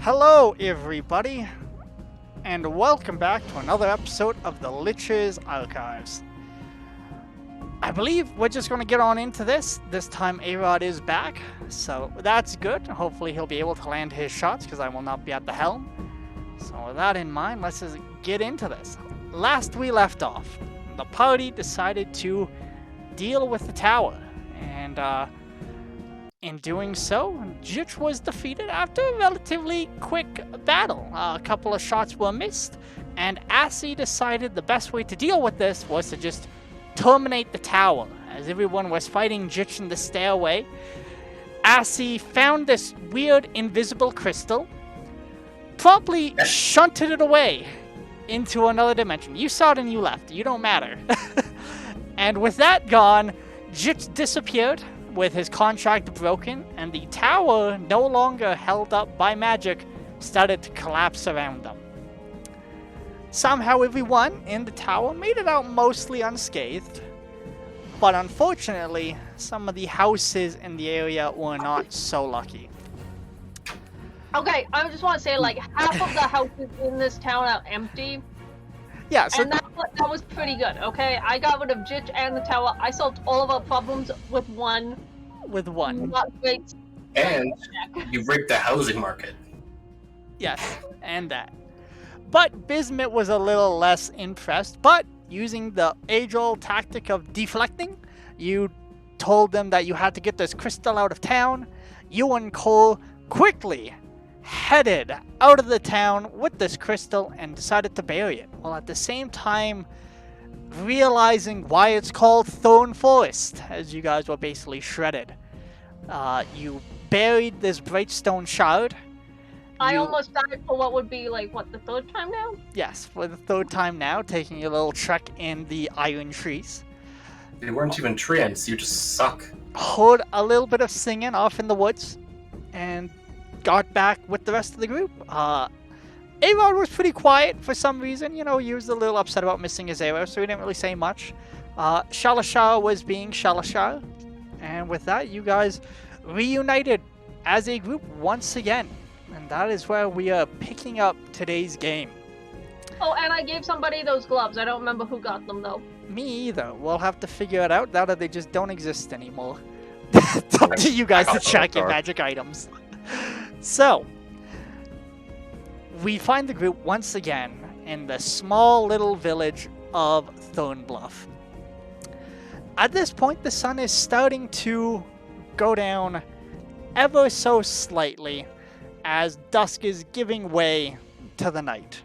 Hello, everybody, and welcome back to another episode of the Lich's Archives. I believe we're just going to get on into this. This time A-Rod is back, so that's good. Hopefully he'll be able to land his shots, because I will not be at the helm. So with that in mind, let's just get into this. Last we left off, the party decided to deal with the tower, and in doing so, Lich was defeated after a relatively quick battle. A couple of shots were missed, and Assy decided the best way to deal with this was to just terminate the tower. As everyone was fighting Lich in the stairway, Assy found this weird invisible crystal, promptly shunted it away into another dimension. You saw it and you left. You don't matter. And with that gone, Lich disappeared with his contract broken, and the tower, no longer held up by magic, started to collapse around them. Somehow everyone in the tower made it out mostly unscathed, but unfortunately, some of the houses in the area were not so lucky. Okay, I just want to say, half of the houses in this town are empty. Yeah, so and that was pretty good, okay? I got rid of Jitch and the tower. I solved all of our problems with one. Not great. And you rigged the housing market. Yes, and that. But Bismuth was a little less impressed, but using the age-old tactic of deflecting, you told them that you had to get this crystal out of town. You and Cole quickly headed out of the town with this crystal and decided to bury it, while at the same time realizing why it's called Thorn Forest, as you guys were basically shredded. You buried this Brightstone shard. I almost died for what would be, the third time now? Yes, for the third time now, taking a little trek in the iron trees. They weren't even treants, you just suck. Heard a little bit of singing off in the woods, and got back with the rest of the group. A-Rod was pretty quiet for some reason. He was a little upset about missing his arrow, so he didn't really say much. Shalashar was being Shalashar, and with that, you guys reunited as a group once again. And that is where we are picking up today's game. Oh, and I gave somebody those gloves. I don't remember who got them, though. Me either. We'll have to figure it out now that they just don't exist anymore. It's up to you guys to check your magic items. So, we find the group once again in the small little village of Thornbluff. At this point, the sun is starting to go down ever so slightly as dusk is giving way to the night.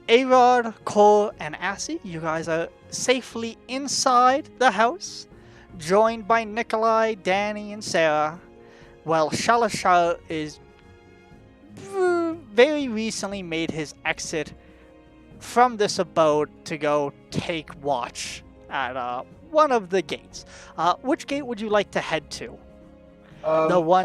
A-Rod, Cole, and Assy, you guys are safely inside the house, joined by Nikolai, Danny, and Sarah, while Shalashar is very recently made his exit from this abode to go take watch at one of the gates. Which gate would you like to head to? The one...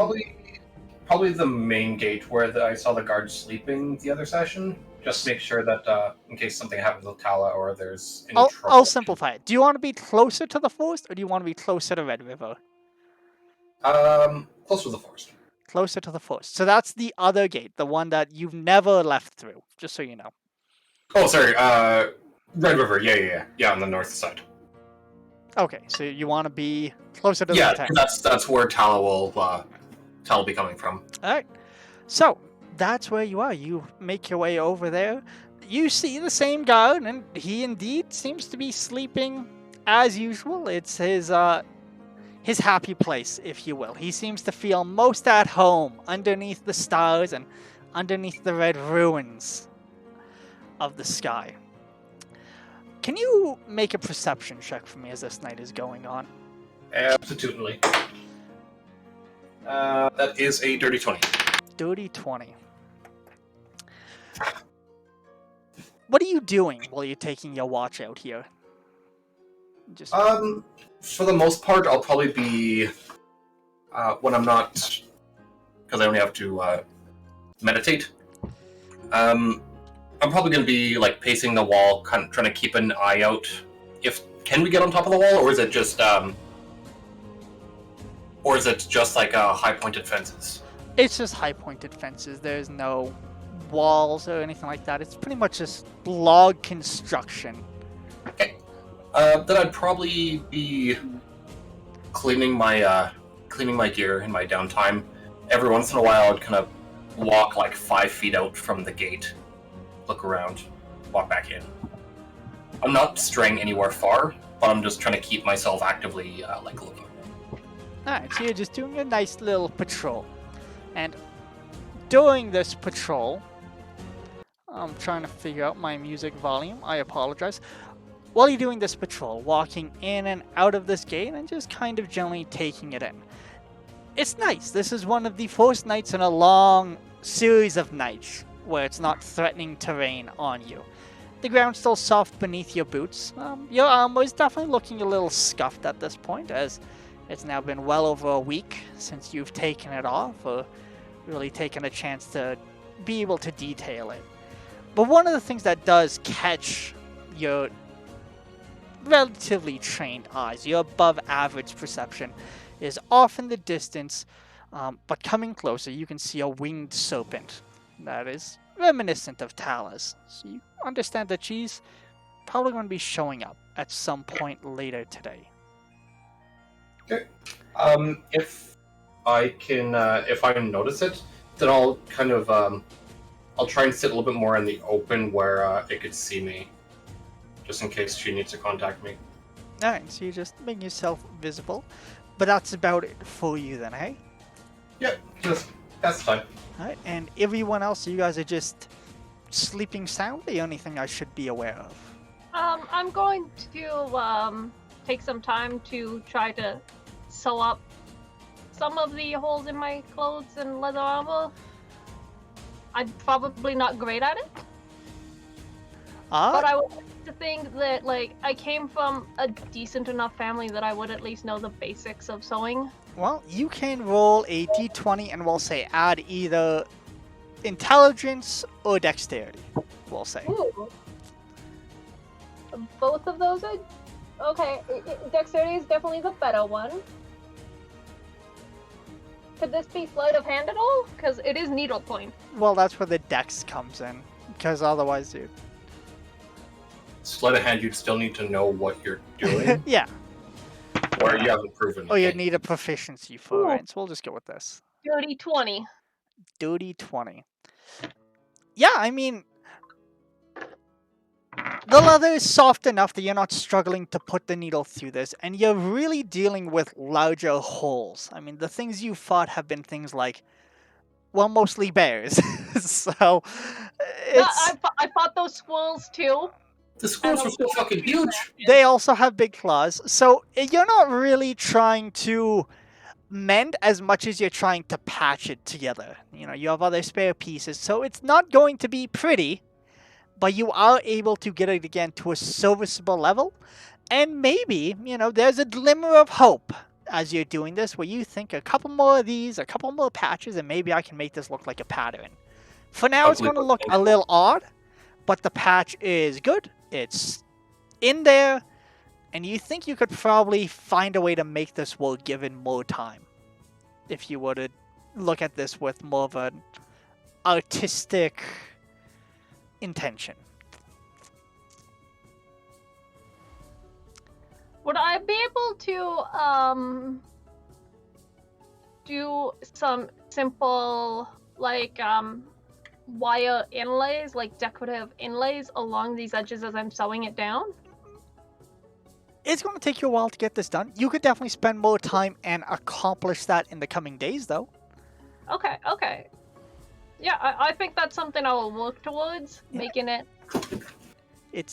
Probably the main gate where I saw the guards sleeping the other session. Just make sure that in case something happens with Tala or there's any trouble. I'll simplify it. Do you want to be closer to the forest, or do you want to be closer to Red River? Closer to the forest. Closer to the forest. So that's the other gate, the one that you've never left through, just so you know. Oh, sorry, Red River, yeah, on the north side. Okay, so you want to be closer to the town. Yeah, that's where Tala will be coming from. Alright, so that's where you are. You make your way over there. You see the same guard, and he indeed seems to be sleeping as usual. It's his happy place, if you will. He seems to feel most at home underneath the stars and underneath the red ruins of the sky. Can you make a perception check for me as this night is going on? Absolutely. That is a dirty 20. Dirty 20. What are you doing while you're taking your watch out here? Just... For the most part, I'll probably be, when I'm not, because I only have to, meditate, I'm probably going to be, pacing the wall, kind of trying to keep an eye out. Can we get on top of the wall, or is it just, high-pointed fences? It's just high-pointed fences. There's no walls or anything like that. It's pretty much just log construction. Okay. Then I'd probably be cleaning my gear in my downtime. Every once in a while, I'd kind of walk like 5 feet out from the gate, look around, walk back in. I'm not straying anywhere far, but I'm just trying to keep myself actively looking. Alright, so you're just doing a nice little patrol. And during this patrol, I'm trying to figure out my music volume. I apologize. While you're doing this patrol, walking in and out of this gate and just kind of gently taking it in. It's nice. This is one of the first nights in a long series of nights where it's not threatening terrain on you. The ground's still soft beneath your boots. Your armor is definitely looking a little scuffed at this point, as it's now been well over a week since you've taken it off, or really taken a chance to be able to detail it. But one of the things that does catch your relatively trained eyes, your above average perception, is off in the distance, but coming closer you can see a winged serpent that is reminiscent of Tala's. So you understand that she's probably going to be showing up at some point later today. Okay. If I notice it, then I'll kind of I'll try and sit a little bit more in the open where it could see me, just in case she needs to contact me. Alright, so you just make yourself visible, but that's about it for you then, hey? Yeah, that's fine. Alright, and everyone else, you guys are just sleeping soundly? Anything I should be aware of? I'm going to take some time to try to sew up some of the holes in my clothes and leather armor. I'm probably not great at it, but I would like to think that, like, I came from a decent enough family that I would at least know the basics of sewing. Well, you can roll a d20 and we'll say add either intelligence or dexterity, we'll say. Ooh. Both of those are... Okay, dexterity is definitely the better one. Could this be sleight of hand at all? Because it is needlepoint. Well, that's where the dex comes in, because otherwise, dude. Sleight of hand, you'd still need to know what you're doing. Yeah. Or you haven't proven. Oh, you'd need a proficiency for it, so we'll just go with this. Dirty 20. Dirty 20. Yeah, I mean, the leather is soft enough that you're not struggling to put the needle through this, and you're really dealing with larger holes. I mean, the things you fought have been things like, well, mostly bears. So, it's... Yeah, I fought those squirrels too. The squirrels were so fucking huge. They also have big claws, so you're not really trying to mend as much as you're trying to patch it together. You know, you have other spare pieces, so it's not going to be pretty, but you are able to get it again to a serviceable level, and maybe, you know, there's a glimmer of hope as you're doing this, where you think a couple more of these, a couple more patches, and maybe I can make this look like a pattern. For now, it's going to look a little odd, but the patch is good. It's in there, and you think you could probably find a way to make this work given more time. If you were to look at this with more of an artistic intention. Would I be able to do some simple, like, wire inlays, like decorative inlays along these edges as I'm sewing it down? It's going to take you a while to get this done. You could definitely spend more time and accomplish that in the coming days, though. Okay. Yeah, I think that's something I will work towards, making it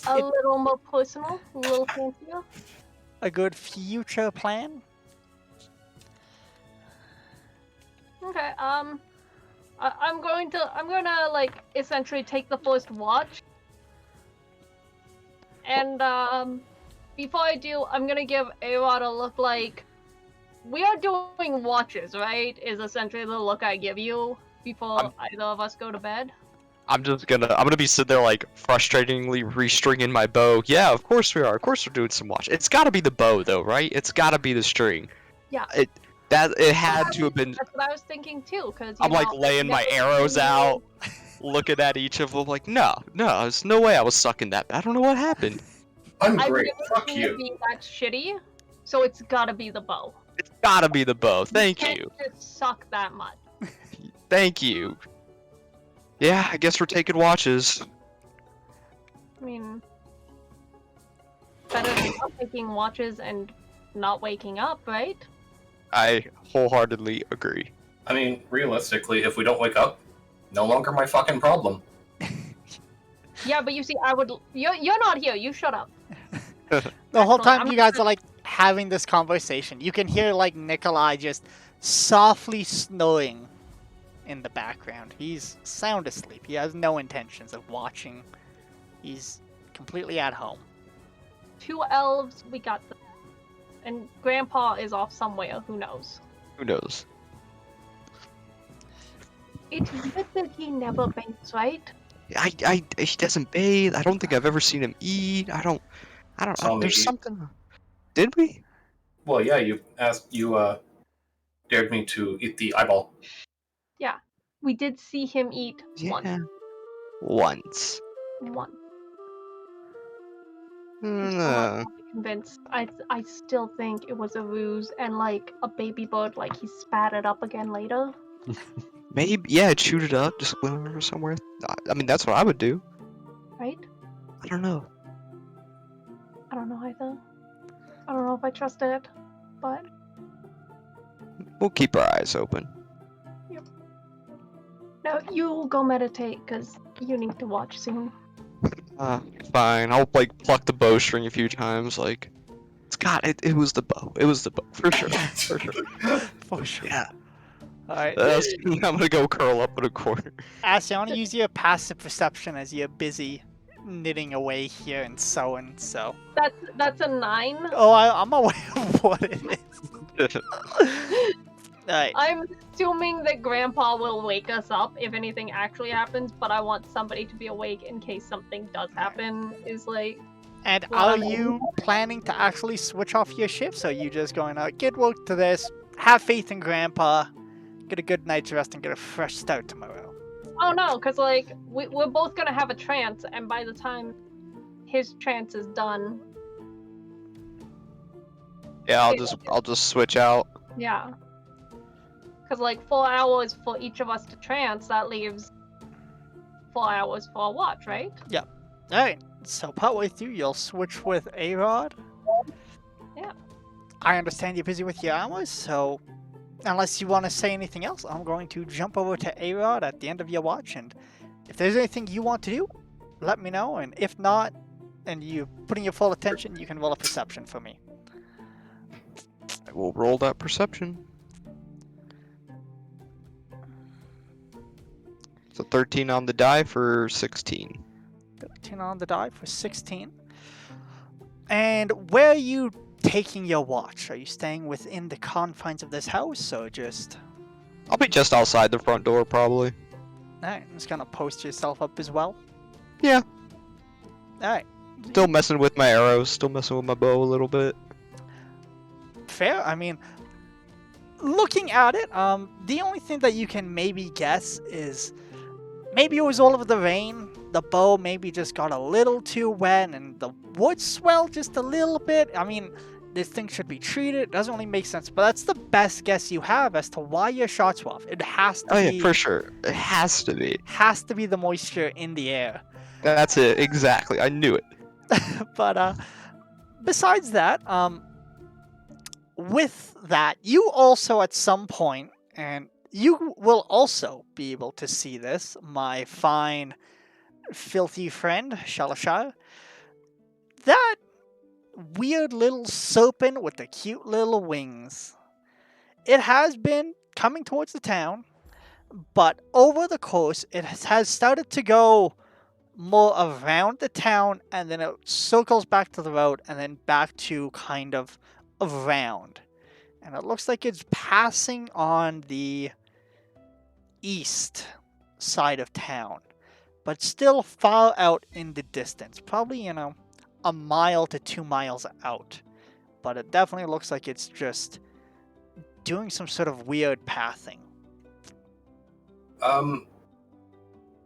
a little more personal, a little fancier. A good future plan. Okay, I'm gonna like essentially take the first watch, and before I do, I'm gonna give A-Rod a look like we are doing watches, right? Is essentially the look I give you before either of us go to bed. I'm gonna be sitting there like frustratingly restringing my bow. Yeah, of course we are. Of course we're doing some watch. It's gotta be the bow though, right? It's gotta be the string. Yeah. That it had to have been. That's what I was thinking too, because I'm like laying my arrows out, looking at each of them, like, no, there's no way I was sucking that. I don't know what happened. I'm I've great. never Fuck seen you. it be that shitty, so it's gotta be the bow. It's gotta be the bow. Thank Can't you. just suck that much. Thank you. Yeah, I guess we're taking watches. I mean, better than not taking watches and not waking up, right? I wholeheartedly agree. I mean, realistically, if we don't wake up, no longer my fucking problem. Yeah, but you see, I would. You're not here. You shut up. The whole Actually, time I'm you guys gonna- are like having this conversation, you can hear like Nikolai just softly snoring in the background. He's sound asleep. He has no intentions of watching. He's completely at home. 2 elves, we got them. And Grandpa is off somewhere. Who knows? Who knows? It's good that he never bathes, right? He doesn't bathe. I don't think I've ever seen him eat. Saw me There's eat. something. Did we? Well, yeah, you dared me to eat the eyeball. We did see him eat Yeah. Once. one. Mm, I'm not convinced. I still think it was a ruse, and like a baby bird, like he spat it up again later. Maybe. Yeah, chewed it up. Just went over somewhere. I mean, that's what I would do. Right? I don't know. I don't know either. I don't know if I trust it, but We'll keep our eyes open. no, you go meditate because you need to watch soon. Fine. I'll like pluck the bowstring a few times. Like, it was the bow. It was the bow for sure. For sure. For sure. Yeah. Alright. I'm gonna go curl up in a corner. Ashley, I want to use your passive perception as you're busy knitting away here and sewing, so. That's a 9. Oh, I'm aware of what it is. Alright. I'm assuming that Grandpa will wake us up if anything actually happens, but I want somebody to be awake in case something does happen. Is like, And Well, are I'm- you planning to actually switch off your shift? So you just going to get work to this, have faith in Grandpa, get a good night's rest, and get a fresh start tomorrow? oh no, because like we're both gonna have a trance, and by the time his trance is done, Yeah, I'll just switch out. yeah. Because like 4 hours for each of us to trance, that leaves 4 hours for a watch, right? Alright, so partway through, you'll switch with A-Rod. Yeah. I understand you're busy with your armors, so unless you want to say anything else, I'm going to jump over to A-Rod at the end of your watch, and if there's anything you want to do, let me know, and if not, and you're putting your full attention, you can roll a perception for me. I will roll that perception. So 13 on the die for 16. 13 on the die for 16. And where are you taking your watch? Are you staying within the confines of this house, or just... I'll be just outside the front door, probably. Alright, just gonna post yourself up as well? Yeah. Alright. Still messing with my arrows, still messing with my bow a little bit. Fair. I mean, looking at it, the only thing that you can maybe guess is maybe it was all of the rain. The bow maybe just got a little too wet, and the wood swelled just a little bit. I mean, this thing should be treated. It doesn't really make sense, but that's the best guess you have as to why your shots were off. It has to Oh be. yeah, for sure. It has to be. Has to be the moisture in the air. That's it, exactly. I knew it. But besides that, with that, you also at some point, and you will also be able to see this, my fine, filthy friend, Shalashar. That weird little serpent with the cute little wings. It has been coming towards the town, but over the course, it has started to go more around the town, and then it circles back to the road, and then back to kind of around. And it looks like it's passing on the east side of town, but still far out in the distance. Probably, a mile to 2 miles out. But it definitely looks like it's just doing some sort of weird pathing.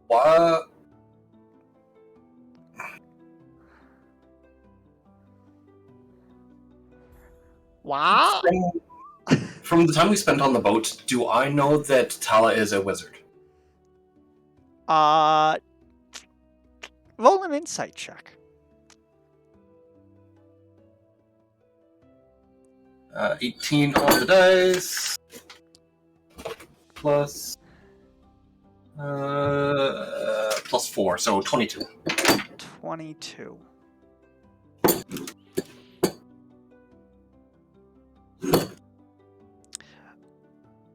What? Wow. From the time we spent on the boat, do I know that Tala is a wizard? Roll an insight check. 18 on the dice. Plus 4, so 22. 22.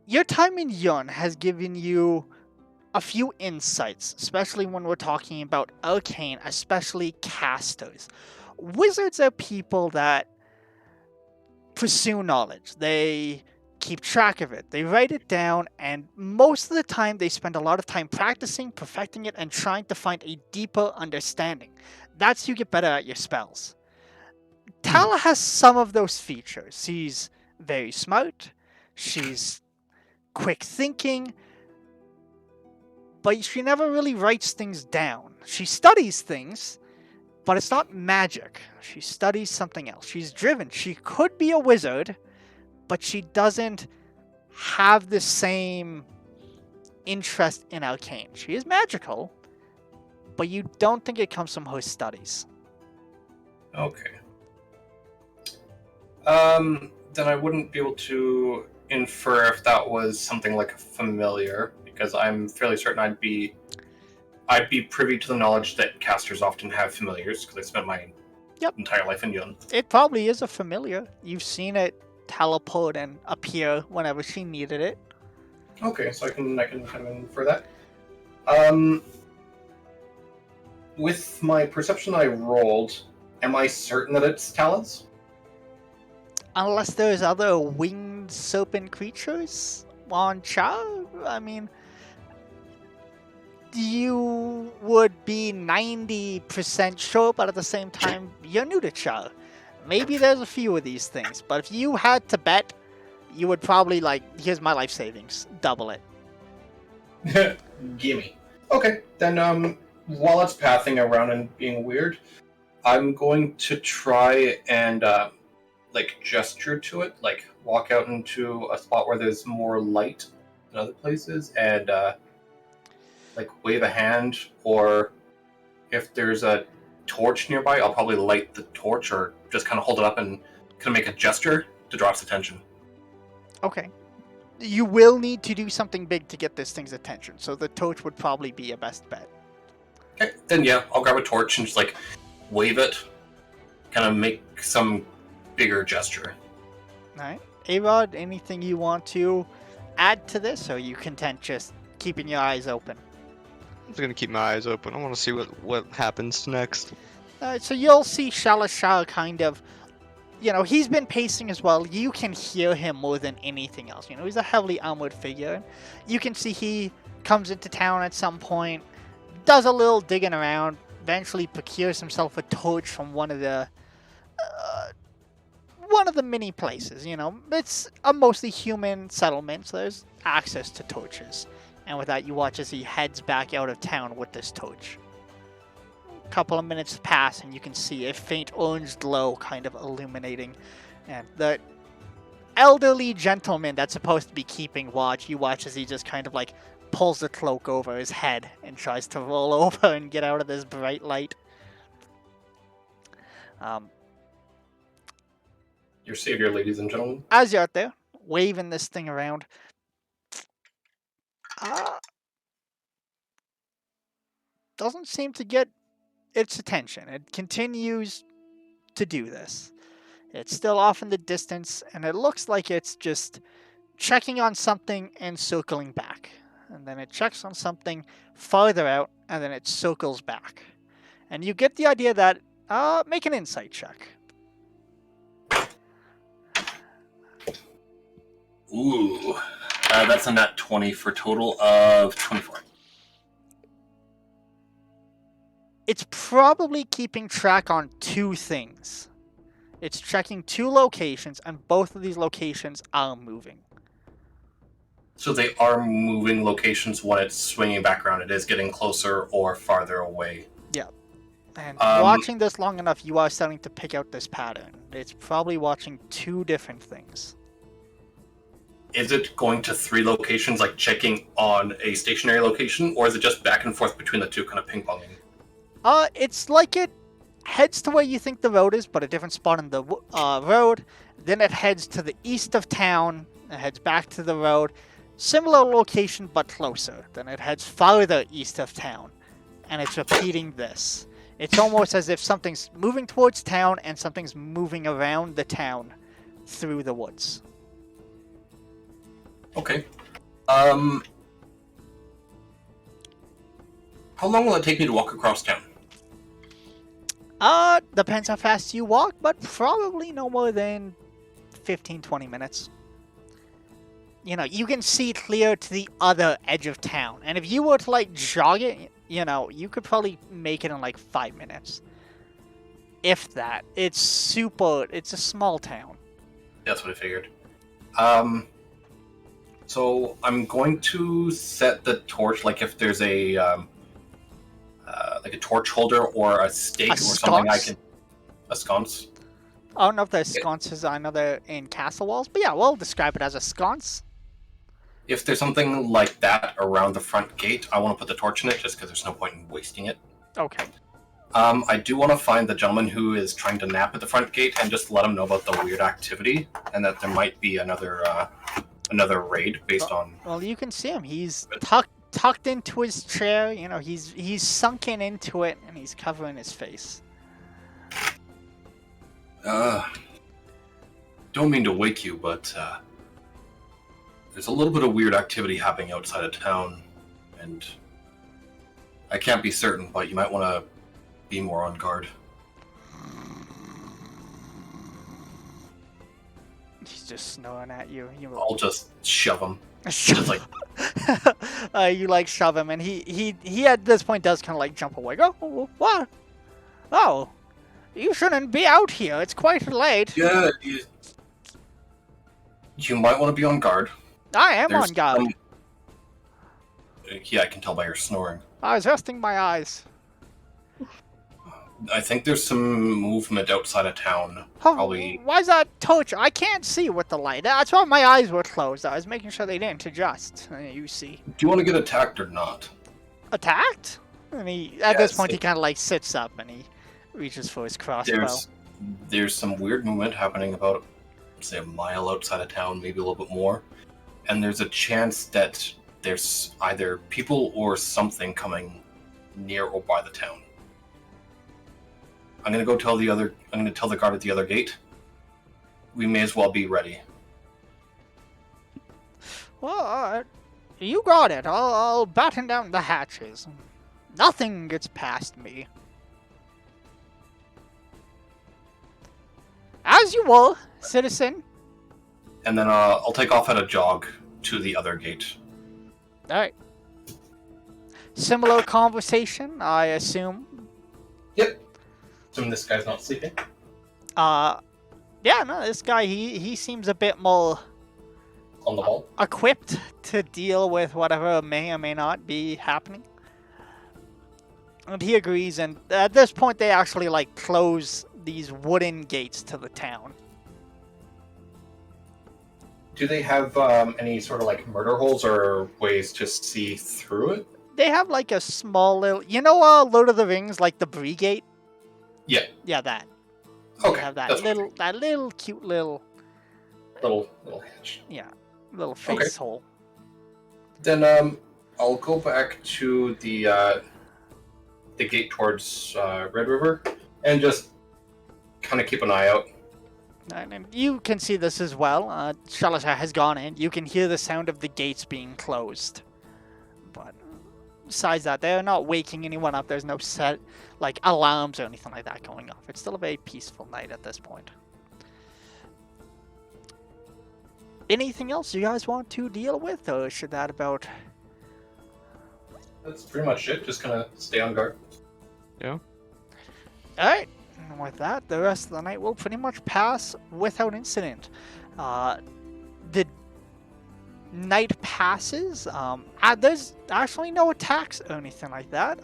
Your time in Yun has given you a few insights, especially when we're talking about arcane, especially casters. Wizards are people that pursue knowledge. They keep track of it. They write it down, and most of the time they spend a lot of time practicing, perfecting it, and trying to find a deeper understanding. That's how you get better at your spells. Tala has some of those features. She's very smart. She's quick thinking, but she never really writes things down. She studies things, but it's not magic. She studies something else. She's driven. She could be a wizard, but she doesn't have the same interest in arcane. She is magical, but you don't think it comes from her studies. Okay. Then I wouldn't be able to infer if that was something like a familiar, because I'm fairly certain I'd be privy to the knowledge that casters often have familiars, because I spent my entire life in Yun. It probably is a familiar. You've seen it teleport and appear whenever she needed it. Okay, so I can kind of infer that. With my perception I rolled, am I certain that it's Tala's? Unless there's other winged serpent creatures on Char, I mean, you would be 90% sure, but at the same time, you're new to Char. Maybe there's a few of these things, but if you had to bet, you would probably, here's my life savings, double it. Gimme. Okay, then while it's pathing around and being weird, I'm going to try and gesture to it, walk out into a spot where there's more light than other places, and wave a hand, or if there's a torch nearby, I'll probably light the torch or just kind of hold it up and kind of make a gesture to draw its attention. Okay. You will need to do something big to get this thing's attention, so the torch would probably be your best bet. Okay, then yeah, I'll grab a torch and just wave it, kind of make some bigger gesture. Alright. A-Rod, anything you want to add to this, or are you content just keeping your eyes open? I'm just gonna keep my eyes open. I want to see what happens next. Alright, so you'll see Shalashar kind of, he's been pacing as well. You can hear him more than anything else. He's a heavily armored figure. You can see he comes into town at some point, does a little digging around, eventually procures himself a torch from one of the many places. It's a mostly human settlement, so there's access to torches. And with that, you watch as he heads back out of town with this torch. A couple of minutes pass, and you can see a faint orange glow kind of illuminating. And the elderly gentleman that's supposed to be keeping watch, you watch as he just kind of pulls the cloak over his head and tries to roll over and get out of this bright light. Your savior, ladies and gentlemen. As you're out there, waving this thing around, doesn't seem to get its attention. It continues to do this. It's still off in the distance, and it looks like it's just checking on something and circling back. And then it checks on something farther out, and then it circles back. And you get the idea that, make an insight check. Ooh, that's a nat 20 for a total of 24. It's probably keeping track on two things. It's checking two locations, and both of these locations are moving. So they are moving locations when it's swinging back around. It is getting closer or farther away. And Um, watching this long enough, you are starting to pick out this pattern. It's probably watching two different things. Is it going to 3 locations, like checking on a stationary location, or is it just back and forth between the two, kind of ping-ponging? It's like it heads to where you think the road is, but a different spot in the road. Then it heads to the east of town. It heads back to the road. Similar location, but closer. Then it heads farther east of town. And it's repeating this. It's almost as if something's moving towards town and something's moving around the town through the woods. Okay. How long will it take me to walk across town? Depends how fast you walk, but probably no more than 15-20 minutes. You know, you can see clear to the other edge of town. And if you were to, like, jog it, you know, you could probably make it in, like, 5 minutes. If that. It's a small town. That's what I figured. So I'm going to set the torch, like if there's a torch holder or a stake or something I can... A sconce? I don't know if there's sconces. I know they're in castle walls, but yeah, we'll describe it as a sconce. If there's something like that around the front gate, I want to put the torch in it just because there's no point in wasting it. Okay. I do want to find the gentleman who is trying to nap at the front gate and just let him know about the weird activity and that there might be another raid based on... Well, you can see him. He's tucked into his chair. You know, he's sunken into it, and he's covering his face. Don't mean to wake you, but there's a little bit of weird activity happening outside of town, and I can't be certain, but you might want to be more on guard. He's just snoring at you. I'll just shove him. Shove like you like shove him, and he at this point does kind of like jump away. Go, what? Oh, you shouldn't be out here. It's quite late. Yeah, you might want to be on guard. I am on guard. Yeah, I can tell by your snoring. I was resting my eyes. I think there's some movement outside of town. Oh, Probably. Why's that torch? I can't see with the light. That's why my eyes were closed. I was making sure they didn't adjust. You see. Do you want to get attacked or not? Attacked? And at this point, he kind of like sits up and he reaches for his crossbow. There's some weird movement happening about, say, a mile outside of town, maybe a little bit more. And there's a chance that there's either people or something coming near or by the town. I'm gonna tell the guard at the other gate. We may as well be ready. Well, you got it. I'll batten down the hatches. Nothing gets past me. As you will, citizen. And then I'll take off at a jog to the other gate. Alright. Similar conversation, I assume. Yep. Assuming this guy's not sleeping. Yeah, no, this guy, he seems a bit more... On the ball? Equipped to deal with whatever may or may not be happening. And he agrees, and at this point they actually, like, close these wooden gates to the town. Do they have any sort of, like, murder holes or ways to see through it? They have, like, a small little... You know Lord of the Rings, like, the Bree Gate? Yeah. Yeah, that. Okay. They have that little cute little... Little hatch. Yeah, little face hole. Then I'll go back to the gate towards Red River and just kind of keep an eye out. And you can see this as well. Shalashar has gone in. You can hear the sound of the gates being closed. But besides that, they're not waking anyone up. There's no set, like, alarms or anything like that going off. It's still a very peaceful night at this point. Anything else you guys want to deal with, or should that about... That's pretty much it. Just kind of stay on guard. Yeah. Alright, and with that, the rest of the night will pretty much pass without incident. The night passes. There's actually no attacks or anything like that.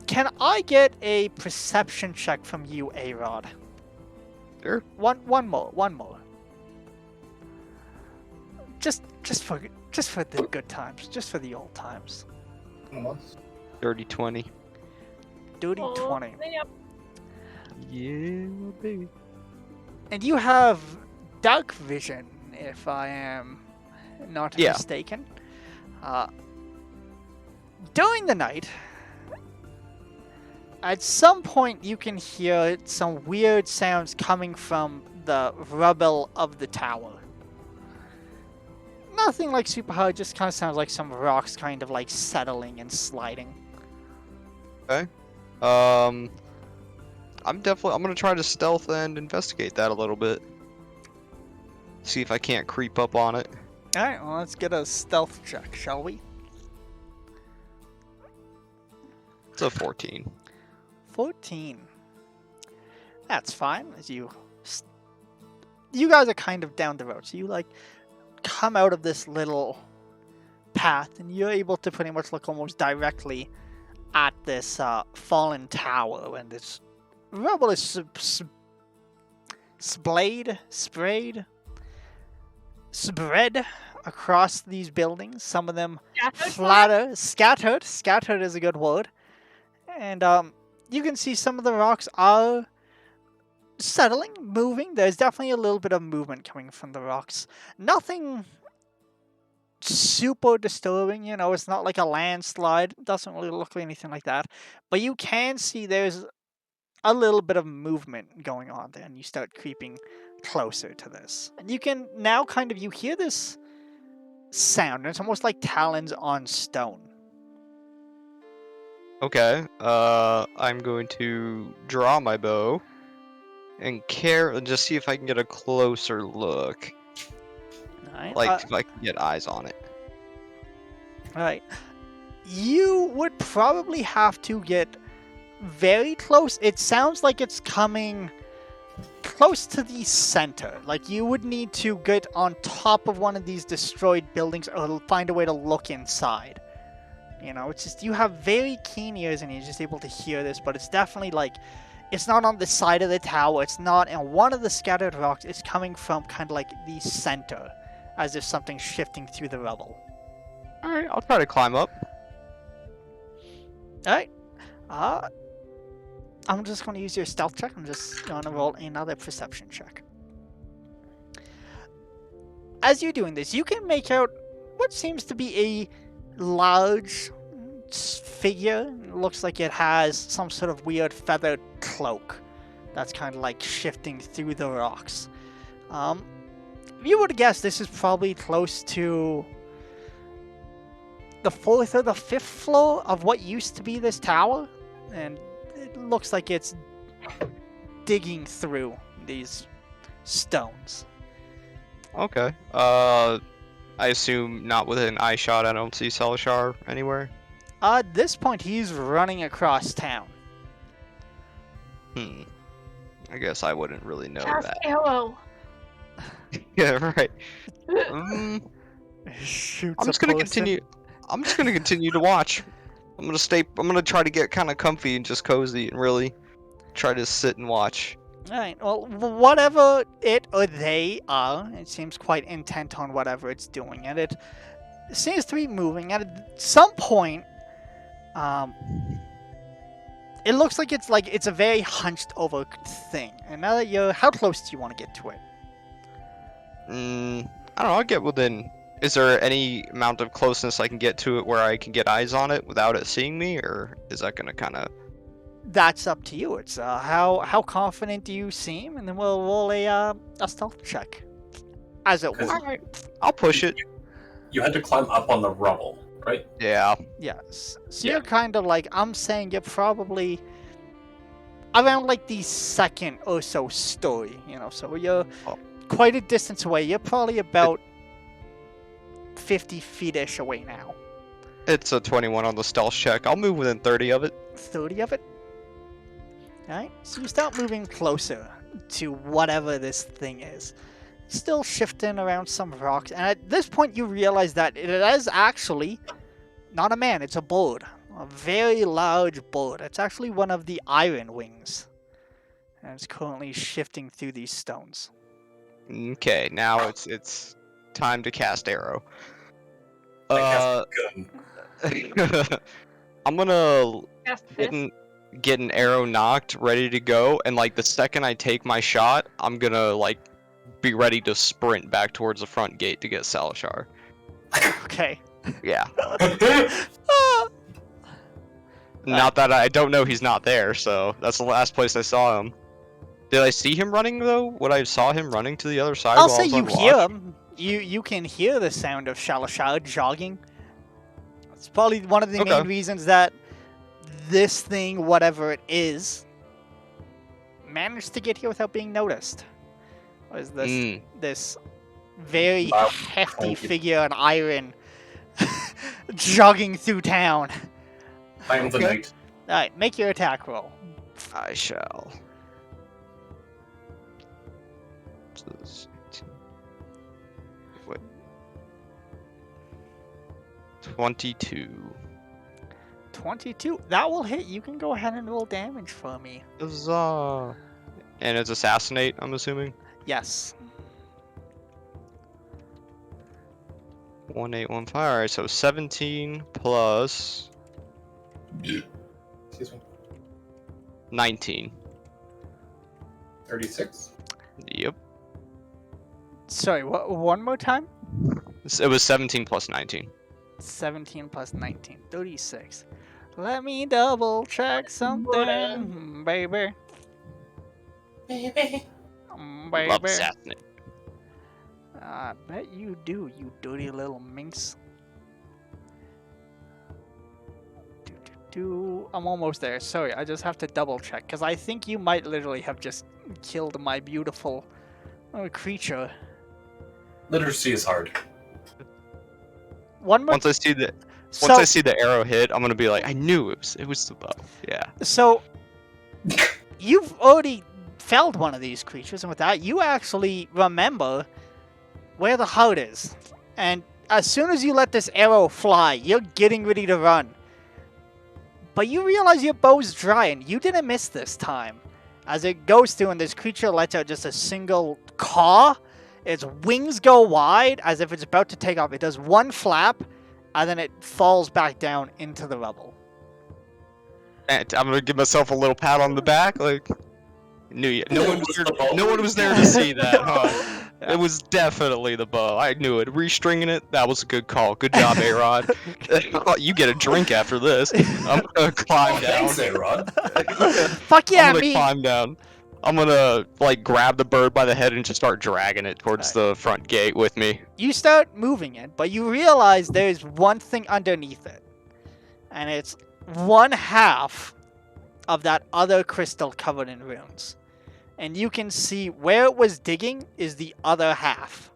Can I get a perception check from you, A-Rod? Sure. One more. Just for the good times, just for the old times. Dirty 20. Dirty Oh, 20. yep. Yeah, baby. And you have dark vision, if I am not Yeah. mistaken. During the night, at some point you can hear some weird sounds coming from the rubble of the tower. Nothing like super hard, just kind of sounds like some rocks kind of like settling and sliding. Okay. I'm gonna try to stealth and investigate that a little bit. See if I can't creep up on it. Alright, well, let's get a stealth check, shall we? It's a 14. 14. That's fine, as you guys are kind of down the road, so you like come out of this little path and you're able to pretty much look almost directly at this fallen tower, and this rubble is spread across these buildings. Some of them scattered is a good word. And you can see some of the rocks are settling, moving. There's definitely a little bit of movement coming from the rocks. Nothing super disturbing, you know, it's not like a landslide. It doesn't really look like anything like that. But you can see there's a little bit of movement going on there, and you start creeping closer to this. And you can now you hear this sound. It's almost like talons on stone. Okay. I'm going to draw my bow and just see if I can get a closer look. Alright. Like if I can get eyes on it. Alright. You would probably have to get very close. It sounds like it's coming close to the center. Like you would need to get on top of one of these destroyed buildings or find a way to look inside. You know, it's just you have very keen ears and you're just able to hear this, but it's definitely like it's not on the side of the tower, it's not in one of the scattered rocks, it's coming from kind of like the center, as if something's shifting through the rubble. Alright, I'll try to climb up. Alright. I'm just going to use your stealth check. I'm just going to roll another perception check. As you're doing this, you can make out what seems to be a large figure. It looks like it has some sort of weird feathered cloak that's kind of like shifting through the rocks. You would guess this is probably close to the 4th or the 5th floor of what used to be this tower, and it looks like it's digging through these stones. Okay. I assume not within eye shot. I don't see Celishar anywhere. At this point, he's running across town. I guess I wouldn't really know Just that. arrow. Yeah, right. Shoots I'm just gonna continue. I'm just gonna continue to watch. I'm gonna try to get kind of comfy and just cozy and really try to sit and watch. Alright, well, whatever it or they are, it seems quite intent on whatever it's doing, and it seems to be moving. At some point, it looks like it's a very hunched over thing. And now that how close do you want to get to it? I don't know. I'll get within. Is there any amount of closeness I can get to it where I can get eyes on it without it seeing me, or is that gonna kind of? That's up to you. It's how confident do you seem, and then we'll roll a stealth check. As it were. Alright, I'll push it. You had to climb up on the rubble, right? Yeah. Yes. So you're kind of like, I'm saying you're probably around like the second or so story, you know, so you're quite a distance away. You're probably about 50 feet-ish away now. It's a 21 on the stealth check. I'll move within 30 of it. 30 of it? Alright, so you start moving closer to whatever this thing is. still shifting around some rocks. And at this point, you realize that it is actually not a man, it's a bird. A very large bird. It's actually one of the iron wings. And it's currently shifting through these stones. Okay, now it's time to cast arrow. I cast gun. I'm gonna Cast fist. get an arrow knocked, ready to go, and like the second I take my shot, I'm gonna like be ready to sprint back towards the front gate to get Salashar. Okay. Yeah. Ah! Not that I don't know he's not there, so that's the last place I saw him. Did I see him running though? Would I saw him running to the other side? I'll while I say was you on hear watch? him. You can hear the sound of Shalashar jogging. It's probably one of the Okay. main reasons that this thing, whatever it is, managed to get here without being noticed. Was this very Wow. hefty Thank you. figure in iron jogging through town? I am the Okay. knight. Alright, make your attack roll. I shall. What? 22. 22. That will hit. You can go ahead and roll damage for me. Huzzah. And it's assassinate, I'm assuming. Yes. 1815. Alright, so 17 plus Excuse me. 19. 36. Yep. Sorry, what? One more time? It was 17 plus 19. 17 plus 19. 36. Let me double check something, baby. Baby. Love Baby. assassinate. I bet you do, you dirty little minx. I'm almost there. Sorry, I just have to double check because I think you might literally have just killed my beautiful creature. Literacy is hard. One more. Once I see the So, I see the arrow hit, I'm gonna be like, I knew it was the bow. Yeah. so you've already felled one of these creatures, and with that, you actually remember where the heart is. And as soon as you let this arrow fly, you're getting ready to run. But you realize your bow's dry, and you didn't miss this time. As it goes through, and this creature lets out just a single caw, its wings go wide as if it's about to take off. It does one flap, and then it falls back down into the rubble. And I'm gonna give myself a little pat on the back, like, knew you. No one was Was the bow? no one was there to see that, huh? It was definitely the bow. I knew it. Restringing it, that was a good call. Good job, A-Rod. You get a drink after this. I'm gonna climb down. Thanks, A-Rod. Fuck yeah, I'm gonna me! climb down. I'm gonna like grab the bird by the head and just start dragging it towards the front gate with me. You start moving it, but you realize there's one thing underneath it. And it's one half of that other crystal covered in runes. And you can see where it was digging is the other half.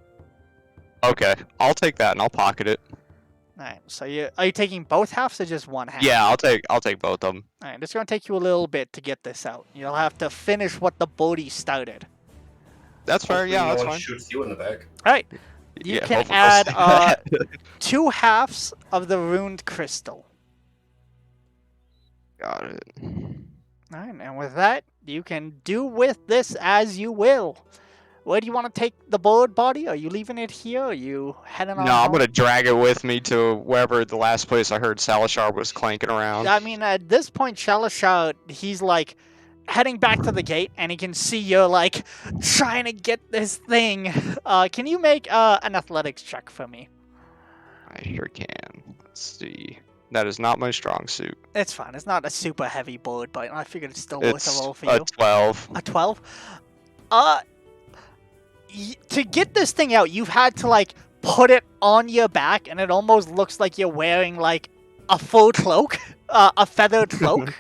Okay, I'll take that and I'll pocket it. Alright, so are you taking both halves or just one half? Yeah, I'll take both of them. Alright, it's gonna take you a little bit to get this out. You'll have to finish what the Bodhi started. That's fair. Hopefully Yeah, no that's one fine. shoots you in the back. Alright, you Yeah, can both of us. add 2 halves of the runed crystal. Got it. Alright, and with that, you can do with this as you will. Where do you want to take the bird body? Are you leaving it here? Are you heading on No, I'm home? gonna drag it with me to wherever the last place I heard Salashar was clanking around. I mean, at this point, Shalashar, he's like heading back to the gate, and he can see you're like trying to get this thing. Can you make an athletics check for me? I sure can. Let's see. That is not my strong suit. It's fine. It's not a super heavy bird, but I figured it's still worth It's a roll for a you. 12. A 12? To get this thing out, you've had to, like, put it on your back, and it almost looks like you're wearing, like, a full cloak. A feathered cloak.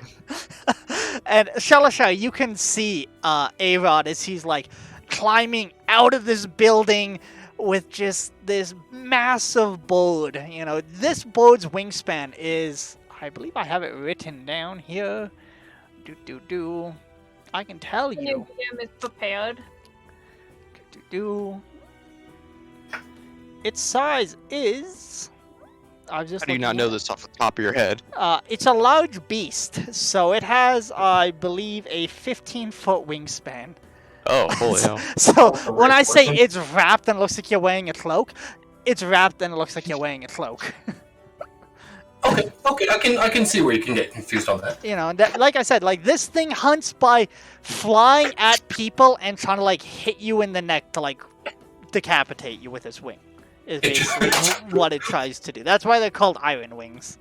And Shalashar, you can see A-Rod as he's, like, climbing out of this building with just this massive bird. You know, this bird's wingspan is, I believe I have it written down here. I can tell Your you. DM is prepared. its size is. I was just How do you not looking know at- this off the top of your head? It's a large beast, so it has, I believe, a 15-foot wingspan. Oh, holy hell. So Oh, when I very say important. it's wrapped and looks like you're wearing a cloak, it's wrapped and it looks like you're wearing a cloak. Okay, I can see where you can get confused on that. You know, that, like I said, like this thing hunts by flying at people and trying to like hit you in the neck to like decapitate you with its wing. Is basically what it tries to do. That's why they're called iron wings.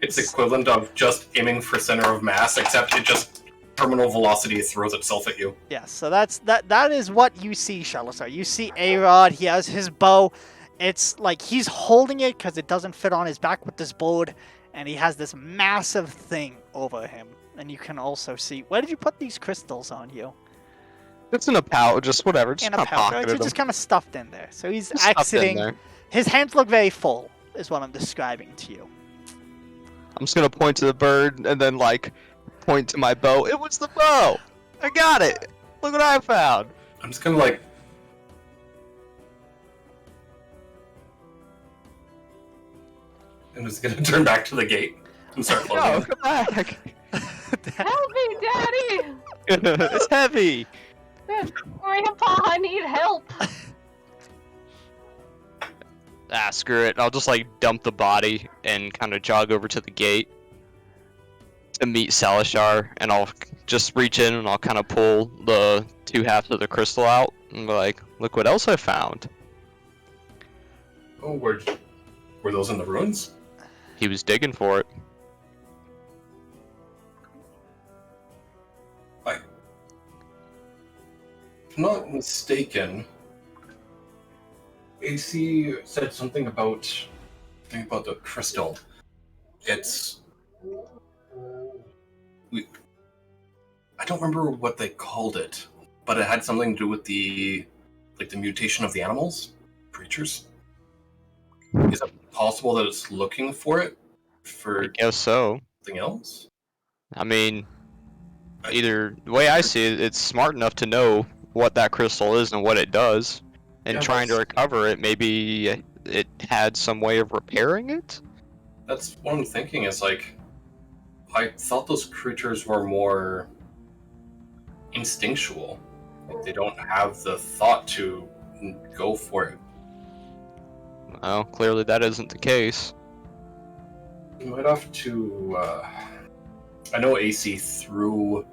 It's equivalent of just aiming for center of mass, except it just terminal velocity throws itself at you. Yes, so that is what you see, Shalazar. You see A-Rod, he has his bow. It's like he's holding it because it doesn't fit on his back with this board, and he has this massive thing over him. And you can also see, where did you put these crystals on you? It's in a pouch, just whatever. Just In a kind of pouch, right? pocketed So them. just kind of stuffed in there. So he's Just stuffed in exiting. there. His hands look very full, is what I'm describing to you. I'm just gonna point to the bird and then like point to my bow. It was the bow. I got it. Look what I found. I'm just gonna like. I'm just gonna turn back to the gate and start No, closing it. come back. Help me, Daddy! It's heavy. Grandpa, I need help! Ah, screw it. I'll just like dump the body and kind of jog over to the gate to meet Salashar, and I'll just reach in and I'll kind of pull the two halves of the crystal out and be like, look what else I found. Oh, were those in the ruins? He was digging for it. If I'm not mistaken, AC said something about the crystal. It's I don't remember what they called it, but it had something to do with the mutation of the animals, creatures. Is it possible that it's looking for it I for guess so. something else? I mean, either the way I see it, it's smart enough to know what that crystal is and what it does, and Yeah, trying to that's- recover it. Maybe it had some way of repairing it. That's what I'm thinking. Is like, I thought those creatures were more instinctual. Like they don't have the thought to go for it. Well, clearly that isn't the case. You might have to. I know AC threw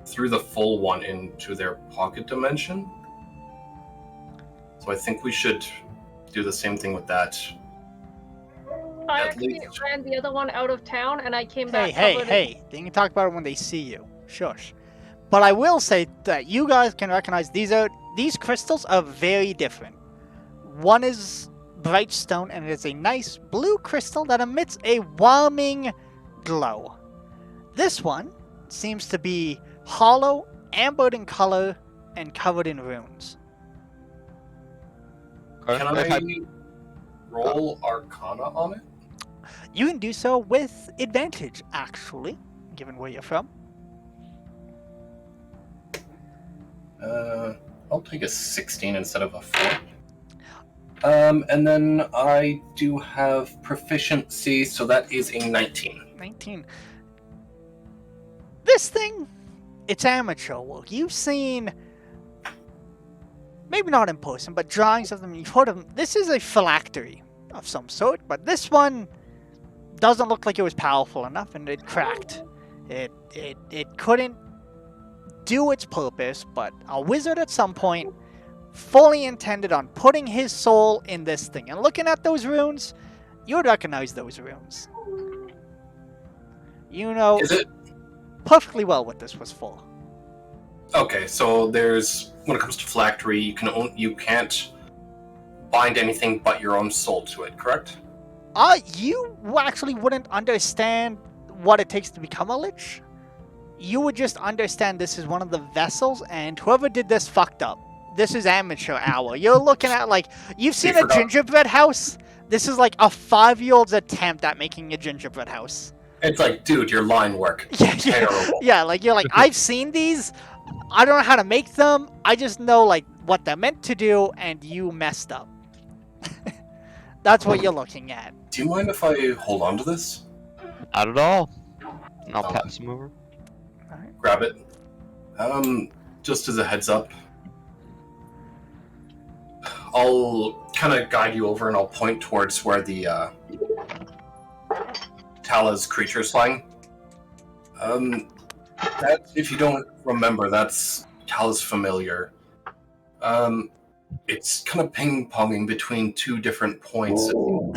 the full one into their pocket dimension, so I think we should do the same thing with that. I At actually least. ran the other one out of town, and I came Hey, back hey, covered in- hey. They can talk about it when they see you. Shush. But I will say that you guys can recognize these crystals are very different. One is bright stone, and it is a nice blue crystal that emits a warming glow. This one seems to be hollow, ambered in color, and covered in runes. Can I roll Arcana on it? You can do so with advantage, actually, given where you're from. I'll take a 16 instead of a 4. And then I do have proficiency, so that is a 19. 19. This thing, it's amateur work. You've seen, maybe not in person, but drawings of them. You've heard of them. This is a phylactery of some sort, but this one doesn't look like it was powerful enough, and it cracked. It couldn't do its purpose, but a wizard at some point fully intended on putting his soul in this thing. And looking at those runes, you would recognize those runes. You know Is it? perfectly well what this was for. Okay, so there's, when it comes to phylactery, you can't bind anything but your own soul to it, correct? You actually wouldn't understand what it takes to become a lich. You would just understand this is one of the vessels, and whoever did this fucked up. This is amateur hour. You're looking at, like, you've seen a forgot. gingerbread house? This is like a 5-year-old's attempt at making a gingerbread house. It's like, dude, your line work. Yeah, Terrible. yeah, like, you're like, I've seen these. I don't know how to make them. I just know, like, what they're meant to do, and you messed up. That's what you're looking at. Do you mind if I hold on to this? Not at all. And I'll Oh. pass him over. Grab it. Just as a heads up, I'll kind of guide you over and I'll point towards where the Tala's creature is flying. That, if you don't remember, that's Tala's familiar. It's kind of ping-ponging between two different points. Oh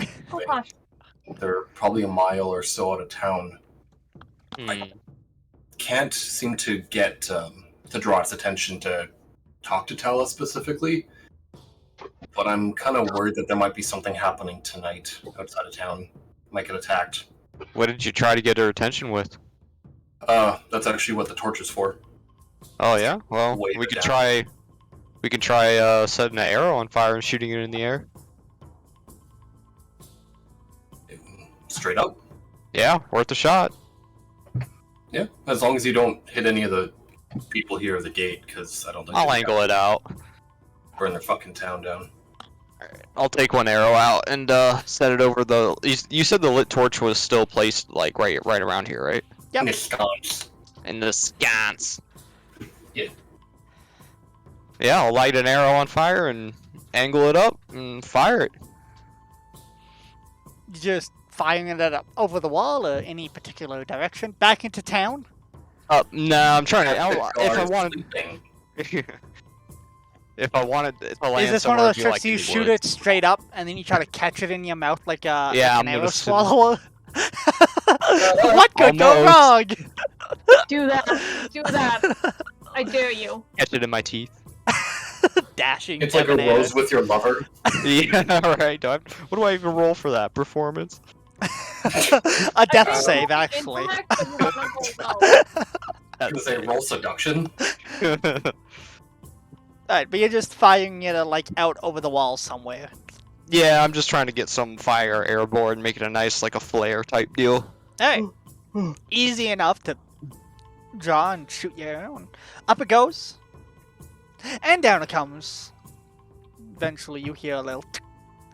gosh. They're probably a mile or so out of town. Hmm. Can't seem to get to draw its attention to talk to Tala specifically, but I'm kind of worried that there might be something happening tonight outside of town. Might get attacked. What did you try to get her attention with? That's actually what the torch is for. Oh yeah. Well, Wave we it could down. try. We can try setting an arrow on fire and shooting it in the air. Straight up. Yeah, worth a shot. Yeah, as long as you don't hit any of the people here at the gate, because I don't think I'll they angle it out. burn their fucking town down. I'll take one arrow out and set it over the. You said the lit torch was still placed like right around here, right? Yep. In the sconce. In the sconce. Yeah. Yeah, I'll light an arrow on fire and angle it up and fire it. Just firing it up over the wall or any particular direction? Back into town? No, I'm trying to. If I Guards wanted, sleeping. if I wanted to land Is this one of somewhere, those it'd be tricks like you in shoot woods. it straight up and then you try to catch it in your mouth like a Yeah, like an I'm arrow gonna swallower? What could go wrong? Almost. Do that. Do that. I dare you. Catch it in my teeth. Dashing. It's like a debonair. rose with your lover. Yeah, right. What do I even roll for that? Performance? A death I save, think actually. intellect is one of those, Because they roll seduction. Alright, but you're just firing it like out over the wall somewhere. Yeah, I'm just trying to get some fire airborne, make it a nice like a flare type deal. Alright. Easy enough to draw and shoot your arrow. And up it goes. And down it comes. Eventually you hear a little tick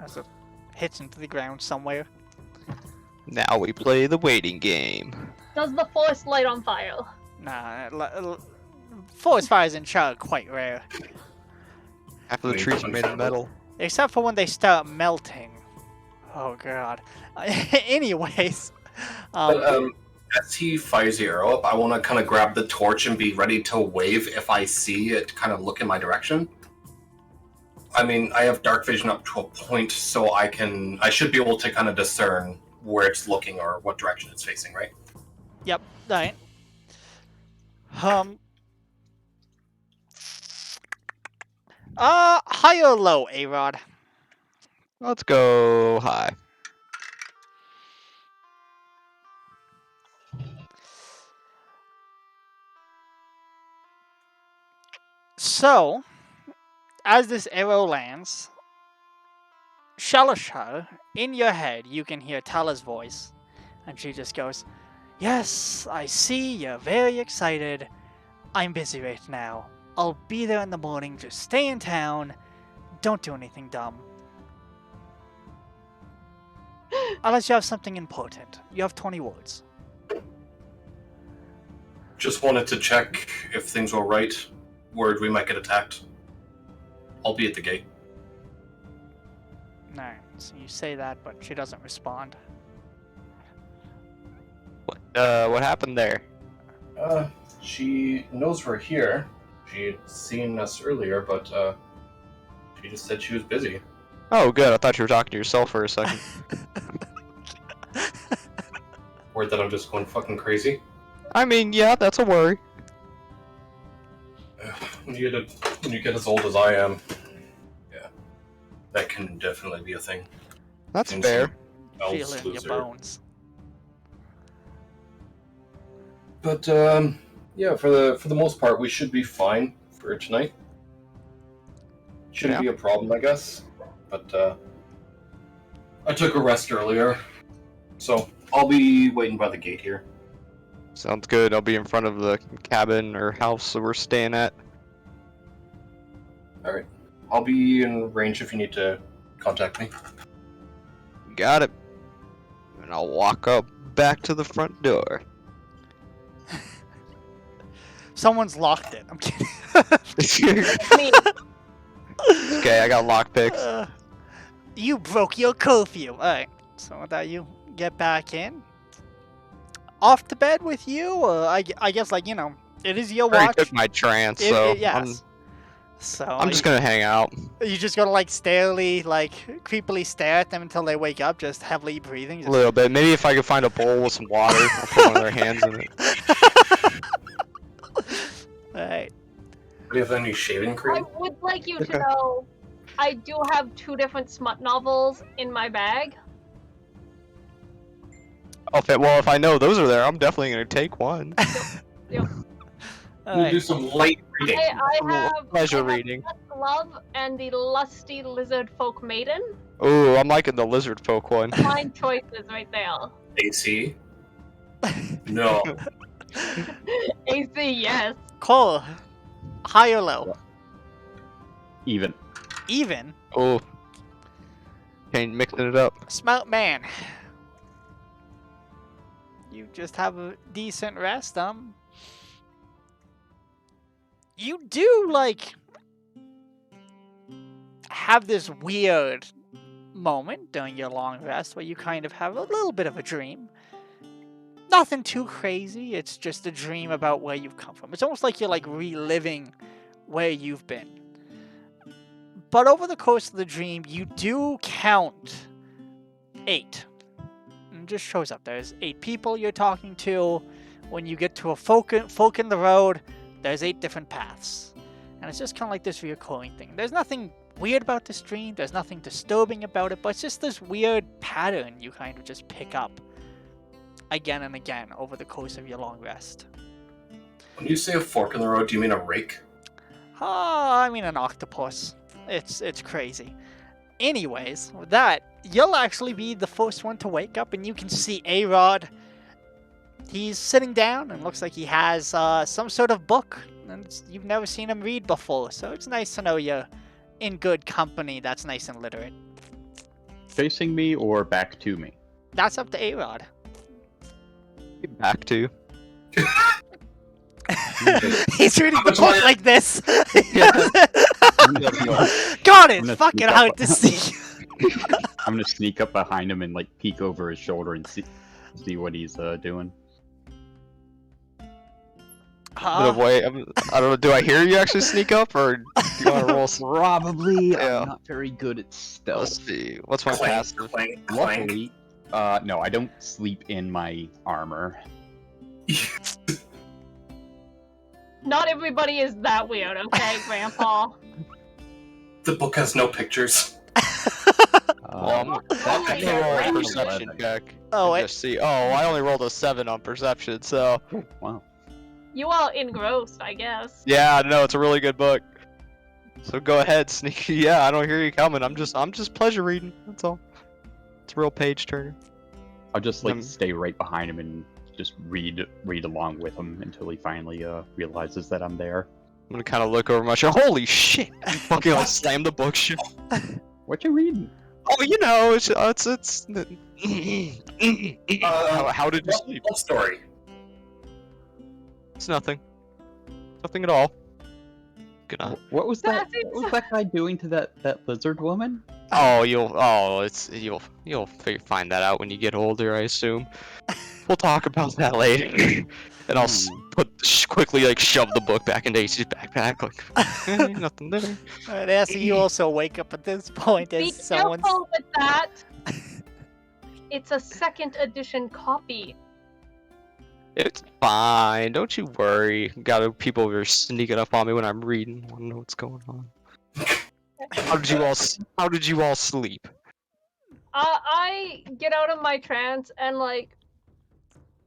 as it hits into the ground somewhere. Now we play the waiting game. Does the force light on fire? Nah, forest fires in Char are quite rare. Half of the trees are made of metal. Except for when they start melting. Oh god. Anyways. But, as he fires the arrow up, I want to kind of grab the torch and be ready to wave if I see it kind of look in my direction. I mean, I have dark vision up to a point, so I should be able to kind of discern where it's looking or what direction it's facing, right? Yep, right. High or low, A-Rod? Let's go high. So, as this arrow lands, Shalashar, in your head, you can hear Tala's voice, and she just goes, "Yes, I see you're very excited. I'm busy right now. I'll be there in the morning. Just stay in town. Don't do anything dumb. Unless you have something important. You have 20 words." Just wanted to check if things were right. Worried we might get attacked. I'll be at the gate. No, so you say that, but she doesn't respond. What happened there? She knows we're here. She had seen us earlier, but, she just said she was busy. Oh, good. I thought you were talking to yourself for a second. Worried that I'm just going fucking crazy. I mean, yeah, that's a worry. When you get as old as I am, yeah, that can definitely be a thing. That's Seems fair. like elves Feel it in your lose their- bones. But yeah, for the most part, we should be fine for tonight. Shouldn't Yeah. be a problem, I guess. But I took a rest earlier, so I'll be waiting by the gate here. Sounds good. I'll be in front of the cabin or house that we're staying at. All right, I'll be in range if you need to contact me. Got it. And I'll walk up back to the front door. Someone's locked it. I'm kidding. Me. Okay, I got lockpicks. You broke your curfew. Alright. So with that, you get back in. Off to bed with you? I guess, like, you know, it is your I already watch. took my trance, so Yes. So I'm just gonna hang out. You just gotta, like, creepily stare at them until they wake up, just heavily breathing. A Just... little bit. Maybe if I could find a bowl with some water, I'll put one of their hands in it. Alright. Do you have any shaving I cream? would like you to know I do have 2 different smut novels in my bag. Well, if I know those are there, I'm definitely gonna take one. You Alright. do some light reading. I have Pleasure I have reading. Lust Love and the Lusty Lizard Folk Maiden. Ooh, I'm liking the lizard folk one. Fine choices right there. AC? No. AC, yes. Cole, high or low? Even. Even. Ooh. Ain't mixing it up. Smart man. You just have a decent rest, You do, like, have this weird moment during your long rest where you kind of have a little bit of a dream. Nothing too crazy, it's just a dream about where you've come from. It's almost like you're, like, reliving where you've been. But over the course of the dream, you do count 8. And it just shows up. There's 8 people you're talking to. When you get to a fork in the road, there's 8 different paths. And it's just kind of like this recurring thing. There's nothing weird about this dream. There's nothing disturbing about it. But it's just this weird pattern you kind of just pick up again and again over the course of your long rest. When you say a fork in the road, do you mean a rake? I mean an octopus. It's crazy. Anyways, with that, you'll actually be the first one to wake up, and you can see A-Rod. He's sitting down, and looks like he has some sort of book, and you've never seen him read before, so it's nice to know you're in good company that's nice and literate. Facing me or back to me? That's up to A-Rod. Back to. He's reading the Which book one? like this. I'm gonna, God, I'm it's gonna fucking sneak up. hard to see. I'm gonna sneak up behind him and like peek over his shoulder and see what he's doing. Wait, I don't know. Do I hear you actually sneak up, or do you want to roll some? Probably. Yeah. I'm not very good at Let's stealth. see. What's my Clank, passive? clank, clank. Luckily, no, I don't sleep in my armor. Not everybody is that weird, okay, Grandpa? The book has no pictures. Well, I'm Okay, gonna roll a right. perception check. Oh, and just see. Oh, I only rolled a 7 on perception, so Oh, wow. You are engrossed, I guess. yeah, no, it's a really good book. So go ahead, sneaky. Yeah, I don't hear you coming. I'm just pleasure reading. That's all. It's a real page turner. I'll just like Um, stay right behind him and just read along with him until he finally realizes that I'm there. I'm gonna kind of look over my shoulder. Holy shit! I fucking like slam the book shut. What you reading? Oh, you know, it's. How did you sleep? What story? It's nothing. Nothing at all. Gonna. What was that? That's What was that guy doing to that lizard woman? Oh, you'll find that out when you get older, I assume. We'll talk about that later. And I'll quickly like shove the book back into AC's backpack. Like, nothing there. Alright, Ashley, you also wake up at this point Be as someone's... careful with that. It's a 2nd edition copy. It's fine. Don't you worry. Got people who are sneaking up on me when I'm reading. Want to know what's going on? How did you all sleep? I get out of my trance and like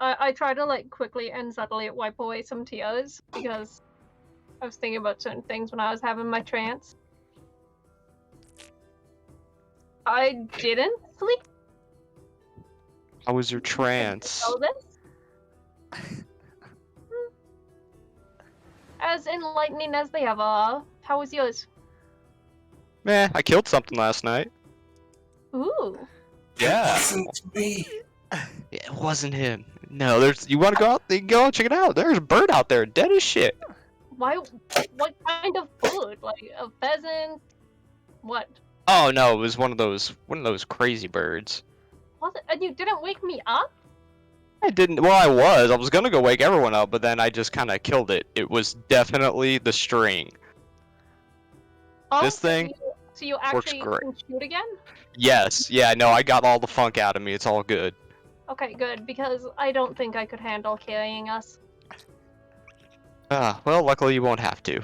I try to like quickly and subtly wipe away some tears because I was thinking about certain things when I was having my trance. I didn't sleep. How was your trance? Know this? As enlightening as they ever are. How was yours? Meh, I killed something last night. Ooh. Yeah. Wasn't me. It wasn't him. No, there's. You want to go out? You can go out and check it out. There's a bird out there, dead as shit. Why? What kind of bird? Like a pheasant? What? Oh no, it was one of those crazy birds. Was it? And you didn't wake me up? I didn't. Well, I was gonna go wake everyone up, but then I just kind of killed it. It was definitely the string. Oh, This thing So you works actually great. can shoot again? Yes. Yeah. No, I got all the funk out of me. It's all good. Okay, good, because I don't think I could handle carrying us. Well, luckily you won't have to.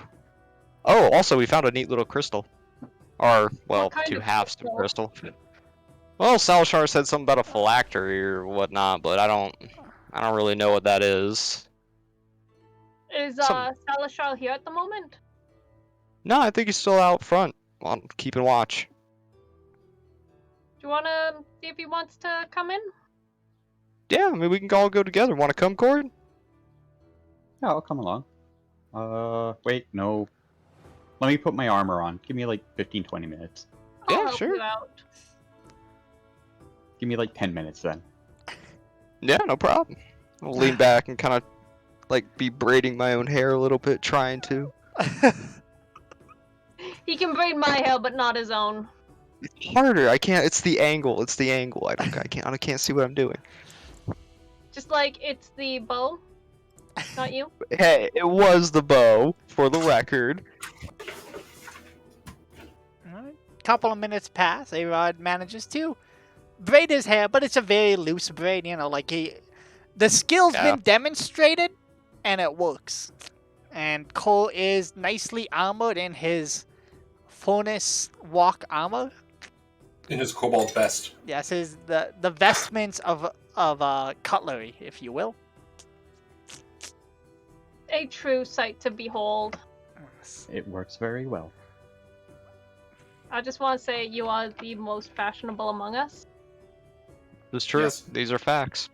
Oh, also we found a neat little crystal. Or, well, What kind two of halves to a crystal. Well, Salashar said something about a phylactery or whatnot, but I don't really know what that is. Is Some- Salashar here at the moment? No, I think he's still out front, keeping watch. Do you wanna see if he wants to come in? Yeah, I mean we can all go together. Want to come, Cord? Yeah, I'll come along. Wait, no. Let me put my armor on. Give me like 15-20 minutes. I'll Yeah, help sure. you out. Give me like 10 minutes then. Yeah, no problem. I'll lean back and kind of like be braiding my own hair a little bit, trying to. He can braid my hair, but not his own. It's harder. I can't. It's the angle. It's the angle. I can't see what I'm doing. Just like it's the bow, not you. Hey, it was the bow, for the record. Couple of minutes pass. A-Rod manages to braid his hair, but it's a very loose braid. You know, like the skill's Yeah. been demonstrated, and it works. And Cole is nicely armored in his furnace walk armor. In his cobalt vest. Yes, the vestments of cutlery, if you will. A true sight to behold. It works very well. I just want to say you are the most fashionable among us, It's true. Yes. These are facts.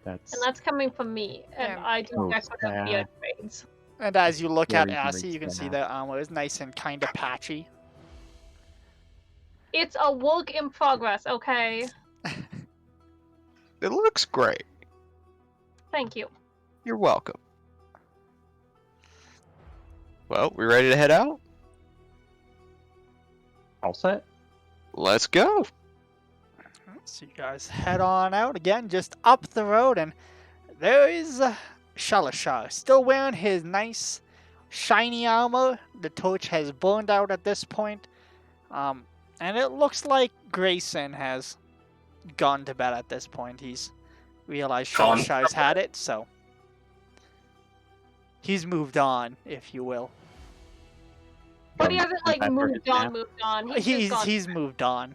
That's and that's coming from me. And Yeah. I do Oh, that with sad. beard braids. And as you look at Very, Assy, very you can see sad. their armor is nice and kind of patchy. It's a work in progress, okay? It looks great. Thank you. You're welcome. Well, we ready to head out? all set. Let's go. So you guys head on out again, just up the road, and there is Shalashar, still wearing his nice, shiny armor. The torch has burned out at this point, and it looks like Grayson has gone to bed at this point. He's realized Gone. Shalashar's had it, so he's moved on, if you will. But he hasn't like After his moved on, nap. moved on. He's just gone. He's moved on.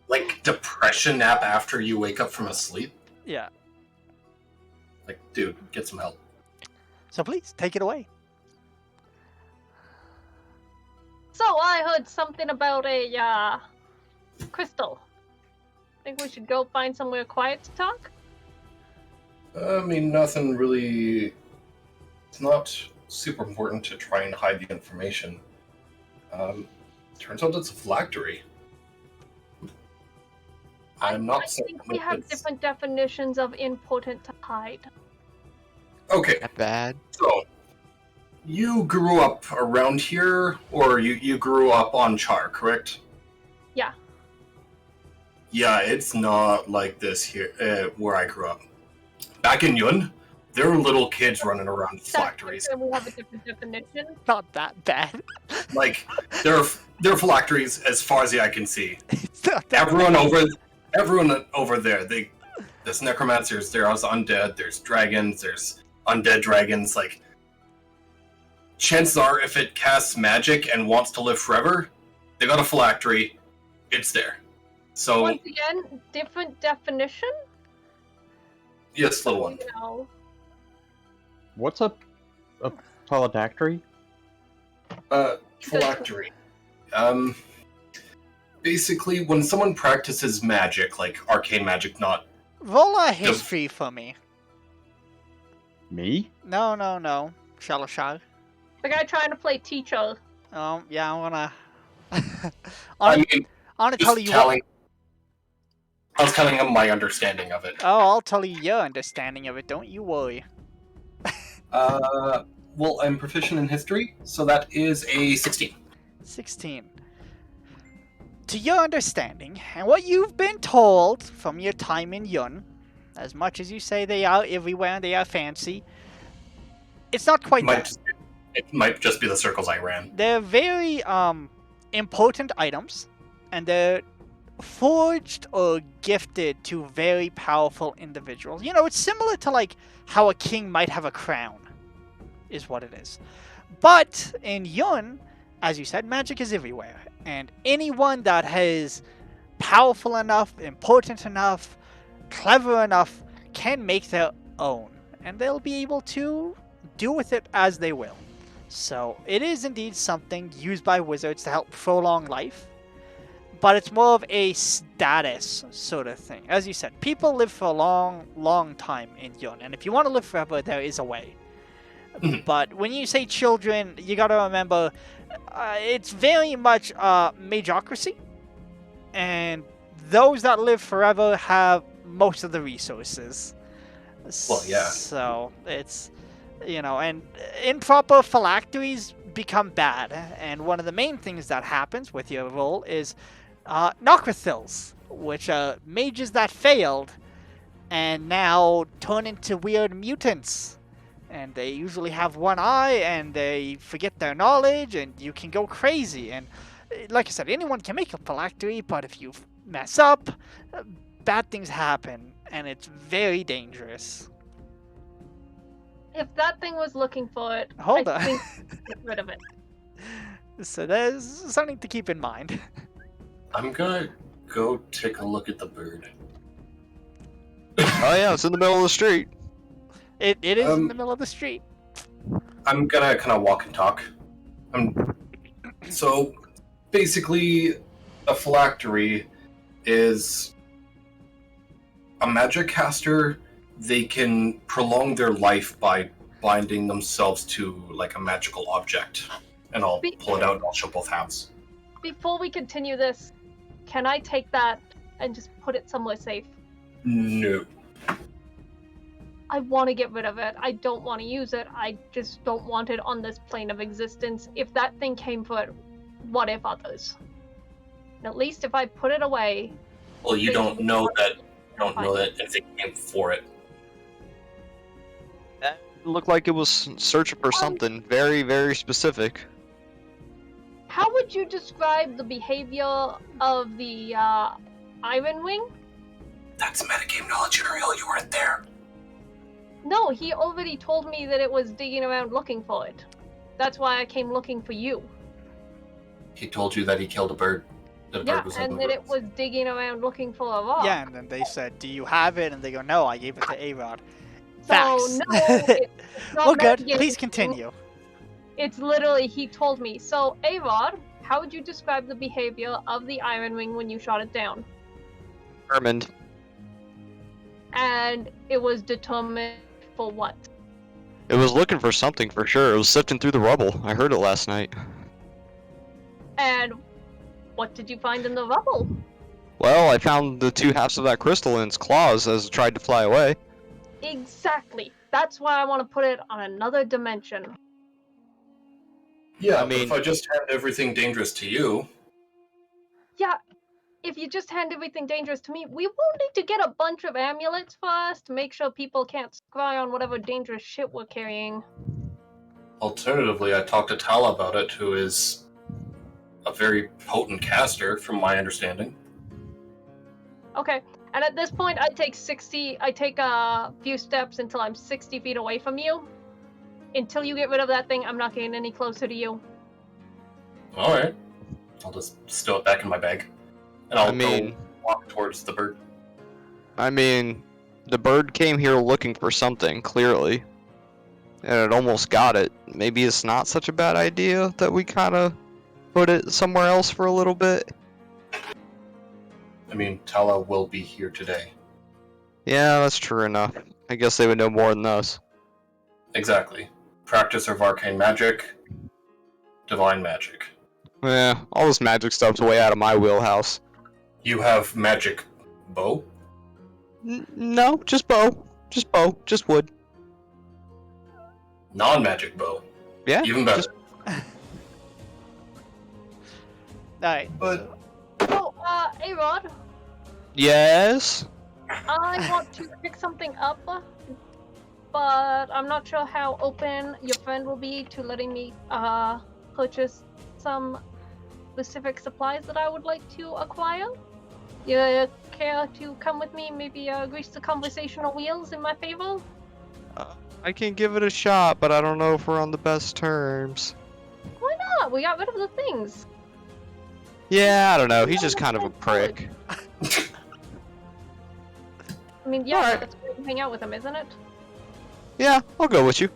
Like depression nap after you wake up from a sleep. Yeah. Like, dude, get some help. So please take it away. So I heard something about a crystal. Think we should go find somewhere quiet to talk? I mean, nothing really. It's not super important to try and hide the information. Turns out it's a phylactery. I'm not I saying think we that have it's- different definitions of important to hide. Okay, Not bad. so you grew up around here, or you grew up on Char, correct? Yeah. Yeah, it's not like this here where I grew up. Back in Yun, there were little kids running around phylacteries. We have a different definition. Not that bad. Like there are phylacteries as far as the eye can see. It's not that Everyone over there, there's necromancers, there's undead, there's dragons, there's undead dragons. Like, chances are, if it casts magic and wants to live forever, they got a phylactery. It's there. So Once again, different definition? yes, little one. No. What's a polydactyry? Phylactery. Basically, when someone practices magic, like arcane magic, not Roll a history for me. Me? No. Shalashar. The guy trying to play teacher. Yeah, I wanna. I I mean, wanna tell just you telling. I was telling him my understanding of it. Oh, I'll tell you your understanding of it. Don't you worry. Well, I'm proficient in history, so that is a 16. 16. To your understanding, and what you've been told from your time in Yun, as much as you say they are everywhere and they are fancy, it's not quite that. It might just be the circles I ran. They're very important items, and they're forged or gifted to very powerful individuals. You know, it's similar to like how a king might have a crown, is what it is. But in Yun, as you said, magic is everywhere, and anyone that is powerful enough, important enough, clever enough can make their own, and they'll be able to do with it as they will. So it is indeed something used by wizards to help prolong life, but it's more of a status sort of thing. As you said, people live for a long, long time in Yun, and if you want to live forever, there is a way. But when you say children, you gotta remember, it's very much magocracy, and those that live forever have most of the resources. Well, yeah. So it's, you know, and improper phylacteries become bad, and one of the main things that happens with your role is Nocrathils, which are mages that failed and now turn into weird mutants. And they usually have one eye, and they forget their knowledge, and you can go crazy. And like I said, anyone can make a phylactery, but if you mess up, bad things happen, and it's very dangerous. If that thing was looking for it, Hold I on. think get rid of it. So there's something to keep in mind. I'm gonna go take a look at the bird. Oh yeah, it's in the middle of the street. It is in the middle of the street. I'm gonna kind of walk and talk. So, basically, a phylactery is a magic caster. They can prolong their life by binding themselves to, like, a magical object. And I'll pull it out and I'll show both halves. Before we continue this, can I take that and just put it somewhere safe? No. I want to get rid of it. I don't want to use it. I just don't want it on this plane of existence. If that thing came for it, what if others? And at least if I put it away... Well, you don't know that anything came for it. That looked like it was searching for something very, very specific. How would you describe the behavior of the Iron Wing? That's metagame knowledge, Uriel. You weren't there. No, he already told me that it was digging around looking for it. That's why I came looking for you. He told you that he killed a bird. That a bird was and that it was digging around looking for a rock. Yeah, and then they said, "Do you have it?" And they go, "No, I gave it to A-Rod." So, Facts. no, it's not We're good. metagaming. Please continue. It's literally, he told me. So, A-Rod, how would you describe the behavior of the Iron Wing when you shot it down? Determined. And it was determined for what? It was looking for something for sure. It was sifting through the rubble. I heard it last night. And what did you find in the rubble? Well, I found the two halves of that crystal in its claws as it tried to fly away. Exactly. That's why I want to put it on another dimension. Yeah, I mean, if I just had everything dangerous to you... Yeah, if you just hand everything dangerous to me, we won't need to get a bunch of amulets first to make sure people can't scry on whatever dangerous shit we're carrying. Alternatively, I talked to Tala about it, who is a very potent caster, from my understanding. Okay, and at this point, I take a few steps until I'm 60 feet away from you. Until you get rid of that thing, I'm not getting any closer to you. Alright. I'll just stow it back in my bag. And I'll go walk towards the bird. I mean, the bird came here looking for something, clearly. And it almost got it. Maybe it's not such a bad idea that we kind of put it somewhere else for a little bit. I mean, Tala will be here today. Yeah, that's true enough. I guess they would know more than us. Exactly. Practicer of arcane magic. Divine magic. Yeah, all this magic stuff's way out of my wheelhouse. You have magic Bow? No, just bow. Just bow. Just wood. Non-magic bow. Yeah. Even better. Just, Alright. But Oh, A-Rod, yes. I want to pick something up, but I'm not sure how open your friend will be to letting me purchase some specific supplies that I would like to acquire. You care to come with me? Maybe grease the conversational wheels in my favor? I can give it a shot, but I don't know if we're on the best terms. Why not? We got rid of the things. Yeah, I don't know. He's Yeah, just kind of a that's fine. prick. I mean, yeah, Alright. that's why you hang out with him, isn't it? Yeah, I'll go with you.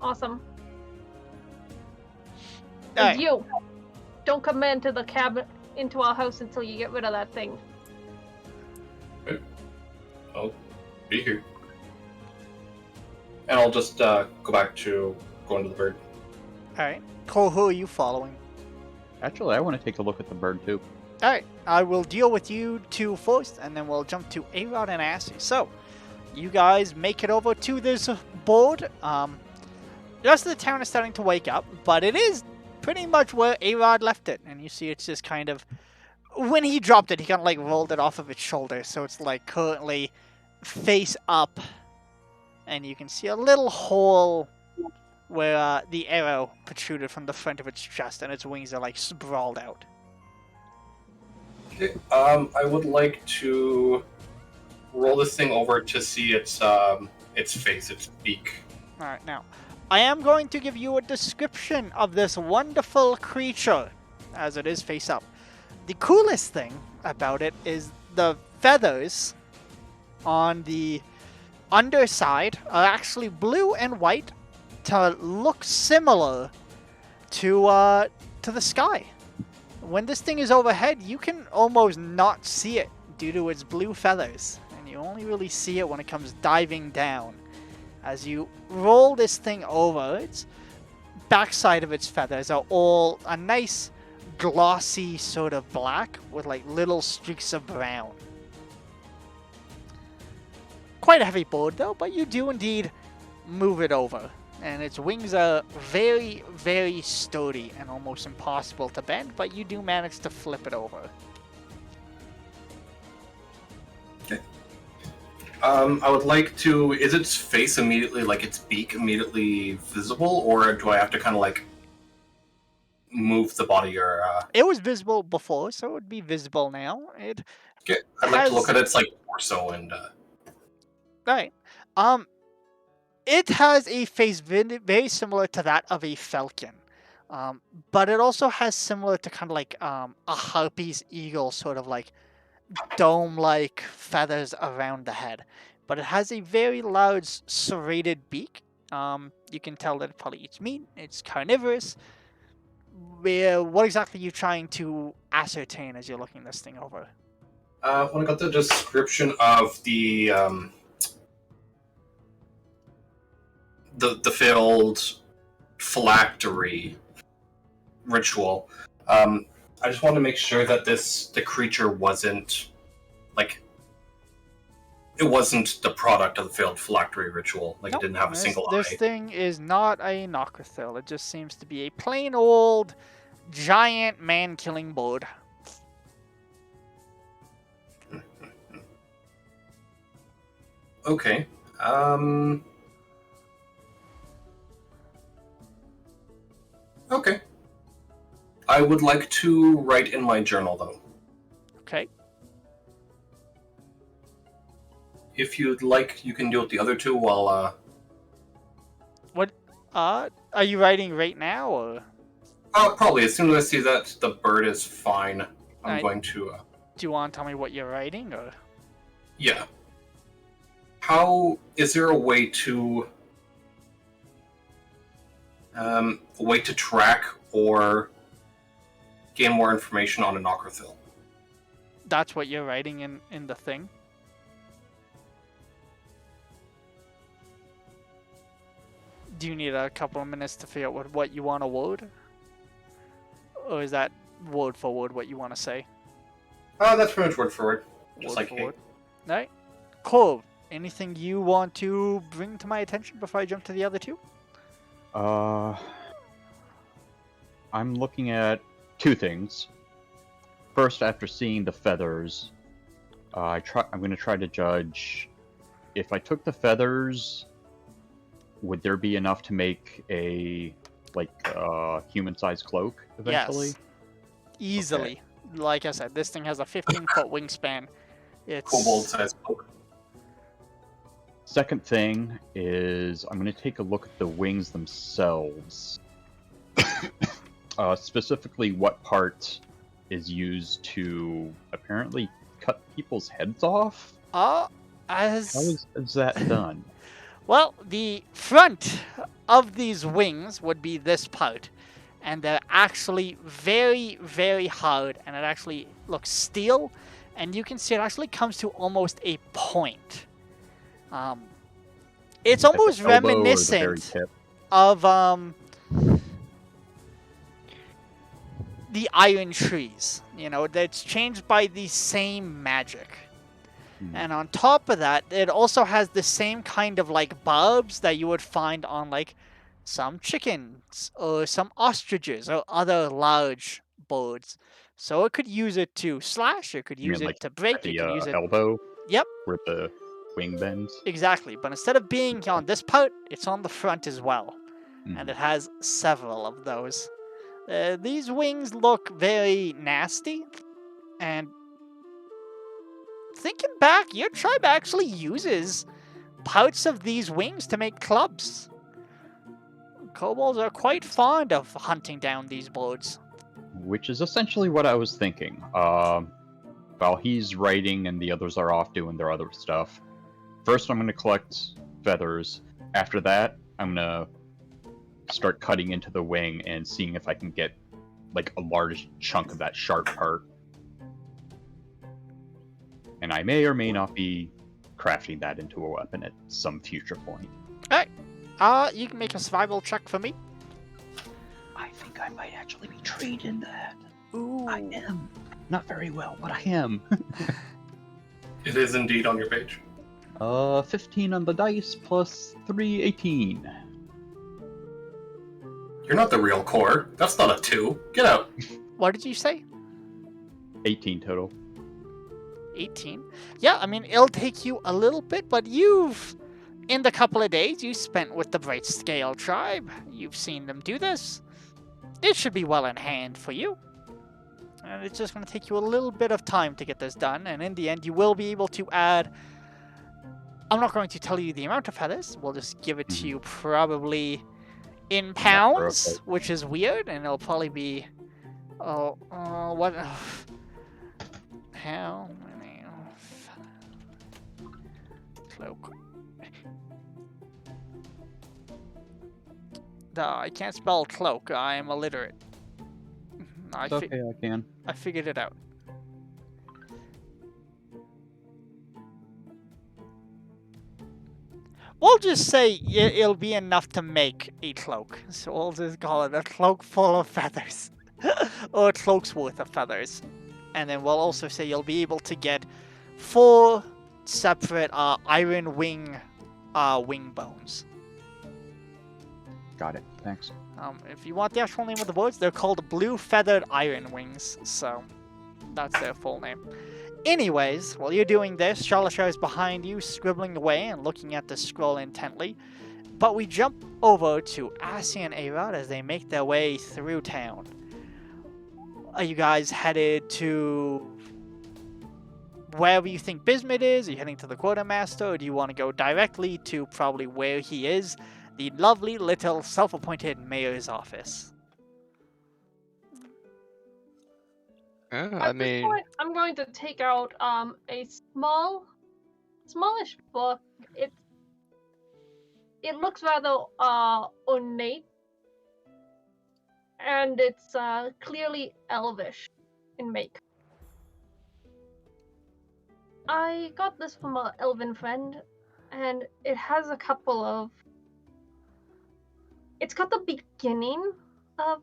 Awesome. Alright. And you, don't come into the cabin, into our house until you get rid of that thing. I'll be here. And I'll just go back to going to the bird. Alright. Cole, who are you following? Actually, I want to take a look at the bird too. Alright, I will deal with you two first, and then we'll jump to A-Rod and Assy. So, you guys make it over to this board. The rest of the town is starting to wake up, but it is pretty much where A-Rod left it. And you see it's just kind of... When he dropped it, he kind of like rolled it off of its shoulder, so it's like currently face up. And you can see a little hole where the arrow protruded from the front of its chest, and its wings are like sprawled out. Okay, I would like to roll this thing over to see its face, its beak. Alright, now, I am going to give you a description of this wonderful creature, as it is face up. The coolest thing about it is the feathers on the underside are actually blue and white to look similar to the sky. When this thing is overhead, you can almost not see it due to its blue feathers, and you only really see it when it comes diving down. As you roll this thing over, its backside of its feathers are all a nice glossy sort of black with like little streaks of brown. Quite a heavy board though, but you do indeed move it over. And its wings are very, very sturdy and almost impossible to bend, but you do manage to flip it over. Okay. I would like to... Is its face immediately, like its beak immediately visible, or do I have to kind of like move the body or... It was visible before, so it would be visible now. It Okay, I'd like to look at its like torso and... Right. It has a face very similar to that of a falcon. But it also has similar to kind of like a harpy's eagle, sort of like dome-like feathers around the head. But it has a very large serrated beak. You can tell that it probably eats meat. It's carnivorous. What exactly are you trying to ascertain as you're looking this thing over? when I got the description of the failed phylactery ritual, I just wanted to make sure that the creature wasn't like it wasn't the product of the failed phylactery ritual. Like Nope, it didn't have a single eye. This thing is not a Nocrathil. It just seems to be a plain old giant man-killing bird. Okay. Okay. I would like to write in my journal, though. Okay. If you'd like, you can deal with the other two while, What? Are you writing right now, or? probably as soon as I see that the bird is fine, I'm Alright. going to, Do you want to tell me what you're writing, or? yeah. Is there a way to, track or gain more information on a Nocrathil? That's what you're writing in the thing? Do you need a couple of minutes to figure out what you want to word? Or is that word for word what you want to say? That's pretty much word for word. Just Word like for hey. word. Alright. Cool. Anything you want to bring to my attention before I jump to the other two? I'm looking at two things. First, after seeing the feathers, I'm going to try to judge if I took the feathers, would there be enough to make a human-sized cloak eventually? Yes. Easily. Like I said, this thing has a 15-foot wingspan. It's Kobold-sized cloak. Second thing is I'm going to take a look at the wings themselves. Specifically, what part is used to apparently cut people's heads off? How is that done? Well, the front of these wings would be this part. And they're actually very, very hard. And it actually looks steel. And you can see it actually comes to almost a point. It's almost At the elbow or the very reminiscent tip? of the iron trees. You know, that's changed by the same magic. And on top of that, it also has the same kind of like barbs that you would find on like some chickens or some ostriches or other large birds. So it could use it to slash, it could You use mean it like to break, at it the could use it. elbow Yep, where the wing bends? exactly. But instead of being on this part, it's on the front as well. And it has several of those. These wings look very nasty, and thinking back, your tribe actually uses parts of these wings to make clubs. Kobolds are quite fond of hunting down these birds. Which is essentially what I was thinking. While he's writing and the others are off doing their other stuff, first I'm going to collect feathers. After that, I'm going to start cutting into the wing and seeing if I can get like a large chunk of that sharp part. And I may or may not be crafting that into a weapon at some future point. Alright. You can make a survival check for me. I think I might actually be trained in that. Ooh. I am. Not very well, but I am. It is indeed on your page. 15 on the dice plus 3, 18. You're not the real core. That's not a 2. Get out. What did you say? 18 total. 18? Yeah, I mean, it'll take you a little bit, but in the couple of days you spent with the Bright Scale tribe, you've seen them do this. It should be well in hand for you. And it's just going to take you a little bit of time to get this done, and in the end you will be able to add... I'm not going to tell you the amount of feathers, we'll just give it to you probably in pounds, which is weird, and it'll probably be... how many... Cloak. I can't spell cloak, I am illiterate. It's okay, I can. I figured it out. We'll just say it'll be enough to make a cloak. So we'll just call it a cloak full of feathers. Or a cloak's worth of feathers. And then we'll also say you'll be able to get 4 separate iron wing bones. Got it, thanks. If you want the actual name of the birds, they're called blue feathered iron wings. So that's their full name. Anyways, while you're doing this, Shalashar is behind you, scribbling away and looking at the scroll intently. But we jump over to Assi and Arod as they make their way through town. Are you guys headed to wherever you think Bismuth is? Are you heading to the quartermaster, or do you want to go directly to probably where he is, the lovely little self-appointed mayor's office? At this point, I'm going to take out a smallish book. It looks rather ornate, and it's clearly elvish in make. I got this from an elven friend, and it has a couple of... It's got the beginning of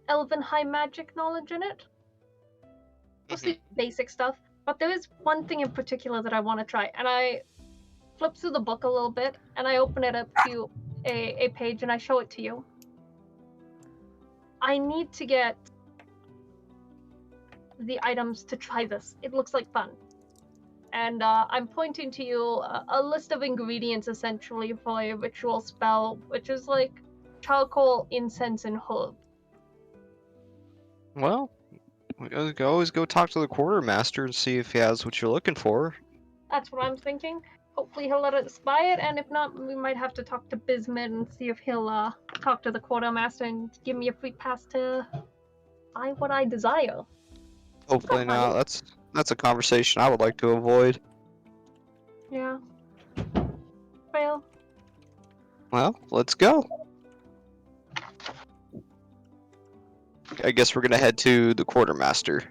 elven high magic knowledge in it. mostly basic stuff. But there is one thing in particular that I want to try, and I flip through the book a little bit, and I open it up to a page, and I show it to you. I need to get the items to try this. It looks like fun. And I'm pointing to you a list of ingredients, essentially, for a ritual spell, which is like charcoal, incense, and herb. Well, we can always go talk to the quartermaster and see if he has what you're looking for. That's what I'm thinking. Hopefully he'll let us buy it, and if not, we might have to talk to Bismuth and see if he'll talk to the quartermaster and give me a free pass to buy what I desire. Hopefully not. That's a conversation I would like to avoid. Yeah. Well, Well, let's go. I guess we're gonna head to the quartermaster.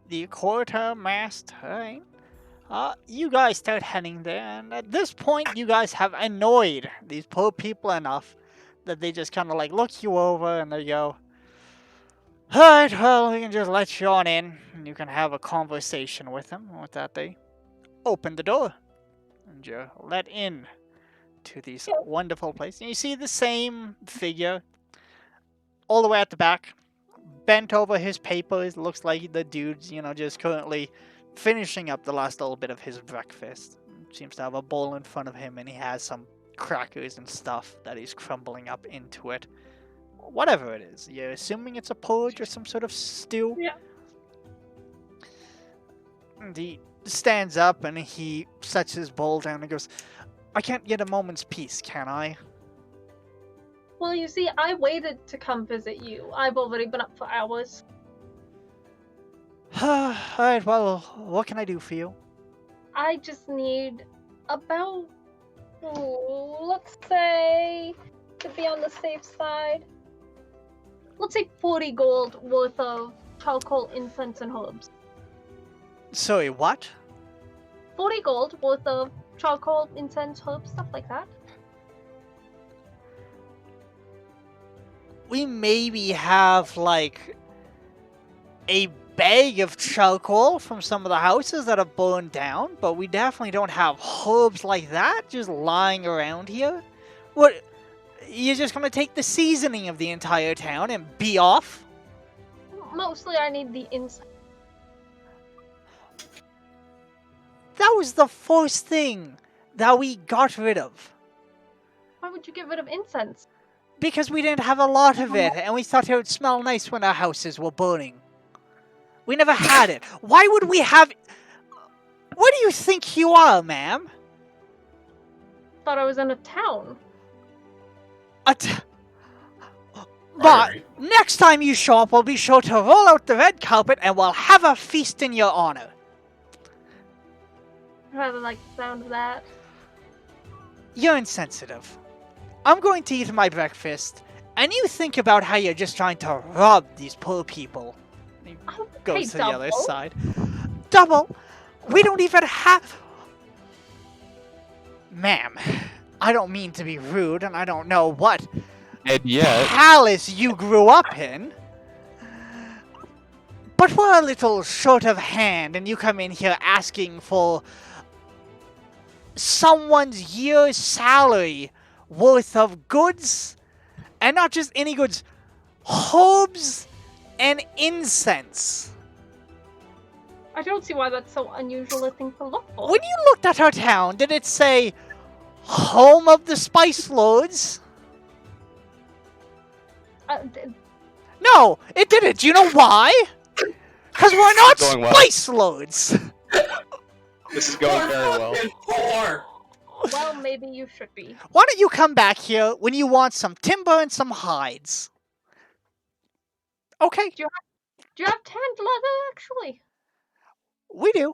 The quartermaster. You guys start heading there, and at this point, you guys have annoyed these poor people enough that they just kind of like look you over and they go, "Alright, well, we can just let you on in, and you can have a conversation with them." With that, they open the door, and you're let in to this wonderful place. And you see the same figure all the way at the back, bent over his papers. Looks like the dude's, just currently finishing up the last little bit of his breakfast. Seems to have a bowl in front of him, and he has some crackers and stuff that he's crumbling up into it. Whatever it is. You're assuming it's a porridge or some sort of stew? Yeah. And he stands up and he sets his bowl down and goes, "I can't get a moment's peace, can I?" well, you see, I waited to come visit you. I've already been up for hours. Alright, well, what can I do for you? I just need about, let's say, to be on the safe side, let's say 40 gold worth of charcoal, incense, and herbs. Sorry, what? 40 gold worth of charcoal, incense, herbs, stuff like that. We maybe have, like, a bag of charcoal from some of the houses that have burned down, but we definitely don't have herbs like that just lying around here. What? You're just gonna take the seasoning of the entire town and be off? Mostly I need the incense. That was the first thing that we got rid of. Why would you get rid of incense? Because we didn't have a lot of it, and we thought it would smell nice when our houses were burning. We never had it. Why would we have... What do you think you are, ma'am? Thought I was in a town. But Right. next time you show up, we'll be sure to roll out the red carpet and we'll have a feast in your honor. I rather like the sound of that. You're insensitive. I'm going to eat my breakfast, and you think about how you're just trying to rob these poor people. He goes to the other side. Double? We don't even have... Ma'am, I don't mean to be rude, and I don't know what And yet, palace you grew up in. But we're a little short of hand, and you come in here asking for someone's year's salary worth of goods, and not just any goods, herbs and incense. I don't see why that's so unusual a thing to look for. When you looked at our town, did it say home of the spice lords? No, it didn't. Do you know why? Because we're not Going well. spice lords. this is going very well. Poor. Well, maybe you should be. Why don't you come back here when you want some timber and some hides? Okay, Do you have tanned leather, actually? we do.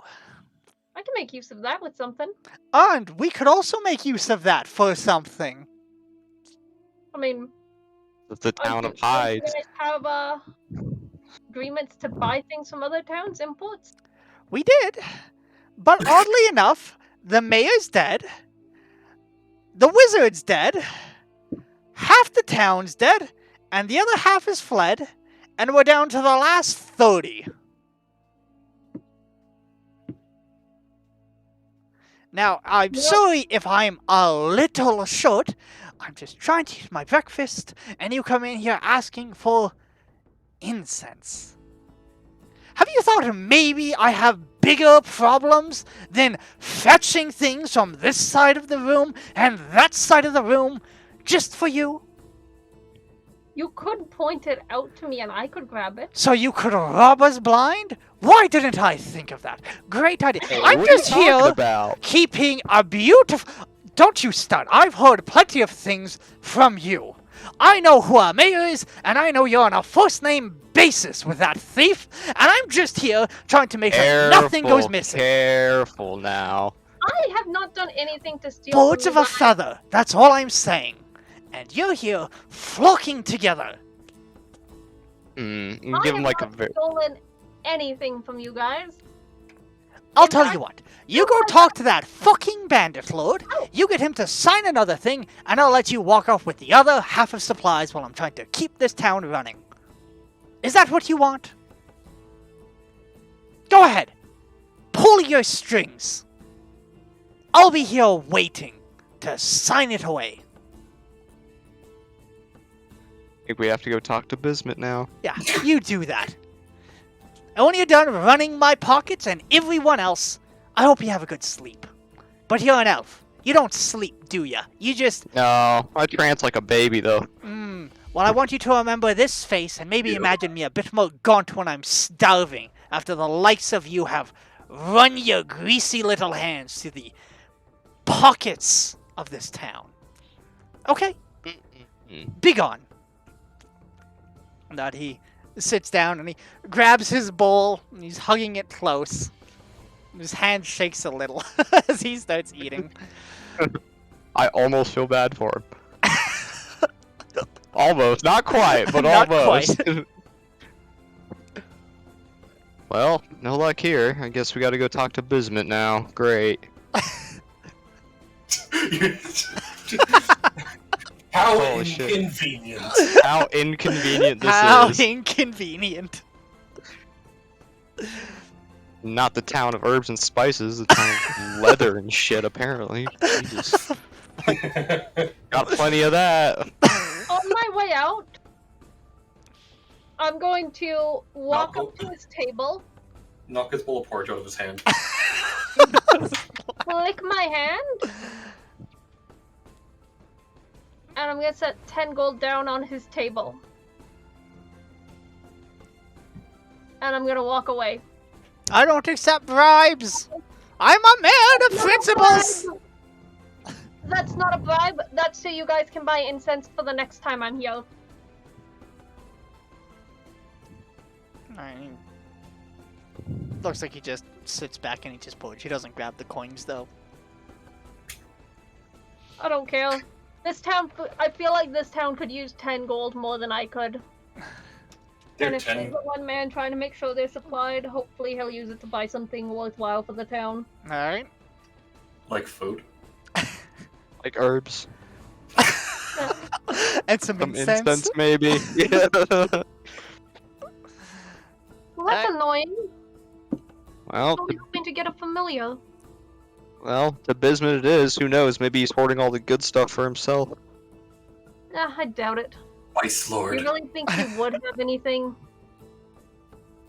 I can make use of that with something. And we could also make use of that for something. I mean, It's the town of you hides. guys have agreements to buy things from other towns, imports? We did. But oddly enough, the mayor's dead. The wizard's dead. Half the town's dead. And the other half is fled. And we're down to the last 30. Now, I'm sorry if I'm a little short. I'm just trying to eat my breakfast, and you come in here asking for incense. Have you thought maybe I have bigger problems than fetching things from this side of the room and that side of the room just for you? You could point it out to me and I could grab it. So you could rob us blind? Why didn't I think of that? Great idea. Hey, I'm what are you just talking here about? keeping a beautiful... Don't you start. I've heard plenty of things from you. I know who our mayor is, and I know you're on a first-name basis with that thief, and I'm just here trying to make sure nothing goes missing. Careful now. I have not done anything to steal Birds from of you a guys. feather, that's all I'm saying. And you're here flocking together. You I give him have like a not very. stolen anything from you guys. I'll In tell fact, you what. You go talk to that fucking bandit lord, you get him to sign another thing, and I'll let you walk off with the other half of supplies while I'm trying to keep this town running. Is that what you want? Go ahead. Pull your strings. I'll be here waiting to sign it away. I think we have to go talk to Bismuth now. Yeah, you do that. And when you're done running my pockets and everyone else, I hope you have a good sleep. But you're an elf. You don't sleep, do ya? You just... No, I trance like a baby though. Well, I want you to remember this face and maybe imagine me a bit more gaunt when I'm starving after the likes of you have run your greasy little hands through the pockets of this town. Okay? Be gone. And that he sits down and he grabs his bowl and he's hugging it close. His hand shakes a little as he starts eating. I almost feel bad for him. Almost, not quite, but Not almost. quite. Well, no luck here. I guess we gotta go talk to Bismuth now. Great. How Holy shit. inconvenient. How inconvenient this How is. inconvenient. Not the town of herbs and spices, the town of leather and shit, apparently. Jesus. Got plenty of that. On my way out, I'm going to walk No. up to his table, Knock his bowl of porridge out of his hand. lick my hand, and I'm gonna set 10 gold down on his table. And I'm gonna walk away. I don't accept bribes. I'm a man of Not a principles. bribe. That's not a bribe. That's so you guys can buy incense for the next time I'm here. Looks like he just sits back and he just pulls. He doesn't grab the coins though. I don't care. This town, I feel like this town could use 10 gold more than I could. They're And if 10. he's the one man trying to make sure they're supplied, hopefully he'll use it to buy something worthwhile for the town. All right. Like food. Like herbs. And some Some incense. incense, maybe. Yeah. Well, that's annoying. Well, I'm only hoping to get a familiar. to Bismuth it is. Who knows? Maybe he's hoarding all the good stuff for himself. I doubt it. Vice You Lord. really think he would have anything?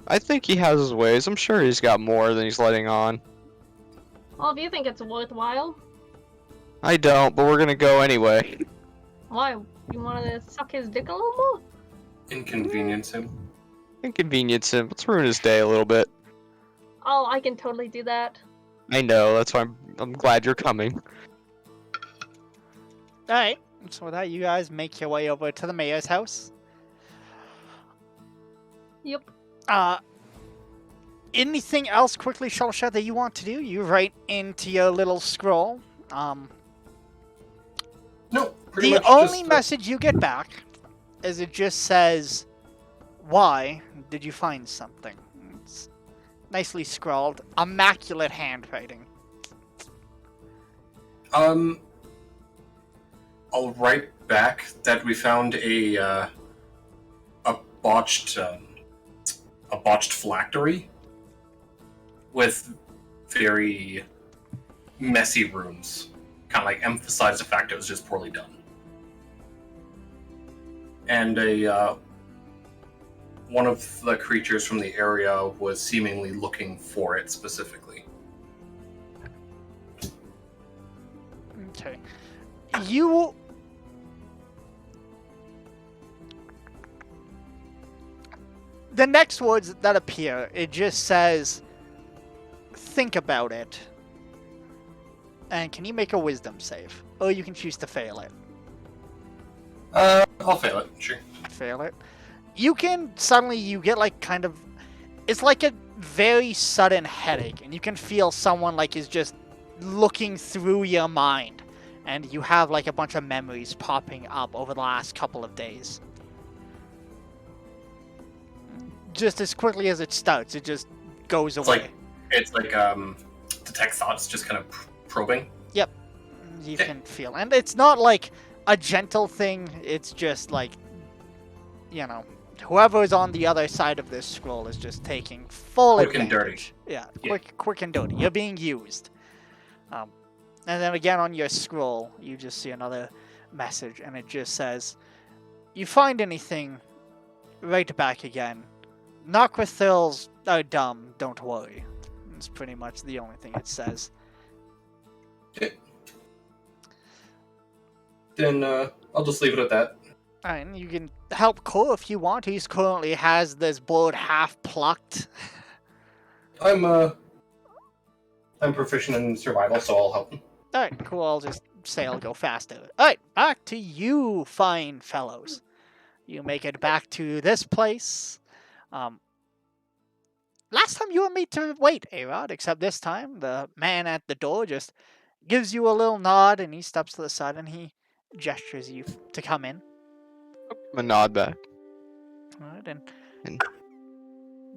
I think he has his ways. I'm sure he's got more than he's letting on. Well, if you think it's worthwhile, I don't, but we're gonna go anyway. why? You want to suck his dick a little more? Inconvenience him. Inconvenience him. Let's ruin his day a little bit. Oh, I can totally do that. I know. That's why I'm glad you're coming. All right. So with that, you guys make your way over to the mayor's house. Yep. Anything else quickly, Shulsha, that you want to do? You write into your little scroll. No, pretty The much only just, message you get back is it just says, "Why did you find something?" It's nicely scrawled, immaculate handwriting. I'll write back that we found a botched phylactery with very messy rooms. Kind of like emphasize the fact it was just poorly done. And one of the creatures from the area was seemingly looking for it specifically. Okay. You... The next words that appear, it just says, think about it. And can you make a wisdom save? Or you can choose to fail it. I'll fail it, sure. Fail it. You can, suddenly you get like kind of, it's like a very sudden headache. And you can feel someone like is just looking through your mind. And you have like a bunch of memories popping up over the last couple of days. Just as quickly as it starts, it just goes away. It's like detect thoughts, just kind of probing. Yep, you can feel, and it's not like a gentle thing. It's just like, you know, whoever is on the other side of this scroll is just taking full Quick and advantage. dirty. Yeah, quick and dirty. You're being used. And then again on your scroll, you just see another message, and it just says, "You find anything, right back again. Nocrathils are dumb, don't worry." It's pretty much the only thing it says. Okay. Then I'll just leave it at that. And you can help Cole if you want. He currently has this board half plucked. I'm proficient in survival, so I'll help him. Alright, cool. I'll just say I'll go faster. Alright, back to you, fine fellows. You make it back to this place. Last time you were made to wait, Arod, except this time the man at the door just gives you a little nod and he steps to the side and he gestures you to come in. A nod back. Alright, and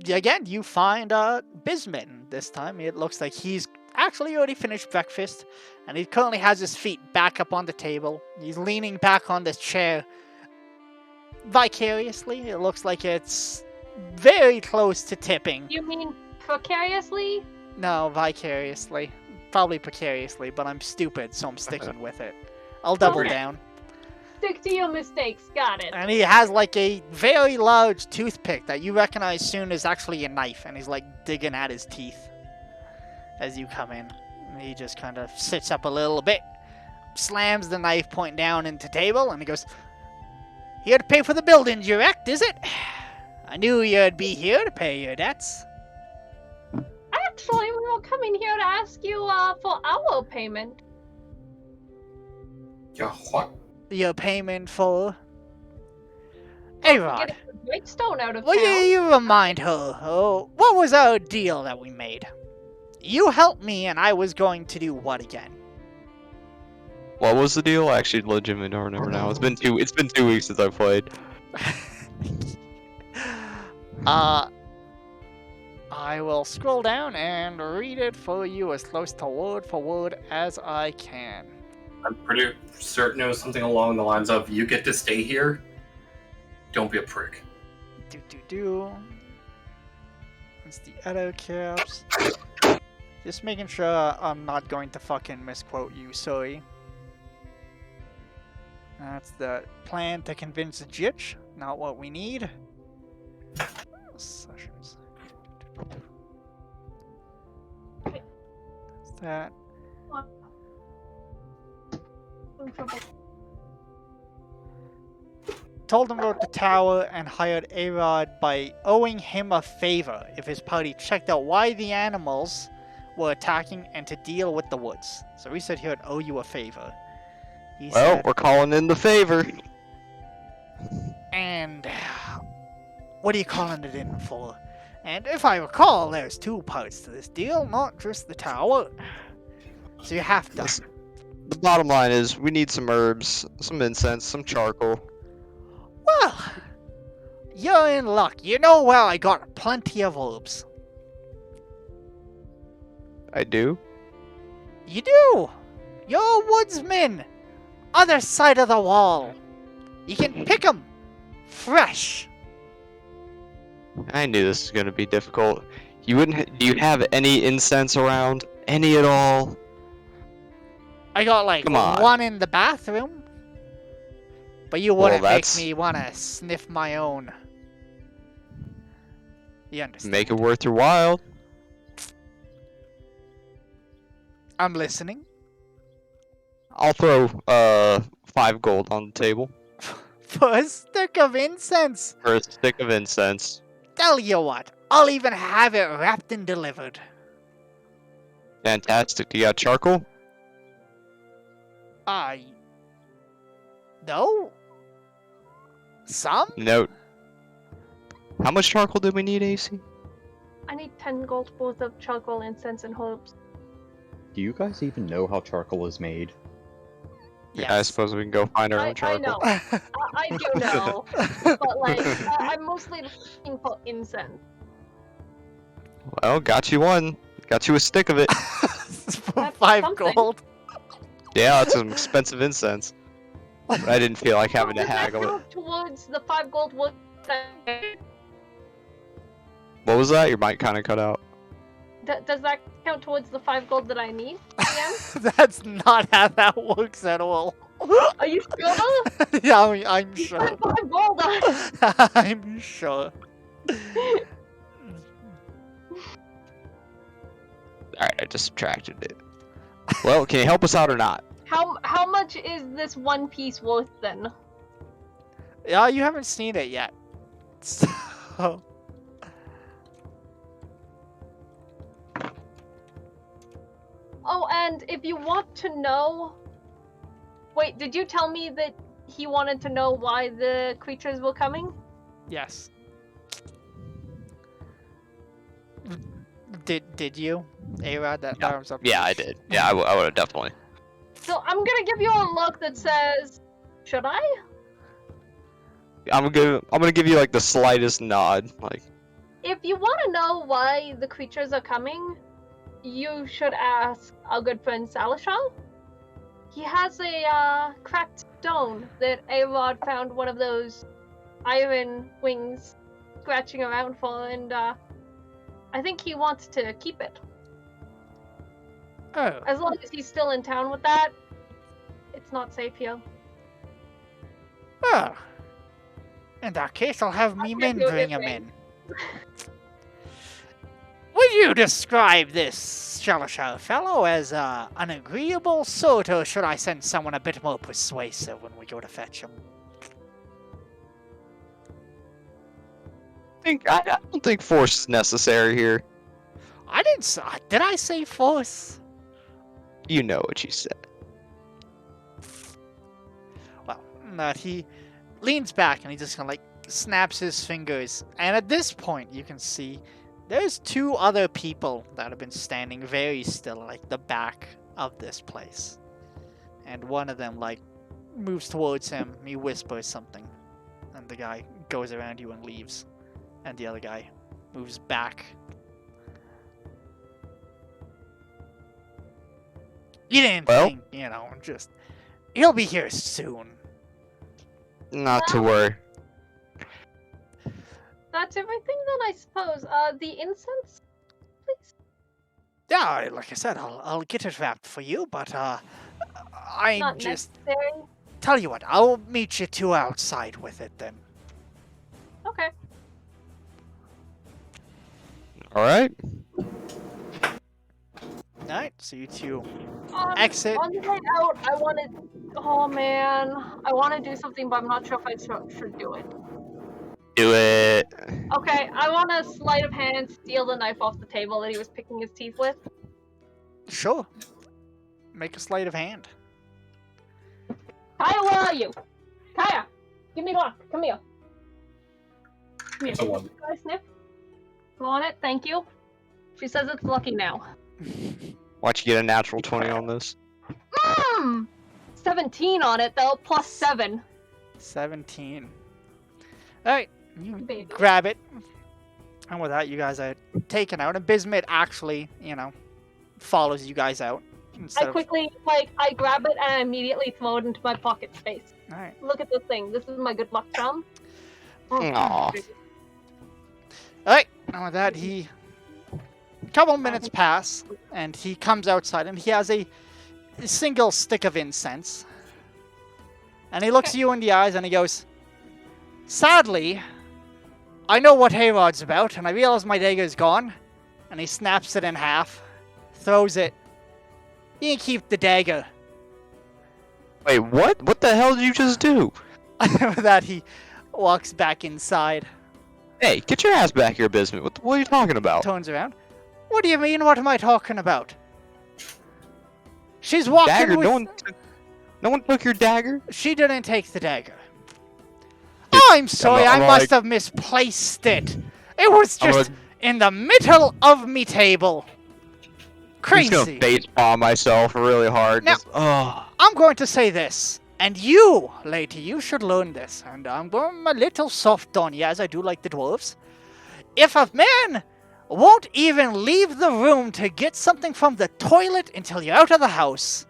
again, you find Bismitten this time. It looks like he's actually already finished breakfast and he currently has his feet back up on the table. He's leaning back on this chair vicariously. It looks like it's very close to tipping. You mean precariously? No, vicariously. Probably precariously, but I'm stupid, so I'm sticking with it. I'll double Okay. down. Stick to your mistakes. Got it. And he has like a very large toothpick that you recognize soon is actually a knife, and he's like digging at his teeth as you come in. And he just kind of sits up a little bit, slams the knife point down into the table, and he goes, "Here to pay for the building, direct, is it? I knew you'd be here to pay your debts." Actually, we were coming here to ask you for our payment. Yeah, what? Your payment for... Arod, Get a Whitestone out of will town. you remind her, what was our deal that we made? You helped me and I was going to do what again? What was the deal? I actually legitimately don't remember now. It's been 2 weeks since I played. I will scroll down and read it for you as close to word for word as I can. I'm pretty certain it was something along the lines of, "You get to stay here. Don't be a prick." It's the other caps. Just making sure I'm not going to fucking misquote you, sorry. That's the plan to convince Jitch, not what we need. Sessions. That's that. Told him about the tower and hired Arod by owing him a favor if his party checked out why the animals were attacking and to deal with the woods. So he said he would owe you a favor. He Well, said, we're calling in the favor. and what are you calling it in for? And if I recall, there's 2 parts to this deal, not just the tower. So you have to... Listen, the bottom line is we need some herbs, some incense, some charcoal. Well, you're in luck. You know where I got plenty of herbs. I do. You do! You're a woodsman! Other side of the wall. You can pick 'em fresh. I knew this was gonna be difficult. You wouldn't. Do you have any incense around? Any at all? I got like Come on. one in the bathroom. But you Well, wouldn't make that's- me want to sniff my own. You understand? Make it worth your while. I'm listening. I'll throw 5 gold on the table For a stick of incense. for a stick of incense. Tell you what, I'll even have it wrapped and delivered. Fantastic. Do you got charcoal? No? Some? No. How much charcoal do we need, AC? I need 10 gold worth of charcoal, incense, and herbs. Do you guys even know how charcoal is made? Yeah, I suppose we can go find our own I charcoal. know. I do know. But, like, I'm mostly looking for incense. Well, got you one. Got you a stick of it. For That's 5 something. gold. Yeah, that's some expensive incense. But I didn't feel like having to Does that haggle it. count towards the 5 gold worth What was that? Your mic kind of cut out. Does that count towards the 5 gold that I need? Again? That's not how that works at all. Are you sure? Yeah, I'm You sure. put 5 gold on. I'm sure. Alright, I just subtracted it. Well, can you help us out or not? How much is this one piece worth then? Yeah, you haven't seen it yet. So... Oh, and if you want to know... Wait, did you tell me that he wanted to know why the creatures were coming? Yes. Did you? A-Rod, that Yeah. arms up. Yeah, I did. Yeah, I would have definitely. So I'm gonna give you a look that says... Should I? I'm gonna give you like the slightest nod. Like, If you want to know why the creatures are coming, you should ask our good friend Salashal. He has a cracked stone that A-Rod found one of those iron wings scratching around for, and I think he wants to keep it. Oh. As long as he's still in town with that, it's not safe here. Oh. In that case, I'll have me I'll men give you bring him everything. in. Would you describe this Shalashar fellow as an agreeable sort, or should I send someone a bit more persuasive when we go to fetch him? I don't think force is necessary here. I didn't say... Did I say force? You know what you said. Well, that he leans back and he just kind of like snaps his fingers. And at this point, you can see there's 2 other people that have been standing very still, like the back of this place. And one of them like moves towards him. He whispers something, and the guy goes around you and leaves. And the other guy moves back. You didn't Well? think, just... He'll be here soon. Not to worry. That's everything then, I suppose. The incense, please? Yeah, like I said, I'll get it wrapped for you, but I'm Not just... necessary. Tell you what, I'll meet you 2 outside with it then. Okay. Alright. Alright, so you 2 On, exit. On the way out, I want to... Oh, man. I want to do something, but I'm not sure if I should do it. Do it. Okay, I want to sleight of hand steal the knife off the table that he was picking his teeth with. Sure. Make a sleight of hand. Kaya, where are you? Kaya, give me one. Come here. Come here. It's a 1. Can I sniff? Go on it. Thank you. She says it's lucky now. Watch you get a natural 20 on this. 17 on it though, plus 7. 17. Alright, you Baby. grab it. And with that, you guys are taken out. And Bismuth actually, follows you guys out. Instead I quickly, I grab it and I immediately throw it into my pocket space. Alright. Look at this thing. This is my good luck charm. Aw. Alright, now with that, a couple minutes pass, and he comes outside, and he has a single stick of incense. And he looks you in the eyes, and he goes, sadly, I know what Hayrod's about, and I realize my dagger's gone. And he snaps it in half, throws it. You can keep the dagger. Wait, what? What the hell did you just do? With that, he walks back inside, Hey, get your ass back here, Bismuth. What are you talking about? turns around. What do you mean? What am I talking about? She's walking Dagger? with... No one took your dagger? She didn't take the dagger. I'm sorry, I must have misplaced it. It was just in the middle of me table. I'm just Crazy. gonna facepalm myself really hard. Now- Oh. I'm going to say this, and you, lady, you should learn this, and I'm going a little soft on you, as I do like the dwarves. If a man won't even leave the room to get something from the toilet until you're out of the house,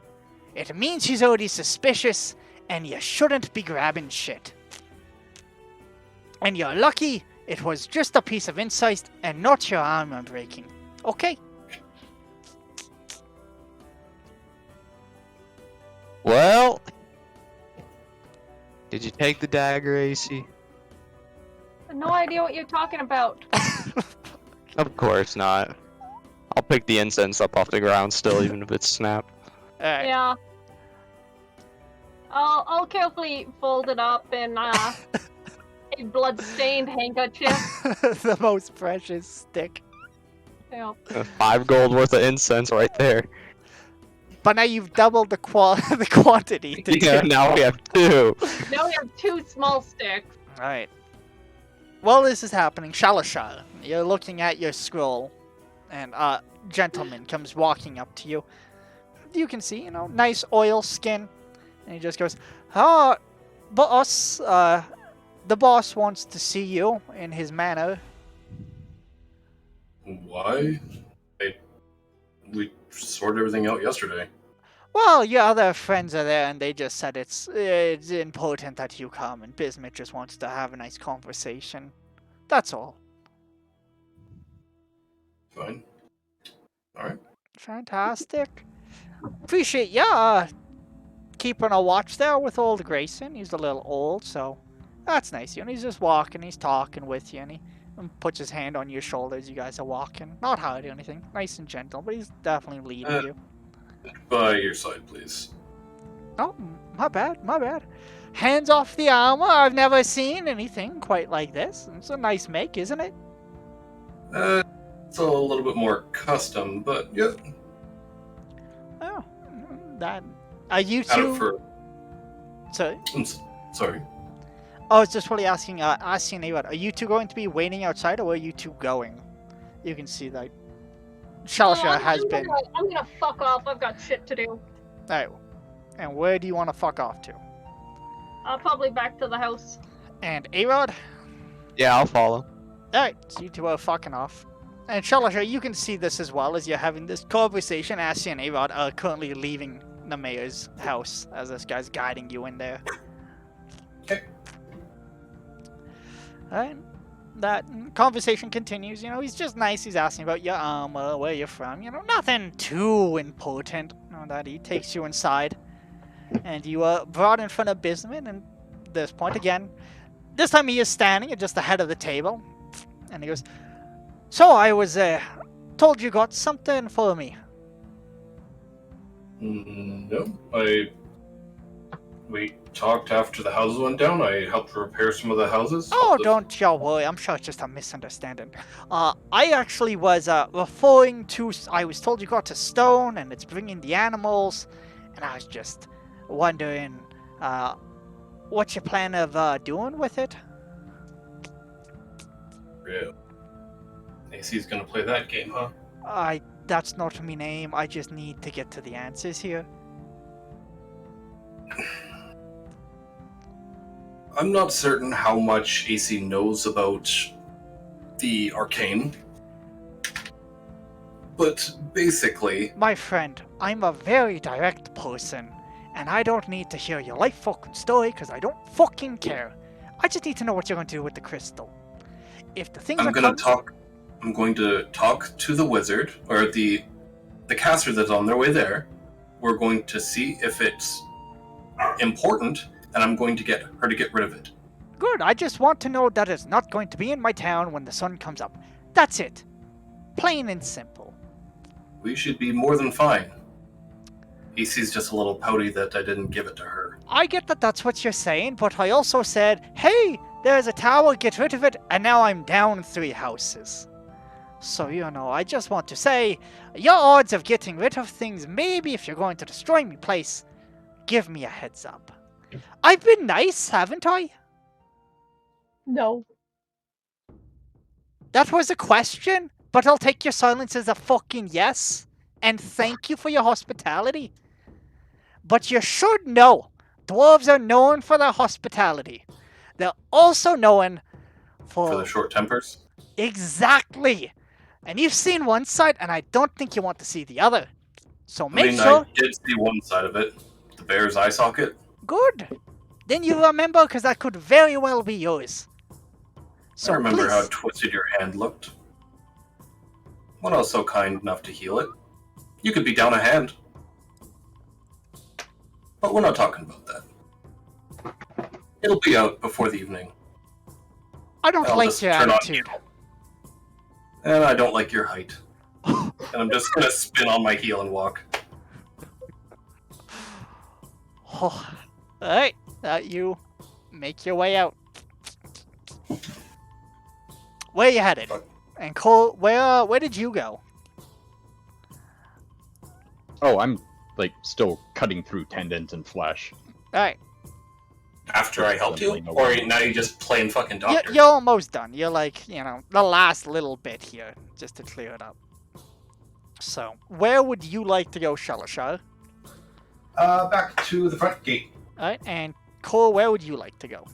it means he's already suspicious, and you shouldn't be grabbing shit. And you're lucky it was just a piece of insight and not your armor breaking. Okay? Well, did you take the dagger, AC? No idea what you're talking about. Of course not. I'll pick the incense up off the ground still, even if it's snapped. Alright. Yeah. I'll carefully fold it up in a blood-stained handkerchief. The most precious stick. Yeah. 5 gold worth of incense right there. But now you've doubled the the quantity. To Yeah, now we have 2. Now we have 2 small sticks. Alright. While this is happening, Shalashar, you're looking at your scroll, and a gentleman comes walking up to you. You can see, nice oil skin. And he just goes, boss, the boss wants to see you in his manor. Why? We sorted everything out yesterday. Well, your other friends are there, and they just said it's important that you come, and Bismuth just wants to have a nice conversation. That's all. Fine. Alright. Fantastic. Appreciate ya keeping a watch there with old Grayson. He's a little old, so that's nice. He's just walking, he's talking with you, and he puts his hand on your shoulder as you guys are walking. Not hard or anything. Nice and gentle, but he's definitely leading you. By your side, please. Oh, my bad. Hands off the armor. I've never seen anything quite like this. It's a nice make, isn't it? It's a little bit more custom, but yeah. Oh, that. Are you Out two? of for. Sorry. Sorry. I was just really asking Arad, are you two going to be waiting outside, or are you two going? You can see that Shalashar has been. I'm gonna fuck off. I've got shit to do. Alright. And where do you want to fuck off to? Probably back to the house. And Arad? Yeah, I'll follow. Alright, so you two are fucking off. And Shalashar, you can see this as well as you're having this conversation. Assi and Arad are currently leaving the mayor's house as this guy's guiding you in there. Okay. Alright. That conversation continues. He's just nice. He's asking about your armor, where you're from. Nothing too important. That he takes you inside. And you are brought in front of Bismuth. And at this point again, this time he is standing at just the head of the table. And he goes, so I was told you got something for me. No. We talked after the houses went down. I helped repair some of the houses. Oh, don't y'all worry. I'm sure it's just a misunderstanding. I actually was referring to... I was told you got a stone, and it's bringing the animals. And I was just wondering what you plan of doing with it? Real. AC's gonna play that game, huh? That's not my name. I just need to get to the answers here. I'm not certain how much AC knows about the arcane, but basically... My friend, I'm a very direct person, and I don't need to hear your life fucking story because I don't fucking care. I just need to know what you're going to do with the crystal. if the things I'm are going to talk to the wizard, or the caster that's on their way there. We're going to see if it's important, and I'm going to get her to get rid of it. Good, I just want to know that it's not going to be in my town when the sun comes up. That's it. Plain and simple. We should be more than fine. He's just a little pouty that I didn't give it to her. I get that that's what you're saying, but I also said, hey, there's a tower, get rid of it, and now I'm down 3 houses. So, I just want to say, your odds of getting rid of things, maybe if you're going to destroy me place, give me a heads up. I've been nice, haven't I? No. That was a question, but I'll take your silence as a fucking yes, and thank you for your hospitality. But you should know, dwarves are known for their hospitality. They're also known For the short tempers? Exactly. And you've seen one side, and I don't think you want to see the other. So I make sure... I did see one side of it. The bear's eye socket. Good. Then you remember, because that could very well be yours. So I remember please... how twisted your hand looked. When I was so kind enough to heal it. You could be down a hand. But we're not talking about that. It'll be out before the evening. I don't I'll like just your turn on attitude. And I don't like your height. And I'm just gonna spin on my heel and walk. Oh. Alright, you make your way out. Where you headed? And Cole, where did you go? Oh, I'm still cutting through tendons and flesh. Alright, After I helped you? Or now you're just playing fucking doctor? you're almost done. You're the last little bit here, just to clear it up. So, where would you like to go, Shalashar? Back to the front gate. Alright, and Cole, where would you like to go?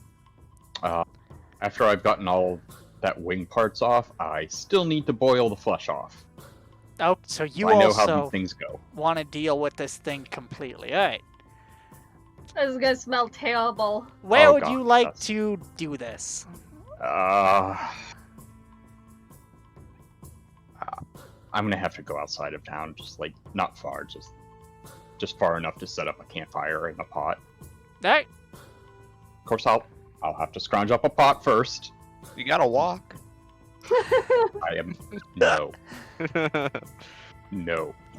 After I've gotten all that wing parts off, I still need to boil the flesh off. Oh, so you I know how also these things go. want to deal with this thing completely. Alright. This is gonna smell terrible. Where Oh, would God, you like that's- to do this? I'm gonna have to go outside of town, just not far, just far enough to set up a campfire in a pot. Alright. Of course, I'll have to scrounge up a pot first. You gotta walk. I am no.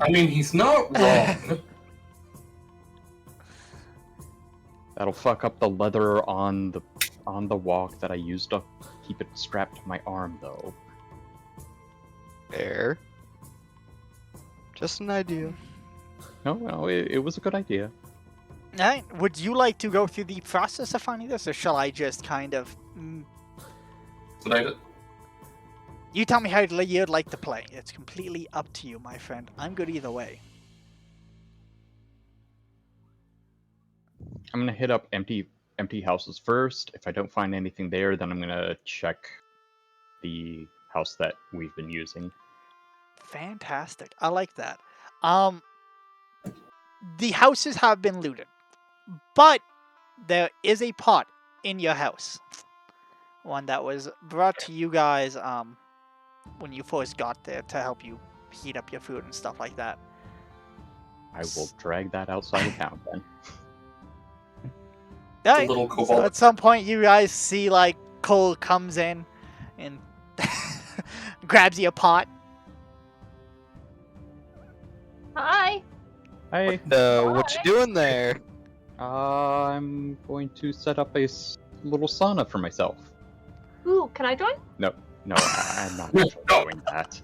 I mean, he's not wrong. That'll fuck up the leather on the walk that I used to keep it strapped to my arm, though. Fair. Just an idea. No, it was a good idea. Alright. Would you like to go through the process of finding this, or shall I just kind of... Did I... You tell me how you'd like to play. It's completely up to you, my friend. I'm good either way. I'm gonna hit up empty houses first. If I don't find anything there, then I'm gonna check the house that we've been using. Fantastic. I like that. The houses have been looted, but there is a pot in your house. One that was brought to you guys when you first got there to help you heat up your food and stuff like that. I will drag that outside of town then. Right. little So cobalt. at some point you guys see Cole comes in and grabs you a pot. Hi. Hey, What you doing there? I'm going to set up a little sauna for myself. Ooh, can I join? No, I'm not doing that.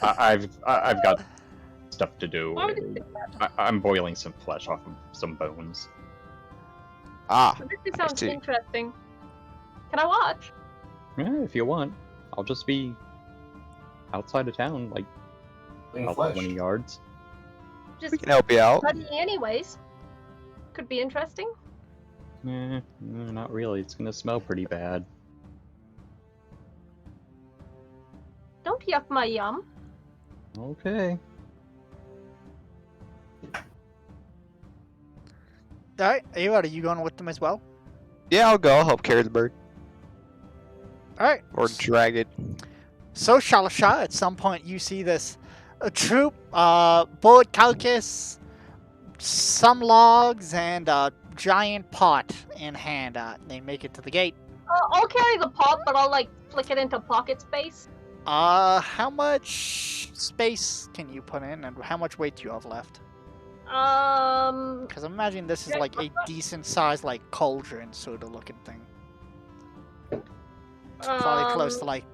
I've got stuff to do. Why would you do that? I'm boiling some flesh off of some bones. Ah, This sounds see. interesting. Can I watch? Yeah, if you want, I'll just be outside of town, about 20 yards. Just we can help you out. studying anyways. Could be interesting. Not really. It's gonna smell pretty bad. Don't yuck my yum. Okay. Alright, Ava, are you going with them as well? Yeah, I'll go. I'll help carry the bird. Alright. Or drag it. So, Shalasha, at some point you see this troop, board carcass, some logs, and a giant pot in hand. They make it to the gate. I'll carry the pot, but I'll like flick it into pocket space. How much space can you put in, and how much weight do you have left? Because I'm imagining this is like a decent sized like cauldron sort of looking thing. Probably close to like.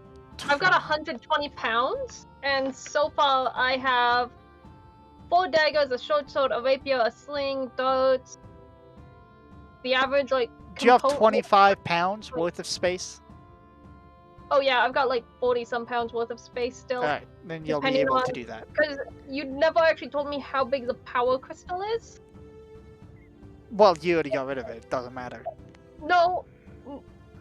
I've got 120 pounds, and so far I have 4 daggers, a short sword, a rapier, a sling, darts. The average like. Do you have 25 pounds worth of space? Oh yeah, I've got like 40-some pounds worth of space still. Alright, then you'll be Depending able to on- do that. Because you never actually told me how big the power crystal is. Well, you already got rid of it. It doesn't matter. No,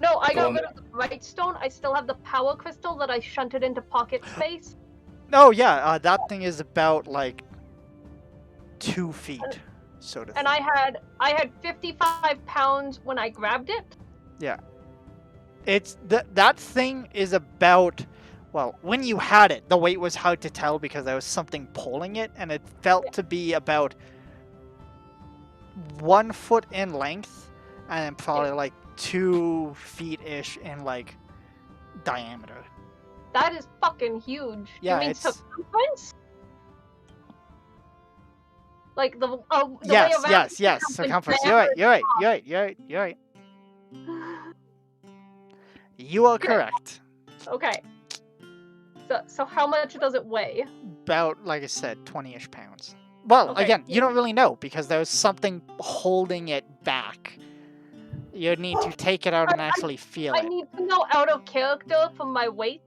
I got one- rid of the bright stone. I still have the power crystal that I shunted into pocket space. Oh yeah, that thing is about like 2 feet, sort of. And I had 55 pounds when I grabbed it. It's that thing is about. Well, when you had it, the weight was hard to tell because there was something pulling it, and it felt to be about 1 foot in length, and then probably like 2 feet-ish in like diameter. That is fucking huge. Yeah, you mean it's- circumference? Like the way Yes, around yes, is yes. Circumference. You're right. You're right. You're right. You're right. You're right. You are correct. Okay. So how much does it weigh? About, like I said, 20-ish pounds. Well, Okay. again, you don't really know because there's something holding it back. You need to take it out and actually feel I it. need to know out of character for my weight.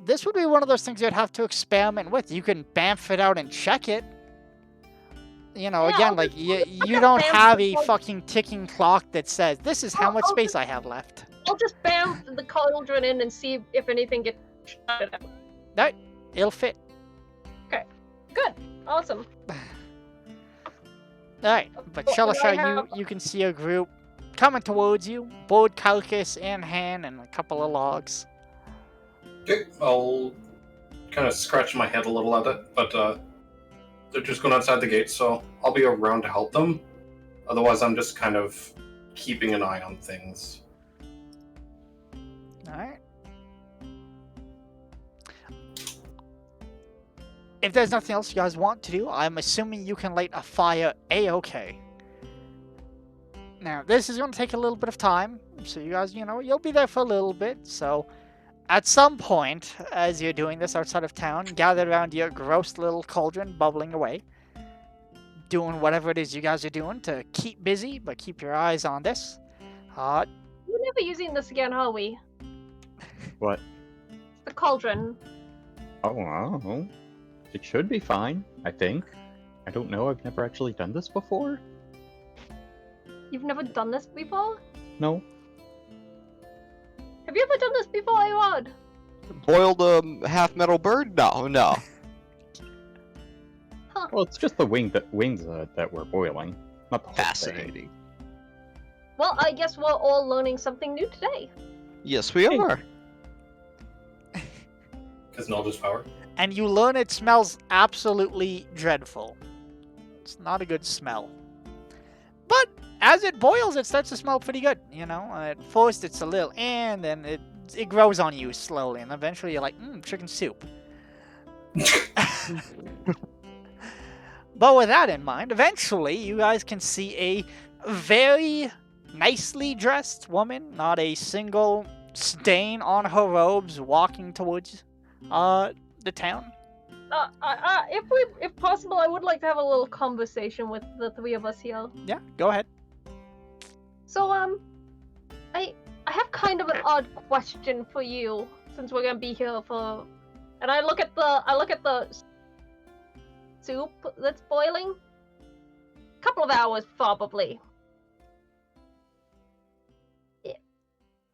This would be one of those things you'd have to experiment with. You can bamf it out and check it. You know, Yeah, again, I'll like, just- you just don't bamf have it a out. fucking ticking clock that says, this is how much I'll space I have left. I'll just bam the cauldron in and see if anything gets shut out. No, it'll fit. Good. Awesome. Alright, but Well, Shalasha, I have- you can see a group coming towards you, board carcass in hand and a couple of logs. Okay, I'll kind of scratch my head a little at it, but they're just going outside the gate, so I'll be around to help them. Otherwise, I'm just kind of keeping an eye on things. Alright. If there's nothing else you guys want to do, I'm assuming you can light a fire A-okay. Now, this is going to take a little bit of time, so you guys, you'll be there for a little bit, so at some point, as you're doing this outside of town, gather around your gross little cauldron bubbling away, doing whatever it is you guys are doing to keep busy, but keep your eyes on this. We're never using this again, are we? What? The cauldron. Oh, I don't know. It should be fine, I think. I don't know, I've never actually done this before. You've never done this before? No. Have you ever done this before, Arod? Boiled a half metal bird? No. Well, it's just the wings that we're boiling, not the whole thing. Fascinating. Well, I guess we're all learning something new today. Yes, we are. Because knowledge is power. And you learn it smells absolutely dreadful. It's not a good smell. But as it boils, it starts to smell pretty good, At first, it's a little, and then it grows on you slowly, and eventually you're like, chicken soup. But with that in mind, eventually you guys can see a very nicely dressed woman, not a single stain on her robes, walking towards the town. If possible, I would like to have a little conversation with the three of us here. Yeah, go ahead. So, I have kind of an odd question for you, since we're gonna be here for. And I look at the soup that's boiling. Couple of hours, probably.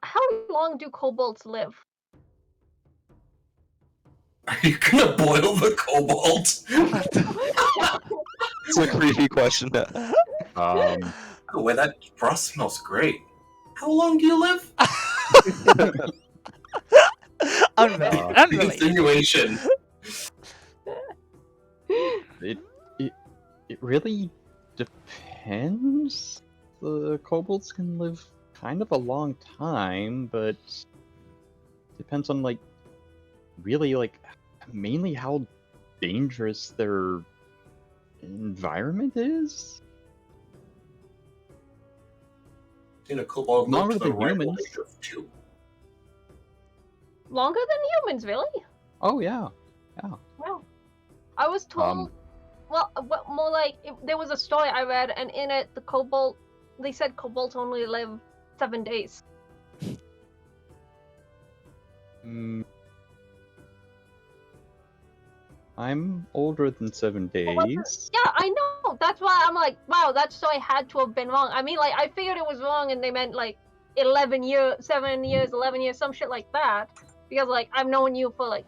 How long do kobolds live? Are you gonna boil the cobalt? It's a creepy question. Oh, wait, that broth smells great. How long do you live? Unrelated. The Unrelated. insinuation. It really depends. The kobolds can live kind of a long time, but depends on really mainly how dangerous their environment is. In a kobold live Longer to the than rifle humans. age of 2. Longer than humans, really? Oh yeah. Wow. I was told. Well, more like there was a story I read, and in it, they said kobolds only live 7 days. I'm older than 7 days. Yeah, I know. That's why I'm like, wow, that story had to have been wrong. I mean, like, I figured it was wrong, and they meant like 11 years, 7 years, 11 years, some shit like that. Because like I've known you for like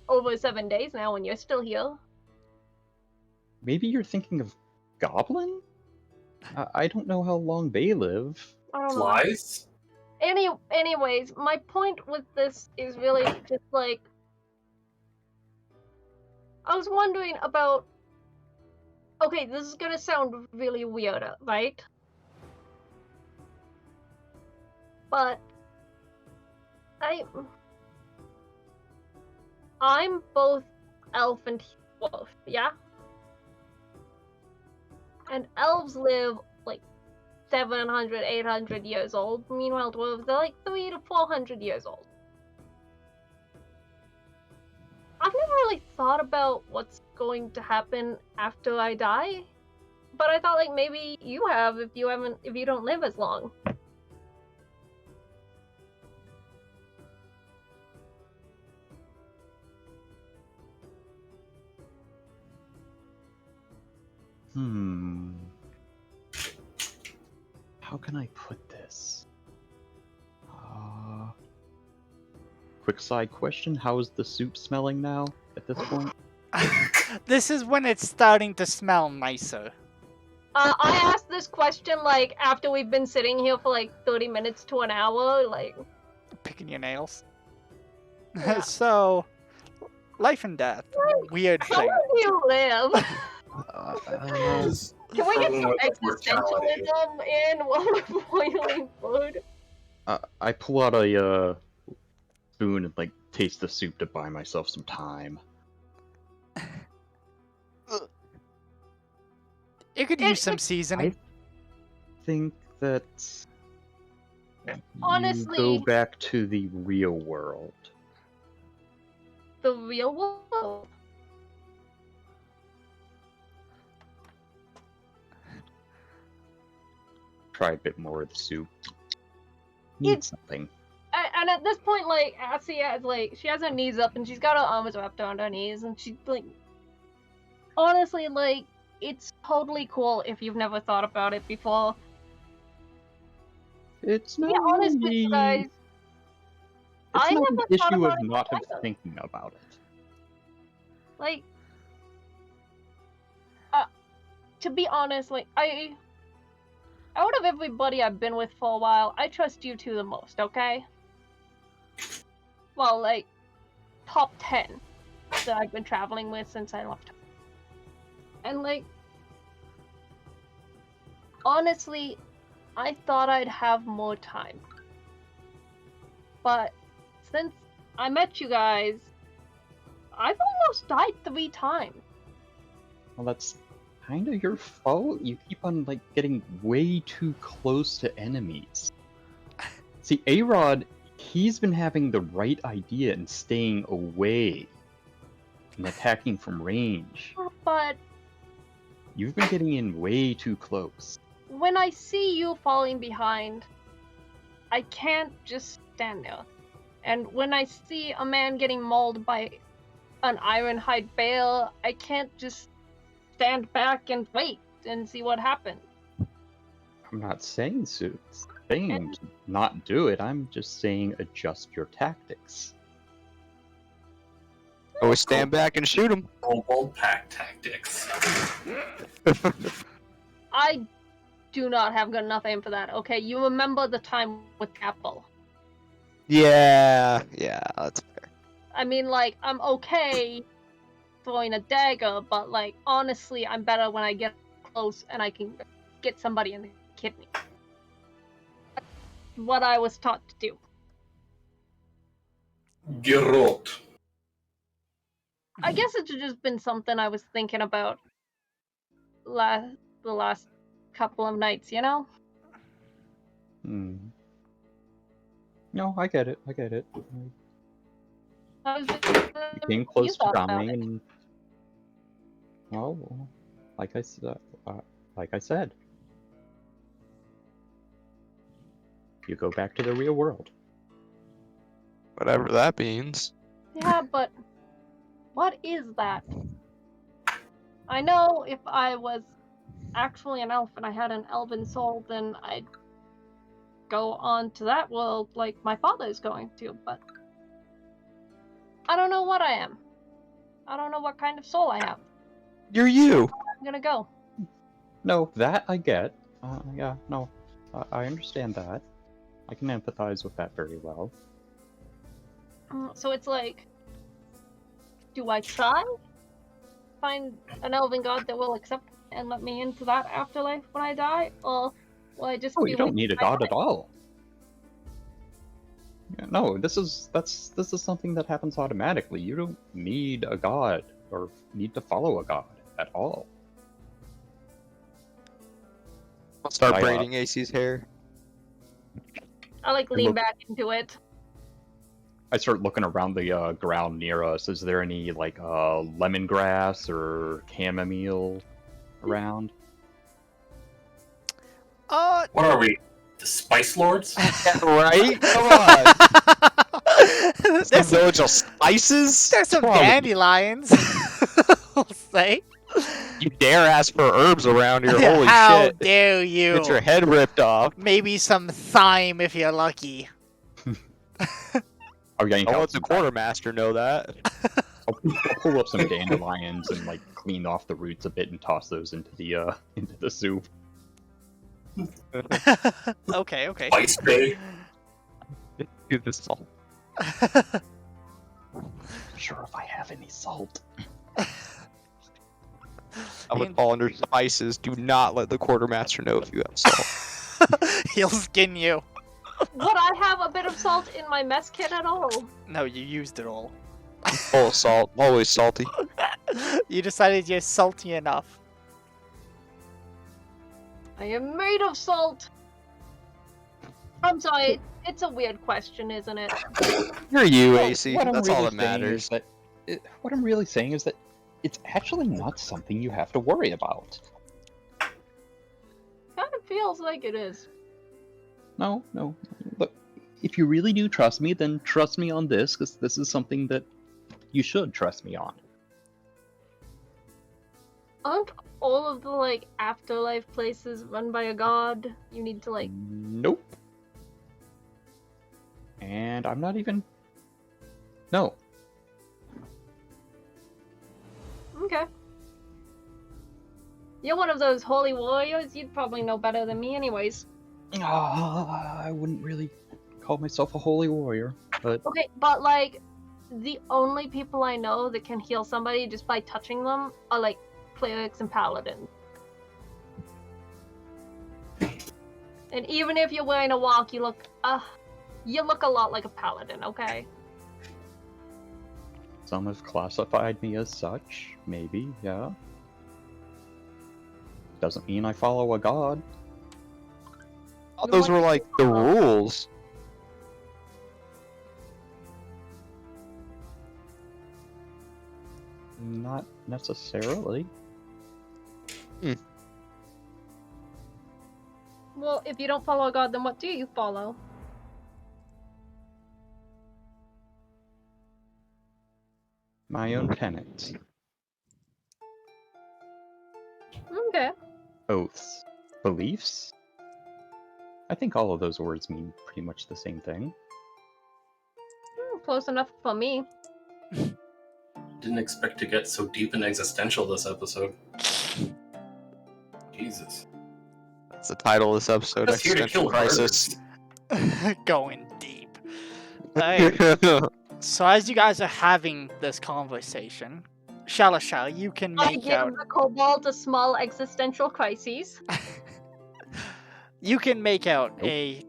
over 7 days now, and you're still here. Maybe you're thinking of Goblin? I don't know how long they live. I don't know. Flies? Anyways, my point with this is really just like I was wondering about. Okay, this is gonna sound really weird, right? But I'm both elf and wolf, yeah? And elves live like 700, 800 years old. Meanwhile, dwarves, they're like 300 to 400 years old. I've never really thought about what's going to happen after I die. But I thought like maybe you have if you don't live as long. How can I put this? Quick side question, how is the soup smelling now at this point? This is when it's starting to smell nicer. I asked this question like after we've been sitting here for like 30 minutes to an hour, like Picking your nails. Yeah. So, life and death. Weird how thing. long do you live? Just Can we get struggling some with mortality. existentialism in while we're boiling food? I pull out a spoon and taste the soup to buy myself some time. You could use some seasoning. I think that Honestly- you go back to the real world. The real world? Try a bit more of the soup. Need It's- something. And at this point, like, Assia has like she has her knees up and she's got her arms wrapped around her knees, and she's like, honestly, like, it's totally cool if you've never thought about it before. It's not Be honest with really- you guys. It's I not never an thought issue about of it not either. thinking about it. Like, to be honest, like, out of everybody I've been with for a while, I trust you two the most, okay? Well, like, top 10 that I've been traveling with since I left. And, like, honestly, I thought I'd have more time. But since I met you guys, I've almost died 3 times. Well, that's kind of your fault. You keep on getting way too close to enemies. See, A-Rod, he's been having the right idea and staying away and attacking from range. But You've been getting in way too close. when I see you falling behind, I can't just stand there. And when I see a man getting mauled by an ironhide bear, I can't just stand back and wait and see what happens. I'm not saying saying to not do it. I'm just saying adjust your tactics. Always stand back and shoot him. Kobold pack tactics. I do not have good enough aim for that, okay? You remember the time with Apple. Yeah, that's fair. I mean, like, I'm okay throwing a dagger, but, like, honestly, I'm better when I get close and I can get somebody in the kidney. That's what I was taught to do. Geralt. I guess it's just been something I was thinking about the last couple of nights, you know? Hmm. No, I get it. I was just, You came you close to thought about dying, it. and well, like I said, you go back to the real world. Whatever that means. Yeah, but what is that? I know if I was actually an elf and I had an elven soul, then I'd go on to that world like my father's going to, but I don't know what I am. I don't know what kind of soul I have. You're you. I'm gonna go. No, that I get. Yeah, no, I understand that. I can empathize with that very well. So it's like, do I try? Find an elven god that will accept and let me into that afterlife when I die? Or will I just Oh, be you don't with need a my god life? at all. Yeah, no, this is something that happens automatically. You don't need a god or need to follow a god at all. I'll start I, braiding AC's hair. I like lean look- back into it. I start looking around the ground near us. Is there any like lemongrass or chamomile around? What are we? The Spice Lords? Right? Come on. Some there's some, village of spices? there's some What's wrong with you? dandelions. I'll say. You dare ask for herbs around here? Holy How shit! dare you? Get your head ripped off. Maybe some thyme if you're lucky. I'll yank I'll out let the some quartermaster know that. I'll pull up some dandelions and like clean off the roots a bit and toss those into the soup. Okay. Spice Bay? Do this salt. Sure, if I have any salt. I would fall under spices. Do not let the quartermaster know if you have salt. He'll skin you. Would I have a bit of salt in my mess kit at all? No, you used it all. Full of salt. Always salty. You decided you're salty enough. I am made of salt. I'm sorry, it's a weird question, isn't it? You're you, Well, AC. what I'm That's all really that saying matters. is that what I'm really saying is that it's actually not something you have to worry about. Kind of feels like it is. No. Look, if you really do trust me, then trust me on this, because this is something that you should trust me on. Aren't all of the, like, afterlife places run by a god? You need to, like... Nope. And I'm not even... No. Okay. You're one of those holy warriors, you'd probably know better than me anyways. I wouldn't really call myself a holy warrior, but... Okay, but, like, the only people I know that can heal somebody just by touching them are, like, clerics and paladins. And even if you're wearing a walk, you look a lot like a paladin, okay? Some have classified me as such, maybe, yeah. Doesn't mean I follow a god. Oh, those were like the rules. Not necessarily. Well, if you don't follow a god, then what do you follow? My own tenets. Okay. Oaths. Beliefs? I think all of those words mean pretty much the same thing. Close enough for me. Didn't expect to get so deep and existential this episode. Jesus. That's the title of this episode. Just here to Existential kill Crisis. murders. Going deep. Alright, so as you guys are having this conversation, Shalashal, you can I make give out the kobold a small existential crisis. you can make out a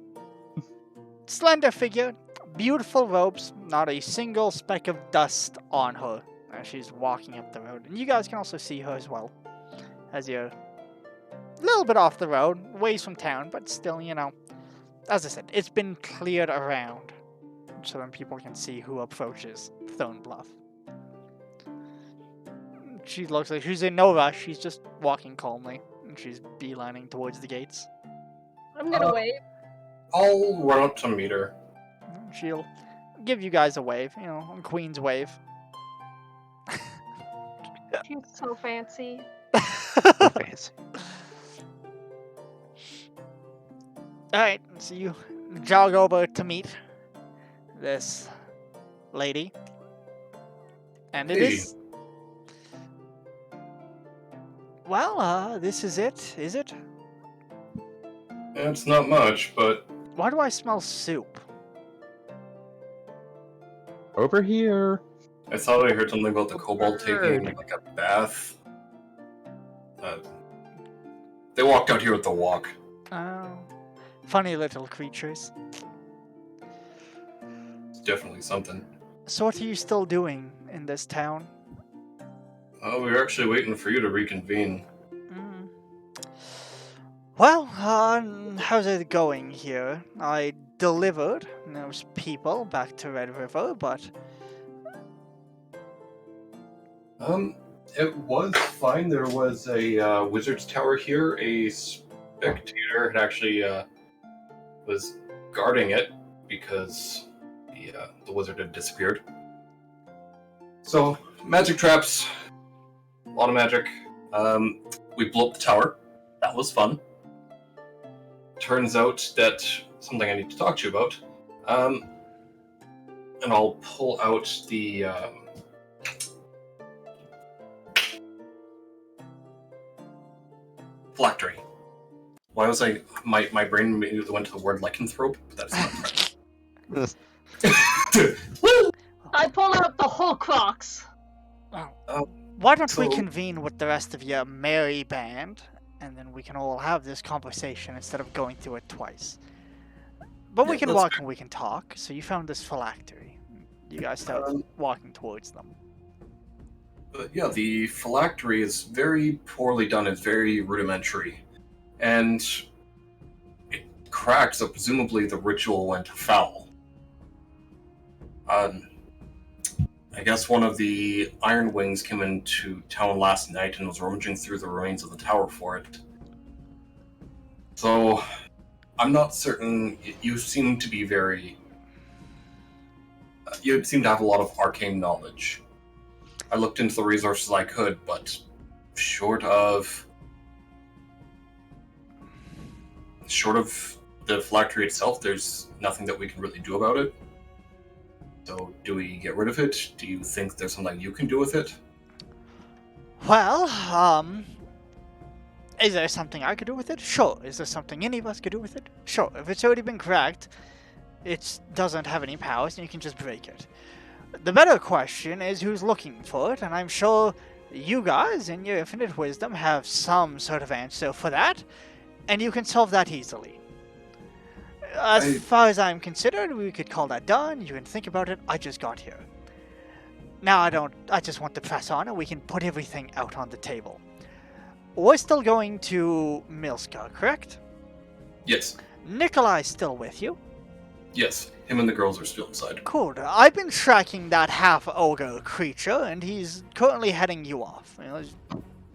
slender figure, beautiful robes, not a single speck of dust on her as she's walking up the road. And you guys can also see her as well, as you're a little bit off the road, ways from town, but still, you know, as I said, it's been cleared around so then people can see who approaches Thorn Bluff. She looks like she's in no rush, she's just walking calmly, and she's beelining towards the gates. I'm gonna wave. I'll run up to meet her. She'll give you guys a wave, you know, a queen's wave. She's so fancy. Alright, so you jog over to meet this lady. And it Hey. is. Well, this is it, is it? It's not much, but Why do I smell soup? Over here. I thought I heard something about the kobold taking like a bath. They walked out here with the walk. Oh, funny little creatures. It's definitely something. So what are you still doing in this town? Oh, we were actually waiting for you to reconvene. Mm. Well, how's it going here? I delivered those people back to Red River, but It was fine. There was a wizard's tower here. A spectator had actually was guarding it because the wizard had disappeared. So magic traps, a lot of magic. We blew up the tower. That was fun. Turns out that something I need to talk to you about. And I'll pull out the. Phylactery. Why was my brain immediately went to the word lycanthrope, but that is not correct. I pull out the whole crocs. why don't we so- convene with the rest of your merry band, and then we can all have this conversation instead of going through it twice. But we Yeah, can that's walk fair. and we can talk. So you found this phylactery. You guys start walking towards them. But yeah, the phylactery is very poorly done. It's very rudimentary, and it cracked. So presumably the ritual went foul. I guess one of the Iron Wings came into town last night and was rummaging through the remains of the tower for it. So I'm not certain. You seem to be very. You seem to have a lot of arcane knowledge. I looked into the resources I could, but short of the phylactery itself, there's nothing that we can really do about it. So, do we get rid of it? Do you think there's something you can do with it? Well, is there something I could do with it? Sure. Is there something any of us could do with it? Sure. If it's already been cracked, it doesn't have any powers, and you can just break it. The better question is who's looking for it, and I'm sure you guys, in your infinite wisdom, have some sort of answer for that, and you can solve that easily. As far as I'm considered, we could call that done. You can think about it. I just got here. Now I just want to press on, and we can put everything out on the table. We're still going to Milska, correct? Yes. Nikolai's still with you. Yes. Him and the girls are still inside. Cool. I've been tracking that half-ogre creature, and he's currently heading you off. You know, he's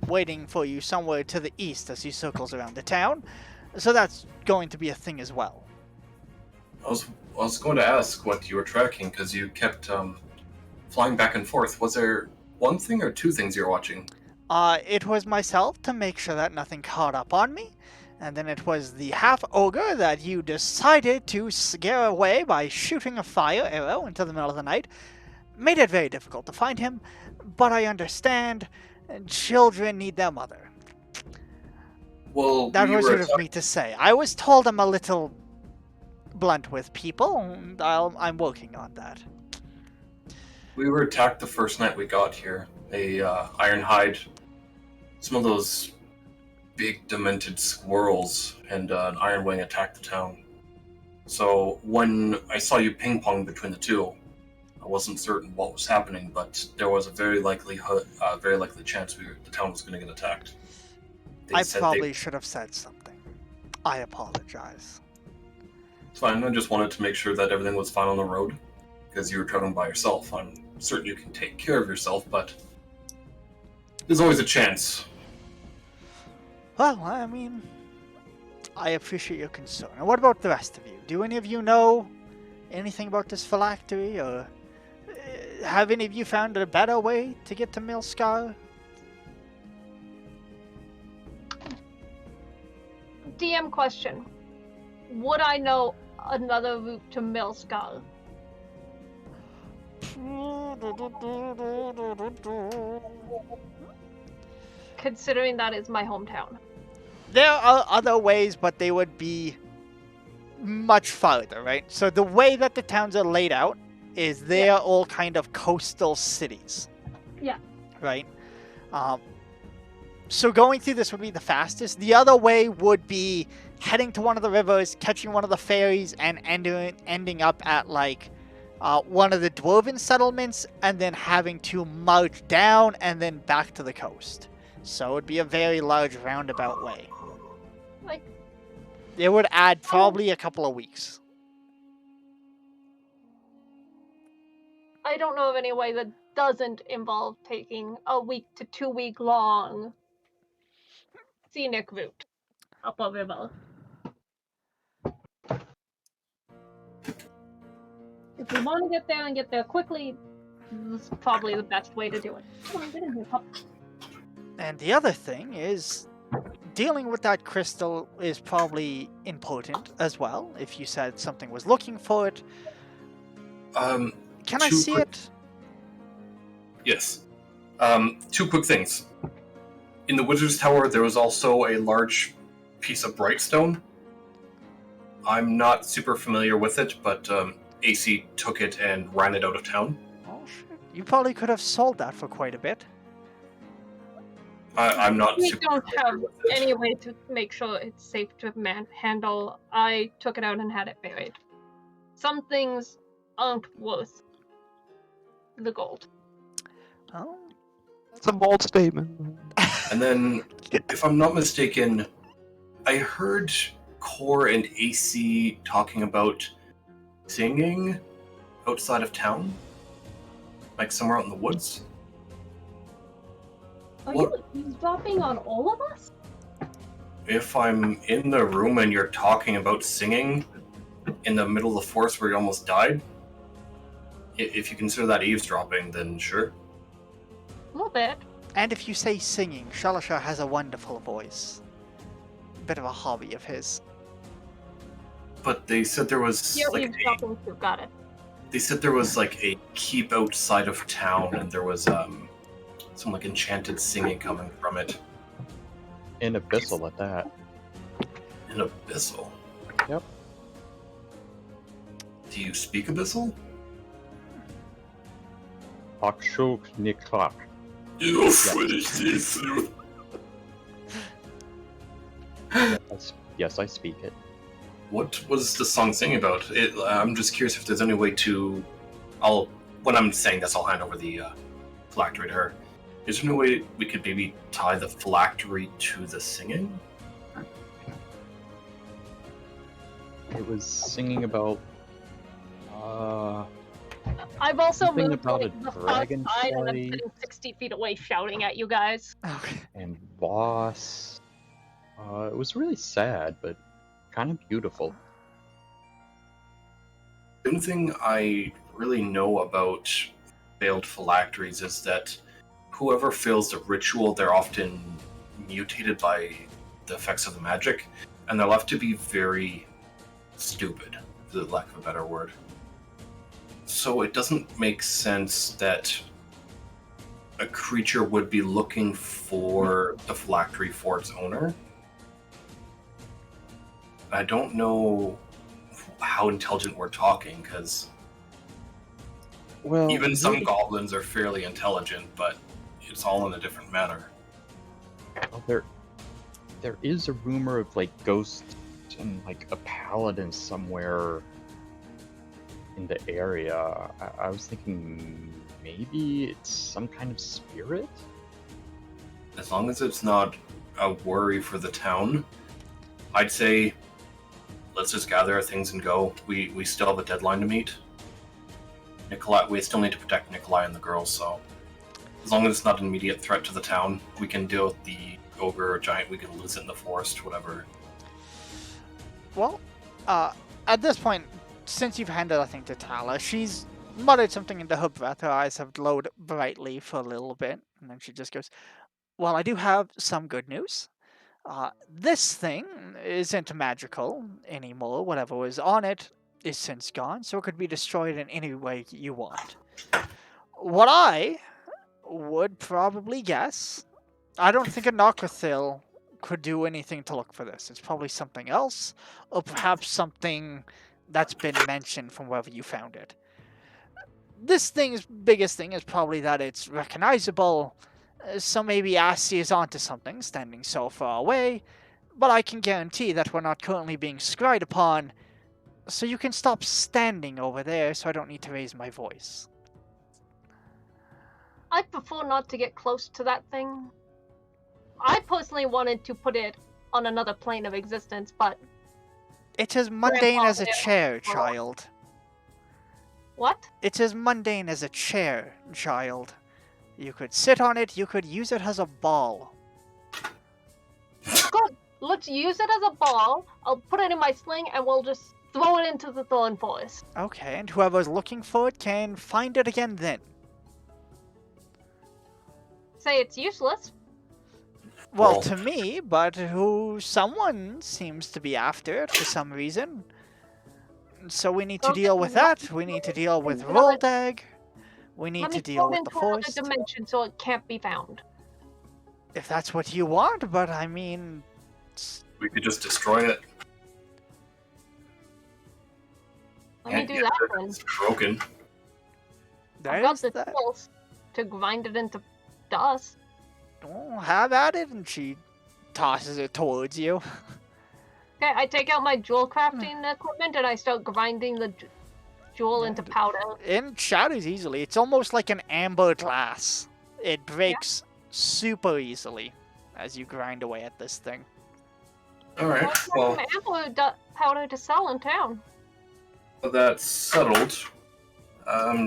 waiting for you somewhere to the east as he circles around the town. So that's going to be a thing as well. I was going to ask what you were tracking, because you kept flying back and forth. Was there one thing or two things you're watching? It was myself to make sure that nothing caught up on me. And then it was the half-ogre that you decided to scare away by shooting a fire arrow into the middle of the night. Made it very difficult to find him, but I understand. Children need their mother. Well, That we was were rude of me to say. I was told I'm a little blunt with people, and I'm working on that. We were attacked the first night we got here. A Ironhide, some of those big demented squirrels, and an Iron Wing attacked the town. So when I saw you ping pong between the two, I wasn't certain what was happening, but there was a very likely chance the town was going to get attacked. I probably should have said something. I apologize. It's fine. I just wanted to make sure that everything was fine on the road, because you were traveling by yourself. I'm certain you can take care of yourself, but there's always a chance. Well, I mean, I appreciate your concern. And what about the rest of you? Do any of you know anything about this phylactery, or have any of you found a better way to get to Milscar? DM question. Would I know another route to Milscar? Considering that is my hometown. There are other ways, but they would be much farther, right? So the way that the towns are laid out is they are all kind of coastal cities. Yeah. Right? So going through this would be the fastest. The other way would be heading to one of the rivers, catching one of the ferries, and ending up at like one of the dwarven settlements, and then having to march down and then back to the coast. So it would be a very large roundabout way. Like, it would add probably a couple of weeks. I don't know of any way that doesn't involve taking a week to 2 week long scenic route up a river. If we want to get there and get there quickly, this is probably the best way to do it. Come on, get in here, pup. And the other thing is, dealing with that crystal is probably important as well. If you said something was looking for it, can I see it? Yes. 2 quick things. In the Wizard's Tower, there was also a large piece of Brightstone. I'm not super familiar with it, but AC took it and ran it out of town. Oh shit! You probably could have sold that for quite a bit. I'm not We super don't familiar have with it. any way to make sure it's safe to handle. I took it out and had it buried. Some things aren't worth the gold. Oh. That's a bold statement. And then, if I'm not mistaken, I heard Core and AC talking about singing outside of town? Like somewhere out in the woods? Are What? you eavesdropping on all of us? If I'm in the room and you're talking about singing in the middle of the forest where you almost died, if you consider that eavesdropping, then sure. A little bit. And if you say singing, Shalashar has a wonderful voice. Bit of a hobby of his. But they said there was You're like eavesdropping too, got it. they said there was like a keep outside of town, and there was some like enchanted singing coming from it. In Abyssal at that. In Abyssal. Yep. Do you speak Abyssal? Akshuk Nikak. Yes, I speak it. What was the song singing about? I'm just curious if there's any way to. When I'm saying this, I'll hand over the phylactery to her. Is there no way we could maybe tie the phylactery to the singing? It was singing about. I've also Something moved about like, a the far dragon side and I'm flight. sitting 60 feet away shouting at you guys. Okay. And boss. It was really sad, but kind of beautiful. The only thing I really know about failed phylacteries is that whoever fails the ritual, they're often mutated by the effects of the magic, and they're left to be very stupid, for the lack of a better word. So it doesn't make sense that a creature would be looking for the phylactery for its owner. I don't know how intelligent we're talking, because Well, even some really- goblins are fairly intelligent, but it's all in a different manner. well, there is a rumor of like ghosts and like a paladin somewhere in the area. I was thinking maybe it's some kind of spirit. As long as it's not a worry for the town, I'd say let's just gather our things and go. We still have a deadline to meet. Nikolai, we still need to protect Nikolai and the girls, so as long as it's not an immediate threat to the town, we can deal with the ogre or giant. We can lose it in the forest, whatever. Well, at this point, since you've handed that thing to Tala, she's muttered something into her breath. Her eyes have glowed brightly for a little bit, and then she just goes, "Well, I do have some good news. This thing isn't magical anymore. Whatever was on it is since gone, so it could be destroyed in any way you want. What I would probably guess, I don't think a Narcothil could do anything to look for this. It's probably something else, or perhaps something that's been mentioned from wherever you found it. This thing's biggest thing is probably that it's recognizable, so maybe Assi is onto something, standing so far away, but I can guarantee that we're not currently being scryed upon, so you can stop standing over there so I don't need to raise my voice." I'd prefer not to get close to that thing. I personally wanted to put it on another plane of existence, but It's as mundane as a Grandpa, chair, child. what? It's as mundane as a chair, child. You could sit on it, you could use it as a ball. Good. Let's use it as a ball. I'll put it in my sling and we'll just throw it into the thorn forest. Okay, and whoever's looking for it can find it again then. Say it's useless. Well, Well- to me, but someone seems to be after it for some reason. So we need to Okay, deal with that. We need to deal with Well, Roldag. We need Let to me deal throw it with the into another forest. dimension so it can't be found. If that's what you want, but I mean, We could just destroy it. Let me Can't do get that rid of it. then. It's broken. I've got there's the that. tools to grind it into dust. Oh, have at it, and she tosses it towards you. Okay, I take out my jewel crafting equipment and I start grinding the jewel Yeah, into powder. It shatters easily. It's almost like an amber glass. It breaks super easily as you grind away at this thing. Alright, Let's get well, some amber powder to sell in town. that's settled.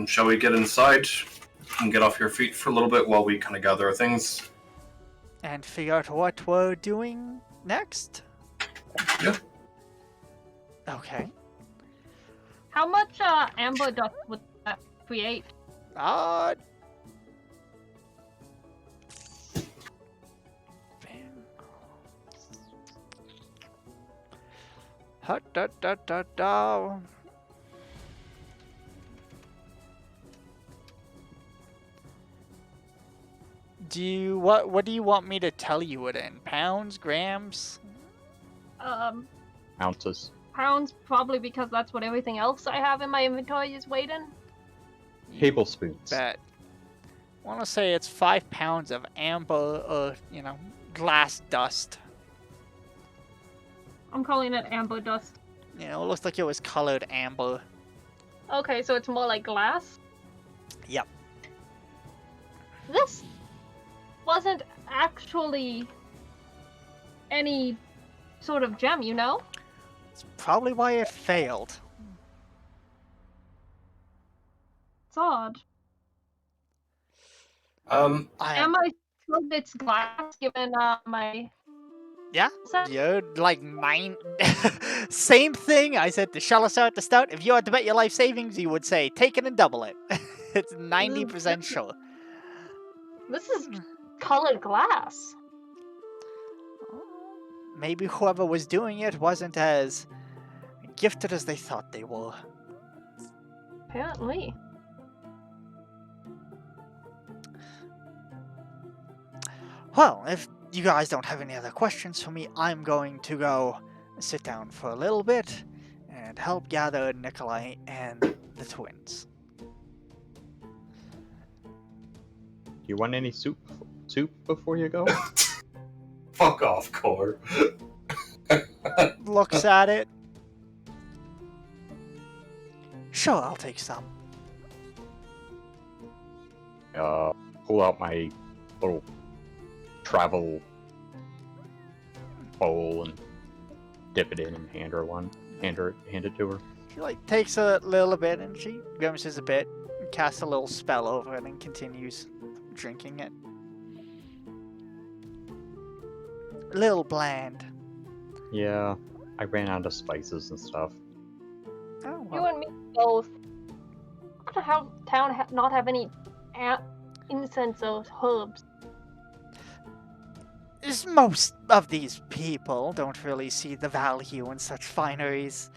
Shall we get inside and get off your feet for a little bit while we kind of gather our things? And figure out what we're doing next. Yeah. Okay. How much amber dust would that create? Uh. Ha da da da da. What do you want me to tell you it in? Pounds, grams? Ounces. Pounds, probably because that's what everything else I have in my inventory is weighed in. Tablespoons. Bet. I want to say it's 5 pounds of amber, glass dust. I'm calling it amber dust. It looks like it was colored amber. Okay, so it's more like glass? Yep. This wasn't actually any sort of gem, you know? It's probably why it failed. It's odd. I Am I sure it's glass given my... Yeah, set? you're like 9. Same thing I said to Shalazar at the start. If you had to bet your life savings, you would say take it and double it. It's 90% sure. This is colored glass. Maybe whoever was doing it wasn't as gifted as they thought they were. Apparently. Well, if you guys don't have any other questions for me, I'm going to go sit down for a little bit and help gather Nikolai and the twins. You want any soup before you go? Fuck off, Core. Looks at it. Sure, I'll take some. Pull out my little travel bowl and dip it in and hand it to her. She like takes a little bit and she grimaces a bit, and casts a little spell over it and continues drinking it. A little bland. Yeah, I ran out of spices and stuff. Oh, You well. and me both. How town not have any incense or herbs? Most of these people don't really see the value in such fineries.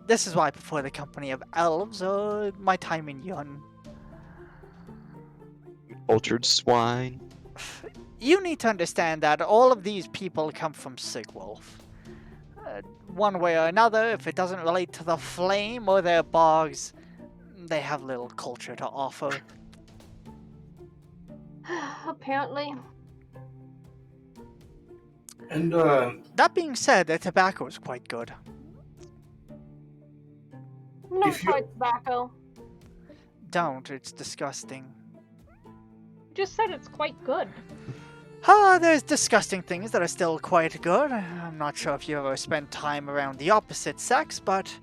This is why I prefer the company of elves or my time in Yun. Cultured swine. You need to understand that all of these people come from Sigwolf. One way or another, if it doesn't relate to the flame or their bogs, they have little culture to offer. Apparently. And, That being said, their tobacco is quite good. I'm not If you- quite tobacco. Don't, it's disgusting. You just said it's quite good. There's disgusting things that are still quite good. I'm not sure if you ever spent time around the opposite sex, but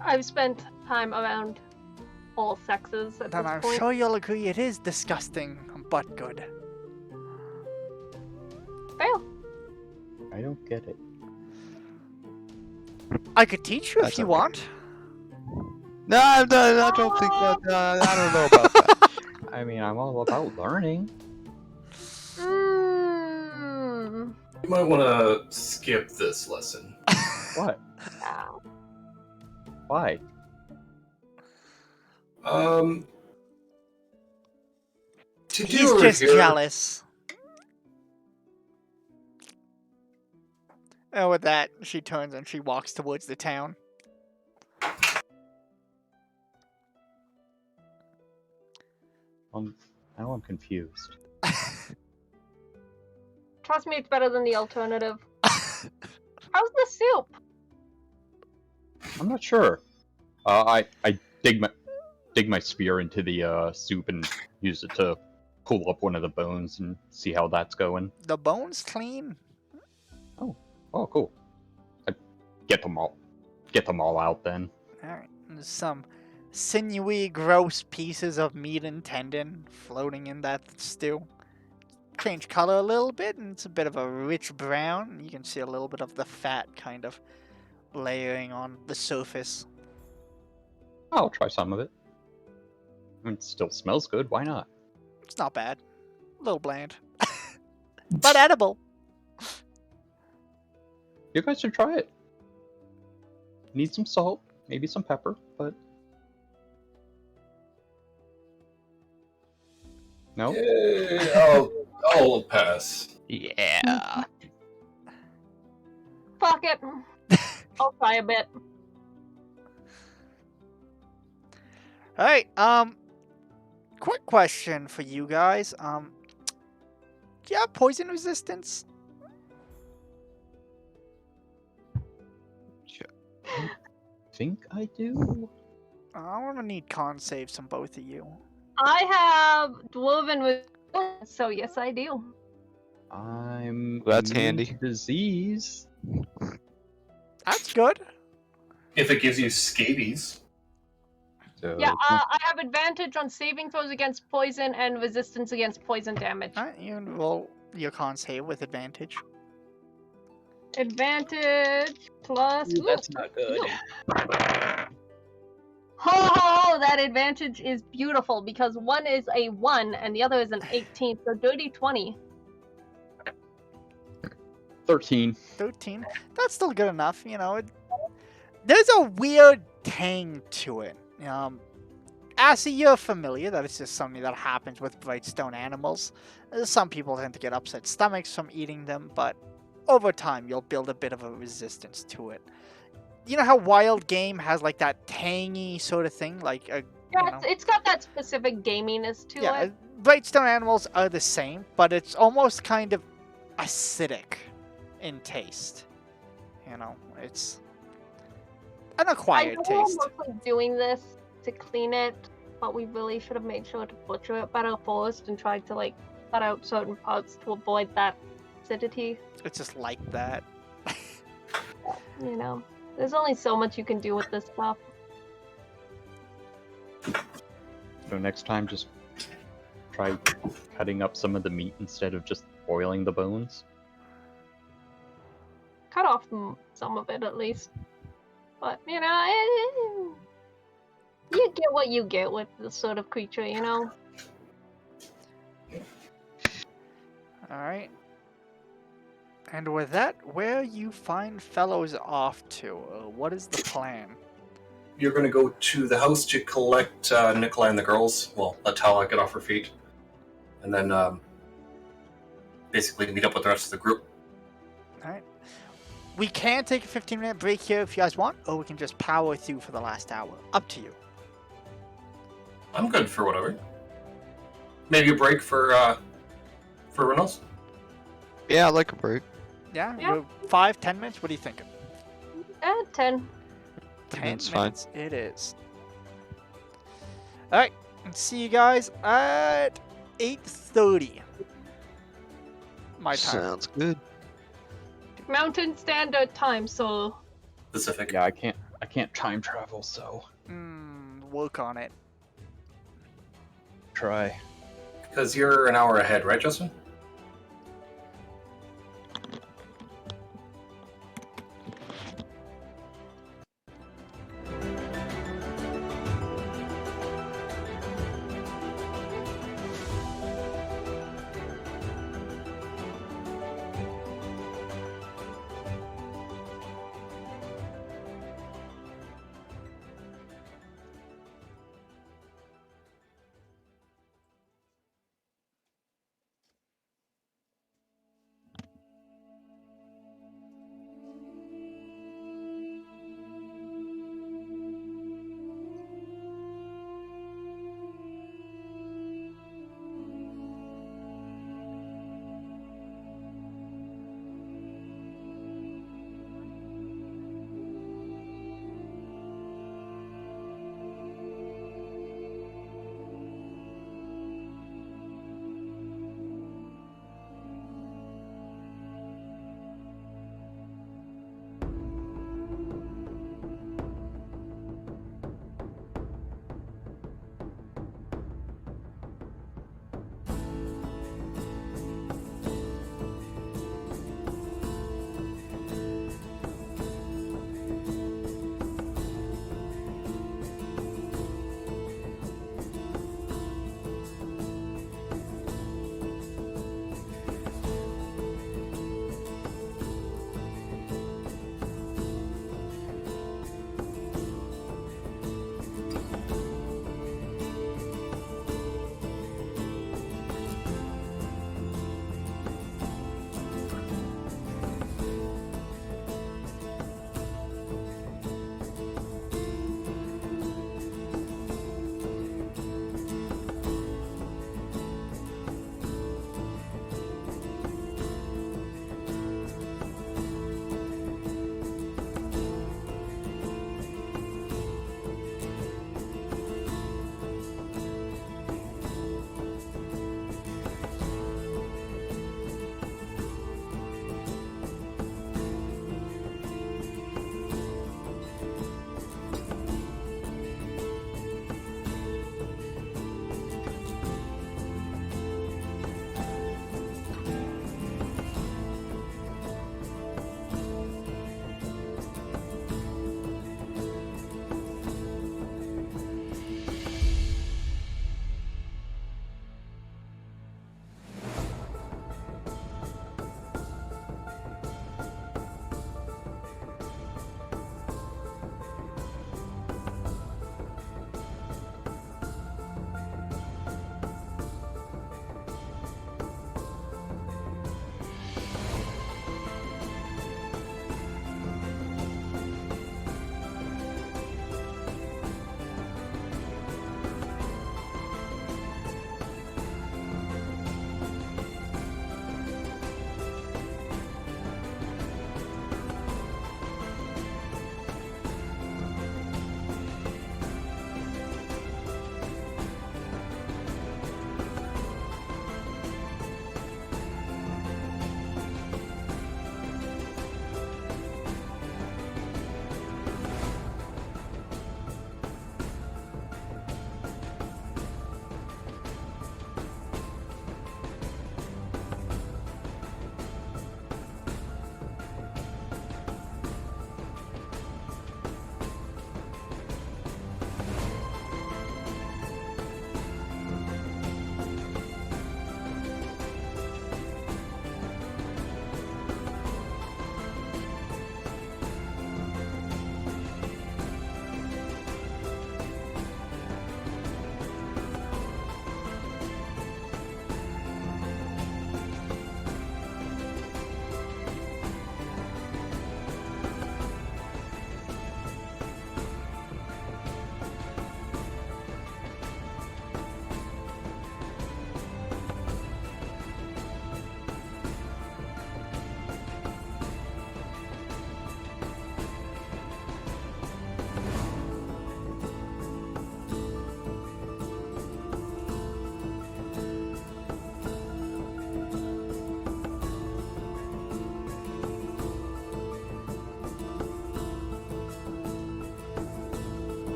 I've spent time around all sexes at then this I'm point. sure you'll agree it is disgusting, but good. Fail. I don't get it. I could teach you if That's you okay. want. No, I don't think that. I don't know about that. I mean, I'm all about learning. Mmm. you might want to skip this lesson. What? Why? To He's do just here, jealous. And with that, she turns and she walks towards the town. Now I'm confused. Trust me, it's better than the alternative. How's the soup? I'm not sure. I dig my spear into the soup and use it to pull up one of the bones and see how that's going. The bone's clean. Oh, cool. I get them all out then. Alright, there's some sinewy, gross pieces of meat and tendon floating in that stew. Change color a little bit, and it's a bit of a rich brown. You can see a little bit of the fat kind of layering on the surface. I'll try some of it. I mean, it still smells good. Why not? It's not bad. A little bland. But edible. You guys should try it. Need some salt, maybe some pepper, but no. I'll pass. Yeah. Fuck it. I'll try a bit. Alright, quick question for you guys. Do you have poison resistance? I think I do. I'm gonna need con saves from both of you. I have dwarven with, so yes, I do. I'm That's immune handy. to disease. That's good. If it gives you scabies. So Yeah, I have advantage on saving throws against poison and resistance against poison damage. Alright, you can roll your con save with advantage. Advantage plus. Ooh, not good. ooh. Oh, that advantage is beautiful because one is a 1 and the other is an 18, so dirty 20. 13. 13. That's still good enough, you know. There's a weird tang to it. Assy, you're familiar that it's just something that happens with bright stone animals. Some people tend to get upset stomachs from eating them, but over time you'll build a bit of a resistance to it. You know how wild game has like that tangy sort of thing, like a Yeah, you know, it's got that specific gaminess to yeah, it. Brightstone animals are the same, but it's almost kind of acidic in taste. You know, it's an I acquired know we're taste. mostly doing this to clean it, but we really should have made sure to butcher it better first and tried to like cut out certain parts to avoid that acidity. It's just like that. You know, there's only so much you can do with this stuff. So next time, just try cutting up some of the meat instead of just boiling the bones. Cut off some of it at least. But, you know, you get what you get with this sort of creature, you know? Alright. And with that, where you find fellows off to? What is the plan? You're going to go to the house to collect Nikolai and the girls. Well, let Tala get off her feet. And then basically meet up with the rest of the group. Alright. We can take a 15-minute break here if you guys want, or we can just power through for the last hour. Up to you. I'm good for whatever. Maybe a break for Reynolds? Yeah, I like a break. Yeah? Yeah. 5-10 minutes? What are you thinking? 10. 10 That's fine. minutes it is. Alright, and see you guys at 8:30. My time. Sounds good. Mountain Standard Time, so Pacific. Yeah, I can't time travel, so Work on it. try. Because you're an hour ahead, right, Justin?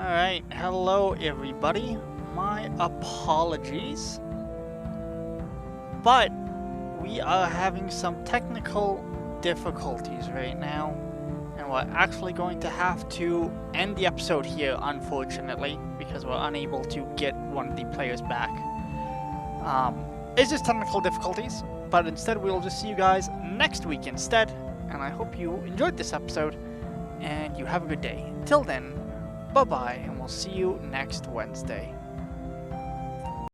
Alright, hello everybody. My apologies. But we are having some technical difficulties right now. And we're actually going to have to end the episode here, unfortunately, because we're unable to get one of the players back. It's just technical difficulties, but instead we'll just see you guys next week instead. And I hope you enjoyed this episode, and you have a good day. Till then, bye-bye, and we'll see you next Wednesday.